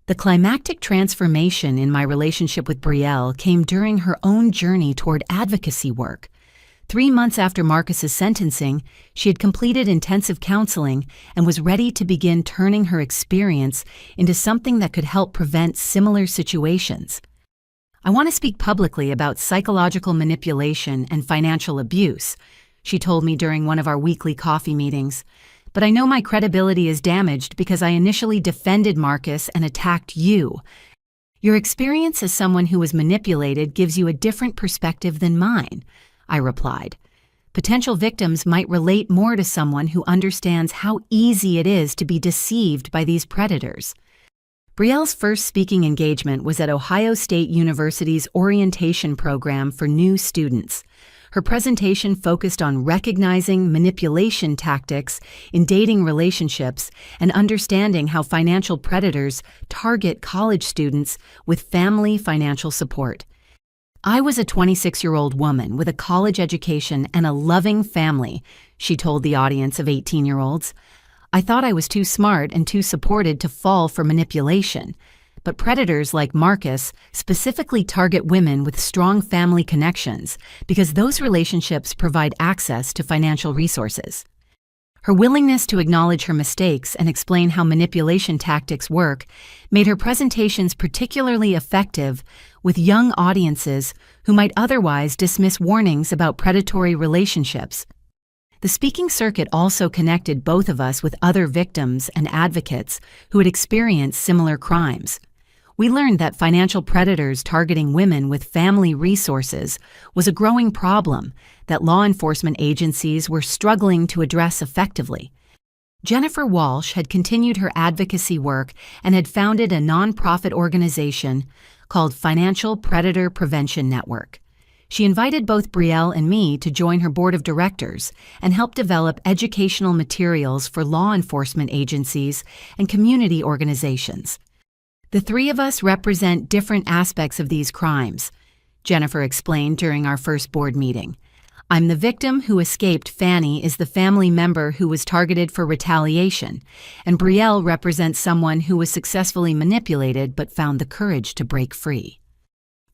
The climactic transformation in my relationship with Brielle came during her own journey toward advocacy work. 3 months after Marcus's sentencing, she had completed intensive counseling and was ready to begin turning her experience into something that could help prevent similar situations. "I want to speak publicly about psychological manipulation and financial abuse," she told me during one of our weekly coffee meetings. "But I know my credibility is damaged because I initially defended Marcus and attacked you. Your experience as someone who was manipulated gives you a different perspective than mine," I replied. "Potential victims might relate more to someone who understands how easy it is to be deceived by these predators." Brielle's first speaking engagement was at Ohio State University's orientation program for new students. Her presentation focused on recognizing manipulation tactics in dating relationships and understanding how financial predators target college students with family financial support. "I was a 26-year-old woman with a college education and a loving family," she told the audience of 18-year-olds. "I thought I was too smart and too supported to fall for manipulation. But predators like Marcus specifically target women with strong family connections because those relationships provide access to financial resources." Her willingness to acknowledge her mistakes and explain how manipulation tactics work made her presentations particularly effective with young audiences who might otherwise dismiss warnings about predatory relationships. The speaking circuit also connected both of us with other victims and advocates who had experienced similar crimes. We learned that financial predators targeting women with family resources was a growing problem that law enforcement agencies were struggling to address effectively. Jennifer Walsh had continued her advocacy work and had founded a nonprofit organization called Financial Predator Prevention Network. She invited both Brielle and me to join her board of directors and help develop educational materials for law enforcement agencies and community organizations. "The three of us represent different aspects of these crimes," Jennifer explained during our first board meeting. "I'm the victim who escaped. Fanny is the family member who was targeted for retaliation, and Brielle represents someone who was successfully manipulated but found the courage to break free."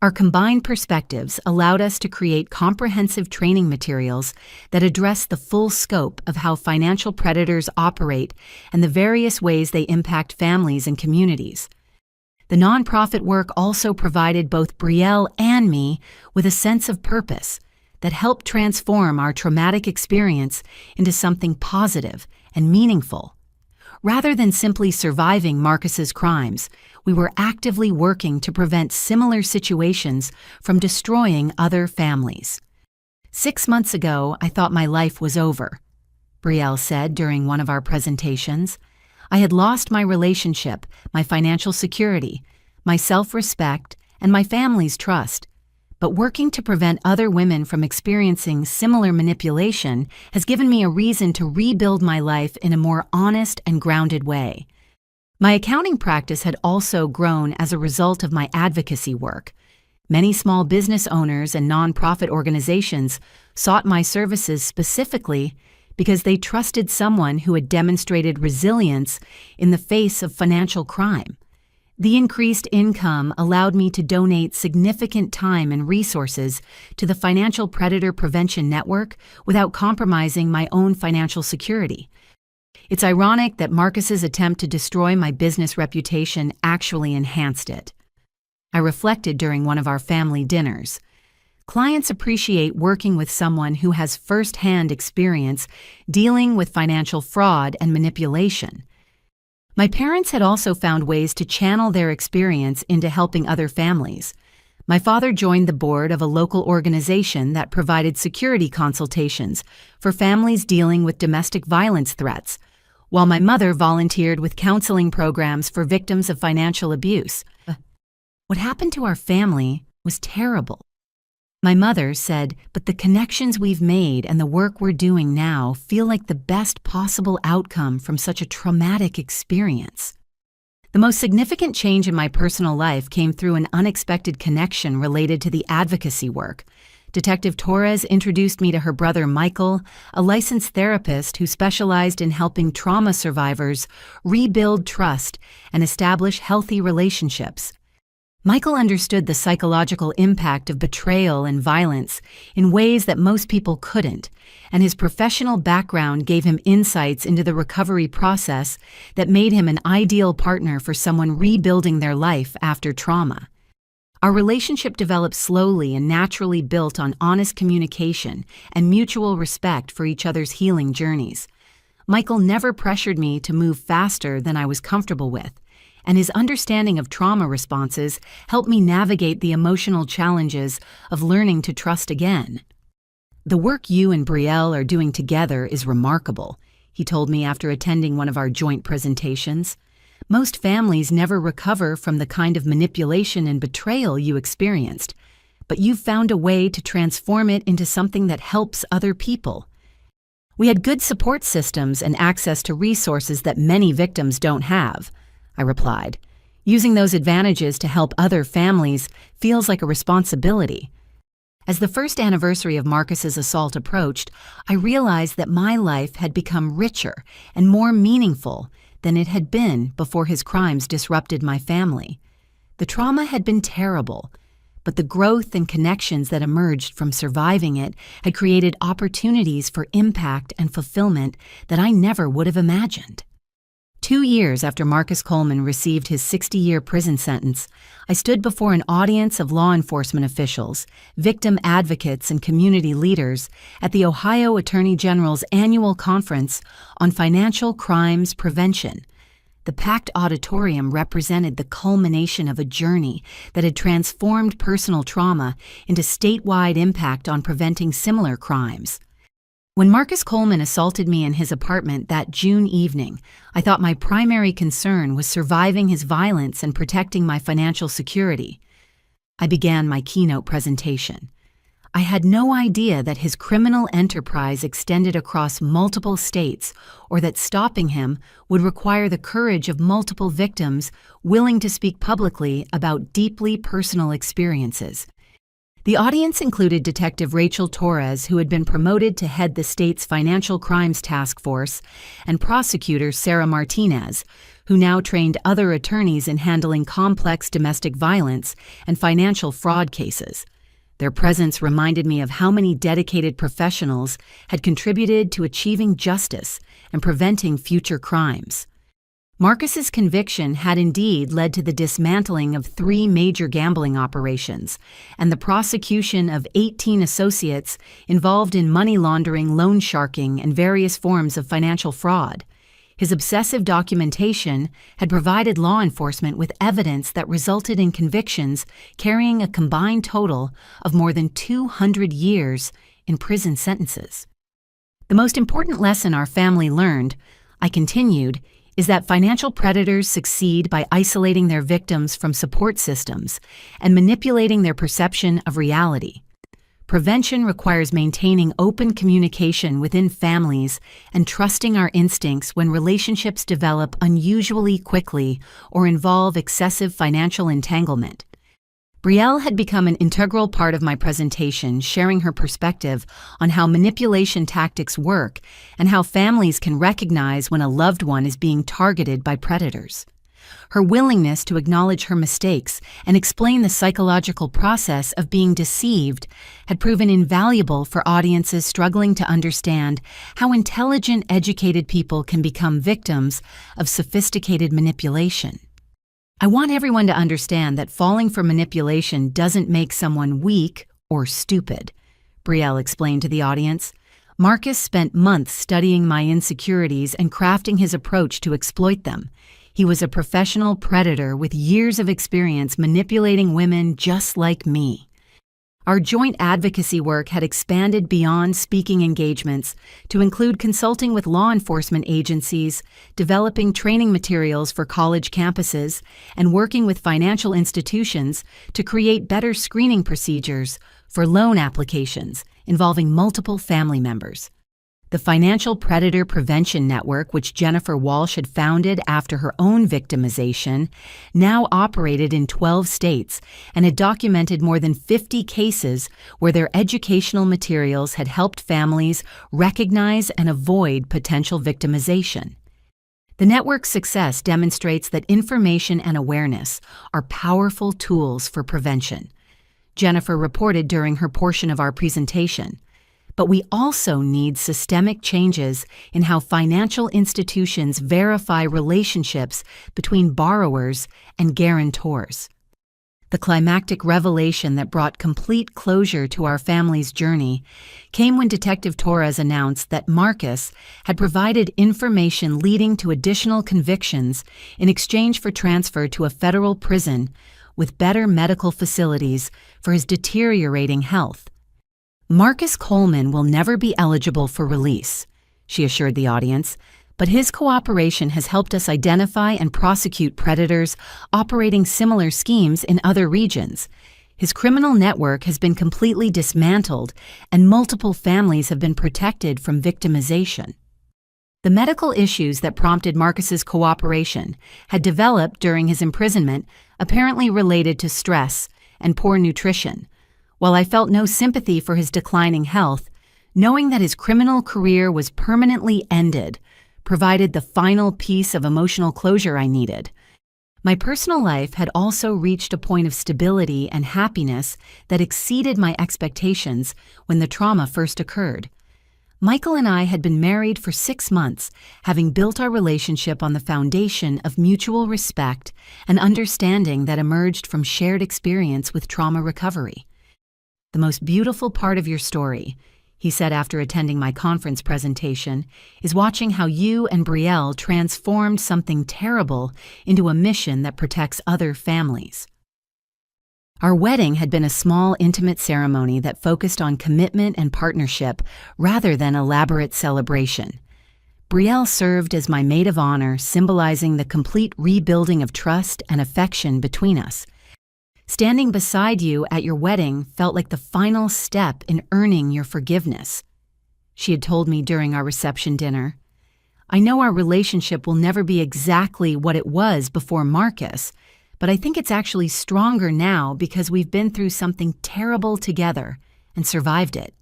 Our combined perspectives allowed us to create comprehensive training materials that address the full scope of how financial predators operate and the various ways they impact families and communities. The nonprofit work also provided both Brielle and me with a sense of purpose that helped transform our traumatic experience into something positive and meaningful. Rather than simply surviving Marcus's crimes, we were actively working to prevent similar situations from destroying other families. 6 months ago, I thought my life was over," Brielle said during one of our presentations. "I had lost my relationship, my financial security, my self-respect, and my family's trust. But working to prevent other women from experiencing similar manipulation has given me a reason to rebuild my life in a more honest and grounded way. My accounting practice had also grown as a result of my advocacy work. Many small business owners and nonprofit organizations sought my services specifically because they trusted someone who had demonstrated resilience in the face of financial crime. The increased income allowed me to donate significant time and resources to the Financial Predator Prevention Network without compromising my own financial security. It's ironic that Marcus's attempt to destroy my business reputation actually enhanced it." I reflected during one of our family dinners. Clients appreciate working with someone who has first-hand experience dealing with financial fraud and manipulation. My parents had also found ways to channel their experience into helping other families. My father joined the board of a local organization that provided security consultations for families dealing with domestic violence threats, while my mother volunteered with counseling programs for victims of financial abuse. What happened to our family was terrible. My mother said, "But the connections we've made and the work we're doing now feel like the best possible outcome from such a traumatic experience." The most significant change in my personal life came through an unexpected connection related to the advocacy work. Detective Torres introduced me to her brother Michael, a licensed therapist who specialized in helping trauma survivors rebuild trust and establish healthy relationships. Michael understood the psychological impact of betrayal and violence in ways that most people couldn't, and his professional background gave him insights into the recovery process that made him an ideal partner for someone rebuilding their life after trauma. Our relationship developed slowly and naturally, built on honest communication and mutual respect for each other's healing journeys. Michael never pressured me to move faster than I was comfortable with, and his understanding of trauma responses helped me navigate the emotional challenges of learning to trust again. "The work you and Brielle are doing together is remarkable," he told me after attending one of our joint presentations. "Most families never recover from the kind of manipulation and betrayal you experienced, but you've found a way to transform it into something that helps other people." "We had good support systems and access to resources that many victims don't have," I replied. "Using those advantages to help other families feels like a responsibility." As the first anniversary of Marcus's assault approached, I realized that my life had become richer and more meaningful than it had been before his crimes disrupted my family. The trauma had been terrible, but the growth and connections that emerged from surviving it had created opportunities for impact and fulfillment that I never would have imagined. 2 years after Marcus Coleman received his 60-year prison sentence, I stood before an audience of law enforcement officials, victim advocates, and community leaders at the Ohio Attorney General's annual conference on financial crimes prevention. The packed auditorium represented the culmination of a journey that had transformed personal trauma into statewide impact on preventing similar crimes. When Marcus Coleman assaulted me in his apartment that June evening, I thought my primary concern was surviving his violence and protecting my financial security. I began my keynote presentation. I had no idea that his criminal enterprise extended across multiple states, or that stopping him would require the courage of multiple victims willing to speak publicly about deeply personal experiences. The audience included Detective Rachel Torres, who had been promoted to head the state's Financial Crimes Task Force, and prosecutor Sarah Martinez, who now trained other attorneys in handling complex domestic violence and financial fraud cases. Their presence reminded me of how many dedicated professionals had contributed to achieving justice and preventing future crimes. Marcus's conviction had indeed led to the dismantling of 3 major gambling operations and the prosecution of 18 associates involved in money laundering, loan sharking, and various forms of financial fraud. His obsessive documentation had provided law enforcement with evidence that resulted in convictions carrying a combined total of more than 200 years in prison sentences. "The most important lesson our family learned," I continued, "is that financial predators succeed by isolating their victims from support systems and manipulating their perception of reality. Prevention requires maintaining open communication within families and trusting our instincts when relationships develop unusually quickly or involve excessive financial entanglement." Brielle had become an integral part of my presentation, sharing her perspective on how manipulation tactics work and how families can recognize when a loved one is being targeted by predators. Her willingness to acknowledge her mistakes and explain the psychological process of being deceived had proven invaluable for audiences struggling to understand how intelligent, educated people can become victims of sophisticated manipulation. "I want everyone to understand that falling for manipulation doesn't make someone weak or stupid," Brielle explained to the audience. "Marcus spent months studying my insecurities and crafting his approach to exploit them. He was a professional predator with years of experience manipulating women just like me." Our joint advocacy work had expanded beyond speaking engagements to include consulting with law enforcement agencies, developing training materials for college campuses, and working with financial institutions to create better screening procedures for loan applications involving multiple family members. The Financial Predator Prevention Network, which Jennifer Walsh had founded after her own victimization, now operated in 12 states and had documented more than 50 cases where their educational materials had helped families recognize and avoid potential victimization. The network's success demonstrates that information and awareness are powerful tools for prevention, Jennifer reported during her portion of our presentation. But we also need systemic changes in how financial institutions verify relationships between borrowers and guarantors. The climactic revelation that brought complete closure to our family's journey came when Detective Torres announced that Marcus had provided information leading to additional convictions in exchange for transfer to a federal prison with better medical facilities for his deteriorating health. Marcus Coleman will never be eligible for release, she assured the audience, but his cooperation has helped us identify and prosecute predators operating similar schemes in other regions. His criminal network has been completely dismantled, and multiple families have been protected from victimization. The medical issues that prompted Marcus's cooperation had developed during his imprisonment, apparently related to stress and poor nutrition. While I felt no sympathy for his declining health, knowing that his criminal career was permanently ended provided the final piece of emotional closure I needed. My personal life had also reached a point of stability and happiness that exceeded my expectations when the trauma first occurred. Michael and I had been married for 6 months, having built our relationship on the foundation of mutual respect and understanding that emerged from shared experience with trauma recovery. "The most beautiful part of your story," he said after attending my conference presentation, "is watching how you and Brielle transformed something terrible into a mission that protects other families." Our wedding had been a small, intimate ceremony that focused on commitment and partnership rather than elaborate celebration. Brielle served as my maid of honor, symbolizing the complete rebuilding of trust and affection between us. "Standing beside you at your wedding felt like the final step in earning your forgiveness," she had told me during our reception dinner. "I know our relationship will never be exactly what it was before Marcus, but I think it's actually stronger now because we've been through something terrible together and survived it."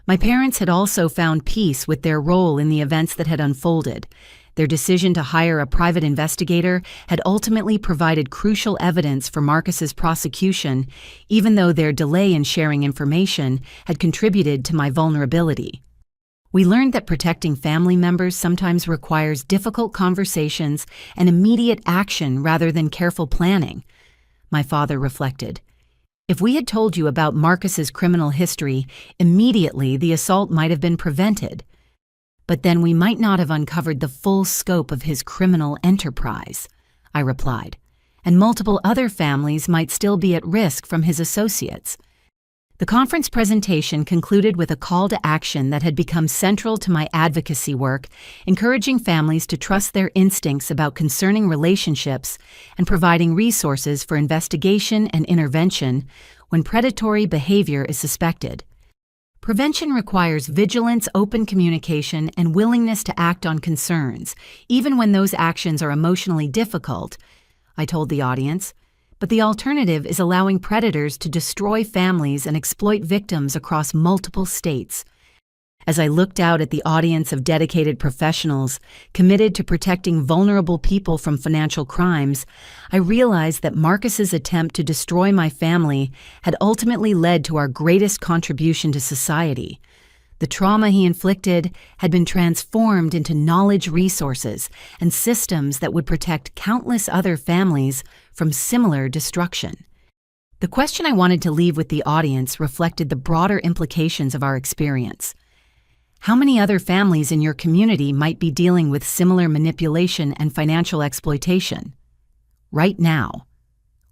My parents had also found peace with their role in the events that had unfolded. Their decision to hire a private investigator had ultimately provided crucial evidence for Marcus's prosecution, even though their delay in sharing information had contributed to my vulnerability. We learned that protecting family members sometimes requires difficult conversations and immediate action rather than careful planning, my father reflected. "If we had told you about Marcus's criminal history, immediately the assault might have been prevented. But then we might not have uncovered the full scope of his criminal enterprise," I replied, "and multiple other families might still be at risk from his associates." The conference presentation concluded with a call to action that had become central to my advocacy work, encouraging families to trust their instincts about concerning relationships and providing resources for investigation and intervention when predatory behavior is suspected. Prevention requires vigilance, open communication, and willingness to act on concerns, even when those actions are emotionally difficult, I told the audience. But the alternative is allowing predators to destroy families and exploit victims across multiple states. As I looked out at the audience of dedicated professionals committed to protecting vulnerable people from financial crimes, I realized that Marcus's attempt to destroy my family had ultimately led to our greatest contribution to society. The trauma he inflicted had been transformed into knowledge resources and systems that would protect countless other families from similar destruction. The question I wanted to leave with the audience reflected the broader implications of our experience. How many other families in your community might be dealing with similar manipulation and financial exploitation? Right now,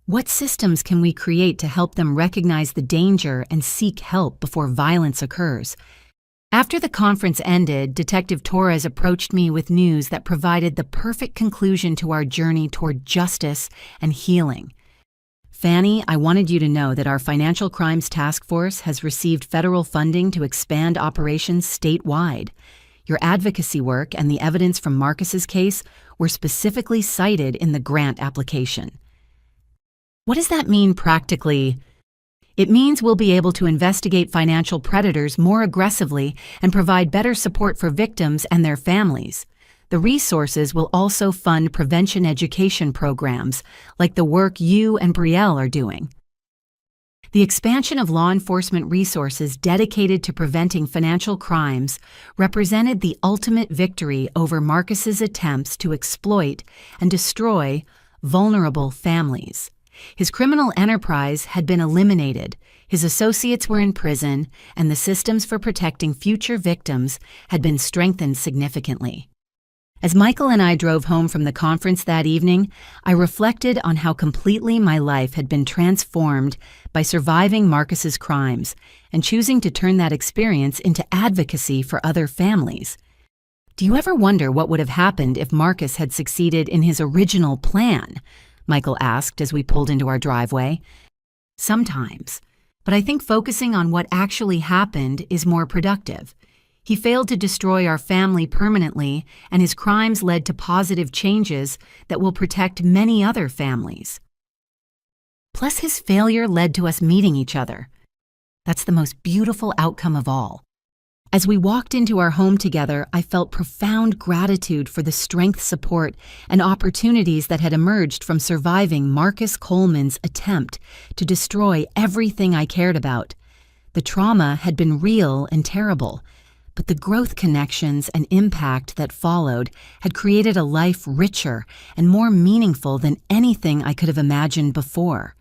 what systems can we create to help them recognize the danger and seek help before violence occurs? After the conference ended, Detective Torres approached me with news that provided the perfect conclusion to our journey toward justice and healing. Fanny, I wanted you to know that our Financial Crimes Task Force has received federal funding to expand operations statewide. Your advocacy work and the evidence from Marcus's case were specifically cited in the grant application. What does that mean practically? It means we'll be able to investigate financial predators more aggressively and provide better support for victims and their families. The resources will also fund prevention education programs, like the work you and Brielle are doing. The expansion of law enforcement resources dedicated to preventing financial crimes represented the ultimate victory over Marcus's attempts to exploit and destroy vulnerable families. His criminal enterprise had been eliminated, his associates were in prison, and the systems for protecting future victims had been strengthened significantly. As Michael and I drove home from the conference that evening, I reflected on how completely my life had been transformed by surviving Marcus's crimes and choosing to turn that experience into advocacy for other families. Do you ever wonder what would have happened if Marcus had succeeded in his original plan? Michael asked as we pulled into our driveway. Sometimes, but I think focusing on what actually happened is more productive. He failed to destroy our family permanently, and his crimes led to positive changes that will protect many other families. Plus, his failure led to us meeting each other. That's the most beautiful outcome of all. As we walked into our home together, I felt profound gratitude for the strength, support, and opportunities that had emerged from surviving Marcus Coleman's attempt to destroy everything I cared about. The trauma had been real and terrible, but the growth connections and impact that followed had created a life richer and more meaningful than anything I could have imagined before.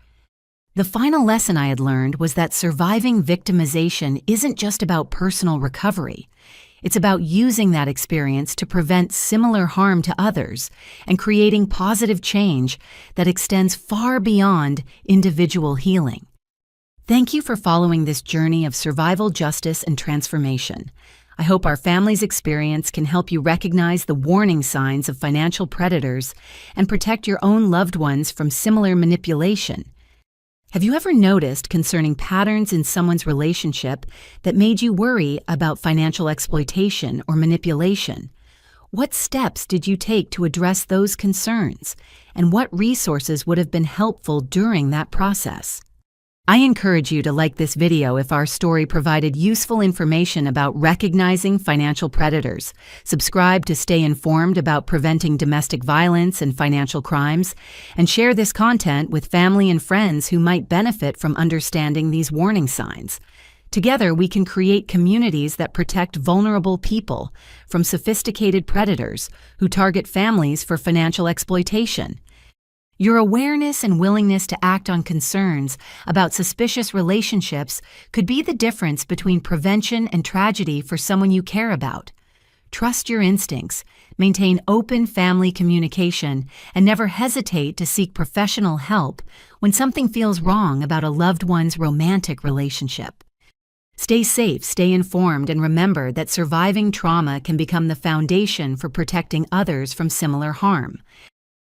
The final lesson I had learned was that surviving victimization isn't just about personal recovery. It's about using that experience to prevent similar harm to others and creating positive change that extends far beyond individual healing. Thank you for following this journey of survival, justice, and transformation. I hope our family's experience can help you recognize the warning signs of financial predators and protect your own loved ones from similar manipulation. Have you ever noticed concerning patterns in someone's relationship that made you worry about financial exploitation or manipulation? What steps did you take to address those concerns, and what resources would have been helpful during that process? I encourage you to like this video if our story provided useful information about recognizing financial predators, subscribe to stay informed about preventing domestic violence and financial crimes, and share this content with family and friends who might benefit from understanding these warning signs. Together, we can create communities that protect vulnerable people from sophisticated predators who target families for financial exploitation. Your awareness and willingness to act on concerns about suspicious relationships could be the difference between prevention and tragedy for someone you care about. Trust your instincts, maintain open family communication, and never hesitate to seek professional help when something feels wrong about a loved one's romantic relationship. Stay safe, stay informed, and remember that surviving trauma can become the foundation for protecting others from similar harm.